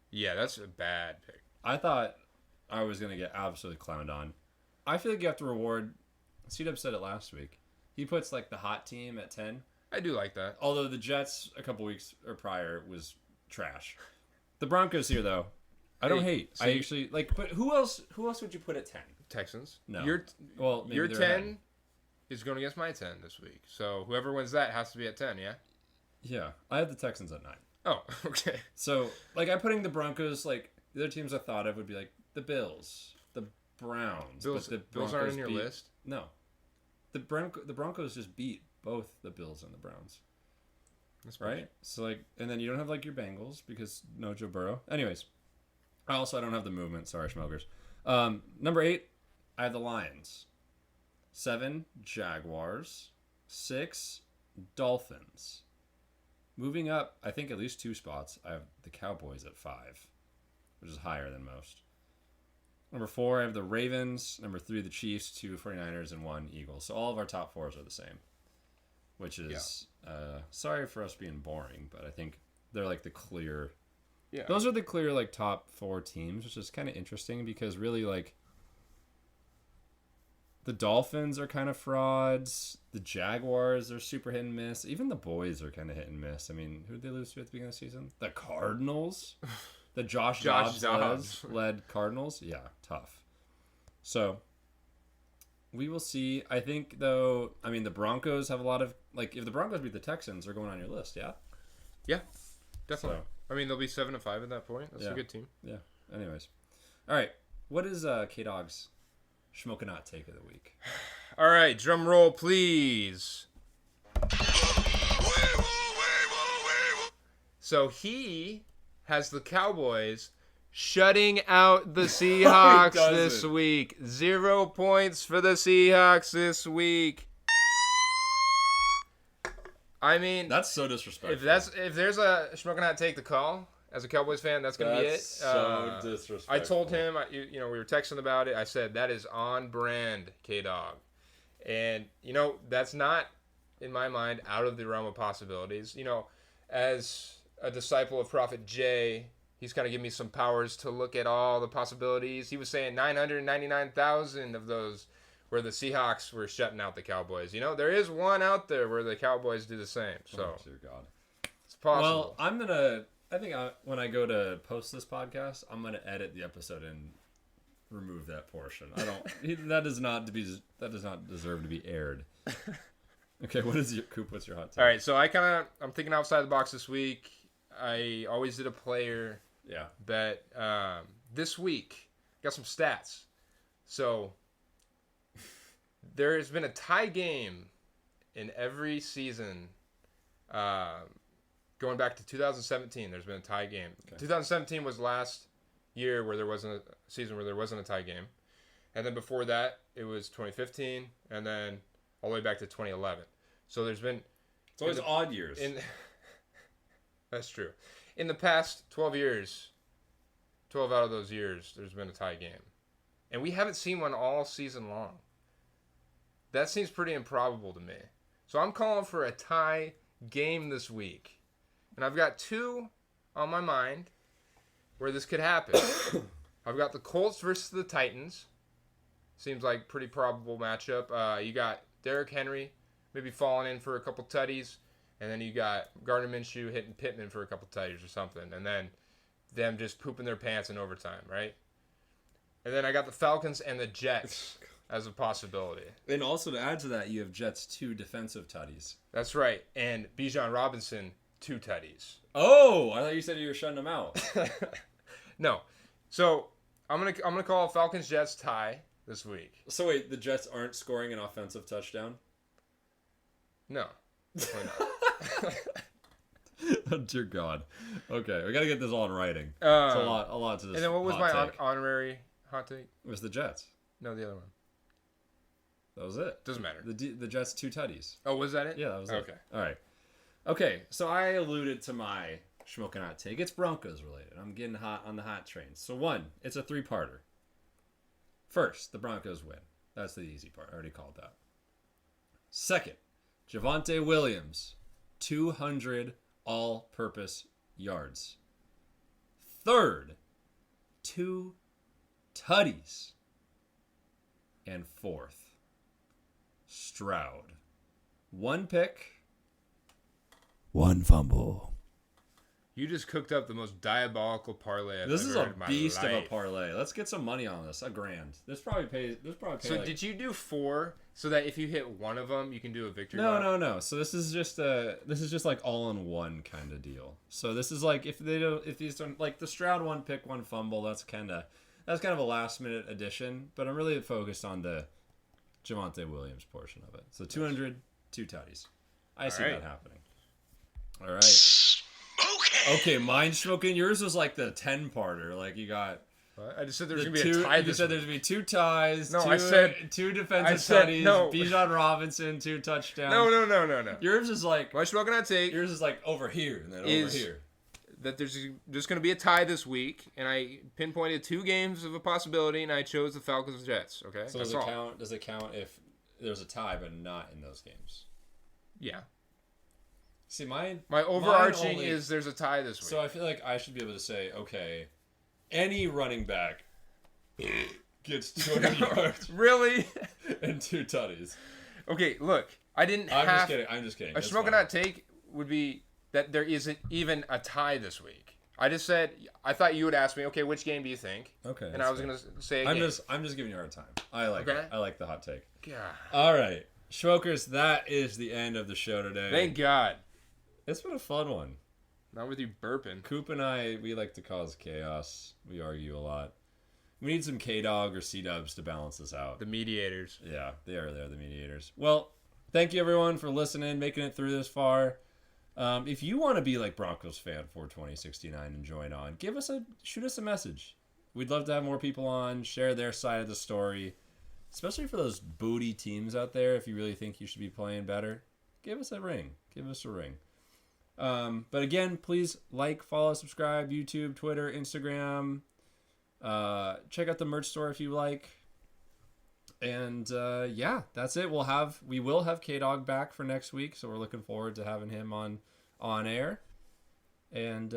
Speaker 2: Yeah, that's a bad pick.
Speaker 1: I thought I was going to get absolutely clowned on. I feel like you have to reward... C-Dub said it last week. He puts like the hot team at 10.
Speaker 2: I do like that.
Speaker 1: Although the Jets a couple weeks or prior was trash. The Broncos here though, I don't hate.
Speaker 2: see-
Speaker 1: I actually like. But who else would you put at 10?
Speaker 2: Texans.
Speaker 1: No.
Speaker 2: Your
Speaker 1: maybe they're
Speaker 2: 10
Speaker 1: ahead.
Speaker 2: is going against my 10 this week. So whoever wins that has to be at 10, yeah?
Speaker 1: Yeah, I have the Texans at 9.
Speaker 2: Oh, okay.
Speaker 1: So like I'm putting the Broncos like the other teams I thought of would be like the Bills, the Browns.
Speaker 2: Bills,
Speaker 1: but the
Speaker 2: Bills aren't in
Speaker 1: Broncos
Speaker 2: your
Speaker 1: beat-
Speaker 2: list?
Speaker 1: No, the Broncos just beat both the Bills and the Browns.
Speaker 2: That's
Speaker 1: Right? So like, and then you don't have like your Bengals because no Joe Burrow. Anyways, I don't have the movement. Sorry, Smokers. Number 8, I have the Lions. 7, Jaguars. 6, Dolphins. Moving up, I think at least 2 spots, I have the Cowboys at 5, which is higher than most. Number 4, I have the Ravens. Number 3, the Chiefs. 2, 49ers, and 1, Eagles. So all of our top 4s are the same, which is sorry for us being boring, but I think they're like the clear.
Speaker 2: Yeah.
Speaker 1: Those are the clear like top 4 teams, which is kind of interesting because really like the Dolphins are kind of frauds. The Jaguars are super hit and miss. Even the boys are kind of hit and miss. I mean, who did they lose to at the beginning of the season? The Cardinals. The Josh Dobbs led Cardinals. Yeah, tough. So we will see. I think though, I mean, the Broncos have a lot of like. If the Broncos beat the Texans, they're going on your list. Yeah.
Speaker 2: Yeah, definitely.
Speaker 1: So,
Speaker 2: I mean, they'll be 7-5 at that point. That's a good team.
Speaker 1: Yeah. Anyways, all right. What is K-Dog's Shmokin Hot Take of the week?
Speaker 2: All right, drum roll, please. So he has the Cowboys shutting out the Seahawks this week. 0 points for the Seahawks this week. I mean,
Speaker 1: That's so disrespectful.
Speaker 2: if there's a Shmokin Hot Take to call as a Cowboys fan, that's gonna be it.
Speaker 1: So disrespectful.
Speaker 2: I told him, we were texting about it. I said that is on brand, K-Dog, and that's not in my mind out of the realm of possibilities. As a disciple of Prophet Jay, he's kind of giving me some powers to look at all the possibilities. He was saying 999,000 of those where the Seahawks were shutting out the Cowboys. There is one out there where the Cowboys do the same. So,
Speaker 1: dear God.
Speaker 2: it's possible.
Speaker 1: Well, when I go to post this podcast, I'm gonna edit the episode and remove that portion. That does not deserve to be aired. Okay, what's your hot take?
Speaker 2: All right, so I'm thinking outside the box this week. I always did a player bet. This week, got some stats. So there has been a tie game in every season going back to 2017, there's been a tie game. Okay. 2017 was last year where there wasn't a season where there wasn't a tie game. And then before that, it was 2015, and then all the way back to 2011. So there's been...
Speaker 1: It's always odd years.
Speaker 2: That's true. In the past 12 years, 12 out of those years, there's been a tie game. And we haven't seen one all season long. That seems pretty improbable to me. So I'm calling for a tie game this week. And I've got two on my mind where this could happen. I've got the Colts versus the Titans. Seems like pretty probable matchup. You got Derrick Henry maybe falling in for a couple tutties. And then you got Gardner Minshew hitting Pittman for a couple tutties or something. And then them just pooping their pants in overtime, right? And then I got the Falcons and the Jets as a possibility.
Speaker 1: And also to add to that, you have Jets 2 defensive tutties.
Speaker 2: That's right. And Bijan Robinson, 2 tutties.
Speaker 1: Oh, I thought you said you were shutting them out.
Speaker 2: No. So I'm gonna call Falcons Jets tie this week.
Speaker 1: So wait, the Jets aren't scoring an offensive touchdown?
Speaker 2: No. Definitely not.
Speaker 1: Oh, dear God. Okay, we gotta get this all in writing. It's a lot to this.
Speaker 2: And then what was my honorary hot take?
Speaker 1: It was the Jets.
Speaker 2: No, the other one.
Speaker 1: That was it.
Speaker 2: Doesn't matter.
Speaker 1: The Jets 2 tutties.
Speaker 2: Oh, was that it?
Speaker 1: Yeah, that was it.
Speaker 2: Okay.
Speaker 1: All right. Okay, so I alluded to my Shmokin Hot Take. It's Broncos related. I'm getting hot on the hot train. So 1, it's a 3-parter. First, the Broncos win. That's the easy part. I already called that. Second, Javonte Williams, 200 all-purpose yards. Third, 2 tutties. And fourth, Stroud, 1 pick, 1 fumble.
Speaker 2: You just cooked up the most diabolical parlay I've
Speaker 1: This
Speaker 2: ever
Speaker 1: is
Speaker 2: heard
Speaker 1: a
Speaker 2: in my
Speaker 1: beast of
Speaker 2: life.
Speaker 1: a parlay. Let's get some money on this. $1,000. This probably pays.
Speaker 2: So did you do 4 so that if you hit one of them, you can do a victory?
Speaker 1: No. So this is just like all in one kind of deal. So this is like if these don't like the Stroud 1 pick 1 fumble. That's kind of a last minute addition. But I'm really focused on the Javonte Williams portion of it. So 200, 2 tutties. I see that happening. All right. Okay, mine Shmokin. Yours was like the 10-parter. Like you got.
Speaker 2: What? I just said there's gonna be a tie.
Speaker 1: You said there's gonna be 2 ties.
Speaker 2: No,
Speaker 1: 2,
Speaker 2: I said
Speaker 1: 2 defensive tutties.
Speaker 2: No.
Speaker 1: Bijan Robinson 2 touchdowns.
Speaker 2: No.
Speaker 1: Yours is like.
Speaker 2: My Shmokin Hot Take.
Speaker 1: Yours is like over here and then over here.
Speaker 2: That there's just gonna be a tie this week, and I pinpointed 2 games of a possibility, and I chose the Falcons and Jets. Okay.
Speaker 1: So does it count if there's a tie but not in those games?
Speaker 2: Yeah.
Speaker 1: See, my
Speaker 2: overarching is there's a tie this week.
Speaker 1: So I feel like I should be able to say, okay, any running back gets 200 yards.
Speaker 2: Really?
Speaker 1: And 2 tutties.
Speaker 2: Okay, look, I'm just kidding. A Shmokin Hot Take would be that there isn't even a tie this week. I just said, I thought you would ask me, okay, which game do you think?
Speaker 1: Okay.
Speaker 2: And I was going to say a game.
Speaker 1: I'm just giving you a hard time. I like it. I like the hot take.
Speaker 2: God.
Speaker 1: All right. Schmokers, that is the end of the show today.
Speaker 2: Thank God.
Speaker 1: It's been a fun one.
Speaker 2: Not with you burping.
Speaker 1: Koop and I, we like to cause chaos. We argue a lot. We need some K-Dog or C-Dubs to balance this out.
Speaker 2: The mediators.
Speaker 1: Yeah, they're the mediators. Well, thank you everyone for listening, making it through this far. If you want to be like Broncosfan42069 and join on, shoot us a message. We'd love to have more people on, share their side of the story, especially for those booty teams out there. If you really think you should be playing better, give us a ring. But again, please like, follow, subscribe, YouTube, Twitter, Instagram. Check out the merch store if you like. And yeah, that's it. We will have K-Dog back for next week, so we're looking forward to having him on air. And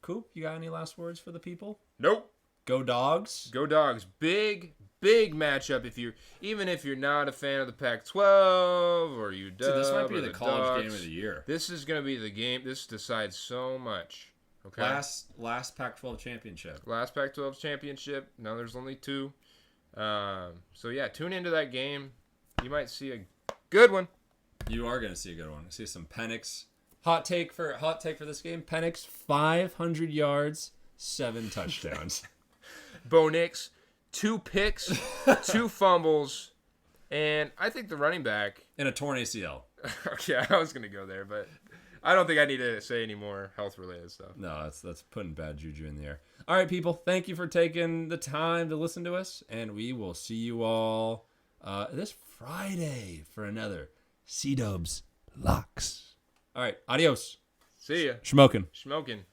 Speaker 1: Koop, you got any last words for the people?
Speaker 2: Nope.
Speaker 1: Go Dogs.
Speaker 2: Go Dogs. Big matchup. Even if you're not a fan of the Pac-12 or you dub,
Speaker 1: this might be the college
Speaker 2: Ducks,
Speaker 1: game of the year.
Speaker 2: This is going to be the game. This decides so much. Okay.
Speaker 1: Last Pac-12 championship.
Speaker 2: Last Pac-12 championship. Now there's only 2. So yeah, tune into that game. You might see a good one.
Speaker 1: You are going to see a good one. See some Penix. Hot take for this game. Penix 500 yards, 7 touchdowns.
Speaker 2: Bo Nix, 2 picks, 2 fumbles, and I think the running back
Speaker 1: and a torn ACL.
Speaker 2: Okay, I was gonna go there, but I don't think I need to say any more health-related stuff.
Speaker 1: No, that's putting bad juju in the air. All right, people. Thank you for taking the time to listen to us, and we will see you all this Friday for another C-Dubs Locks. All right, adios.
Speaker 2: See ya.
Speaker 1: Shmokin'.
Speaker 2: Smoking.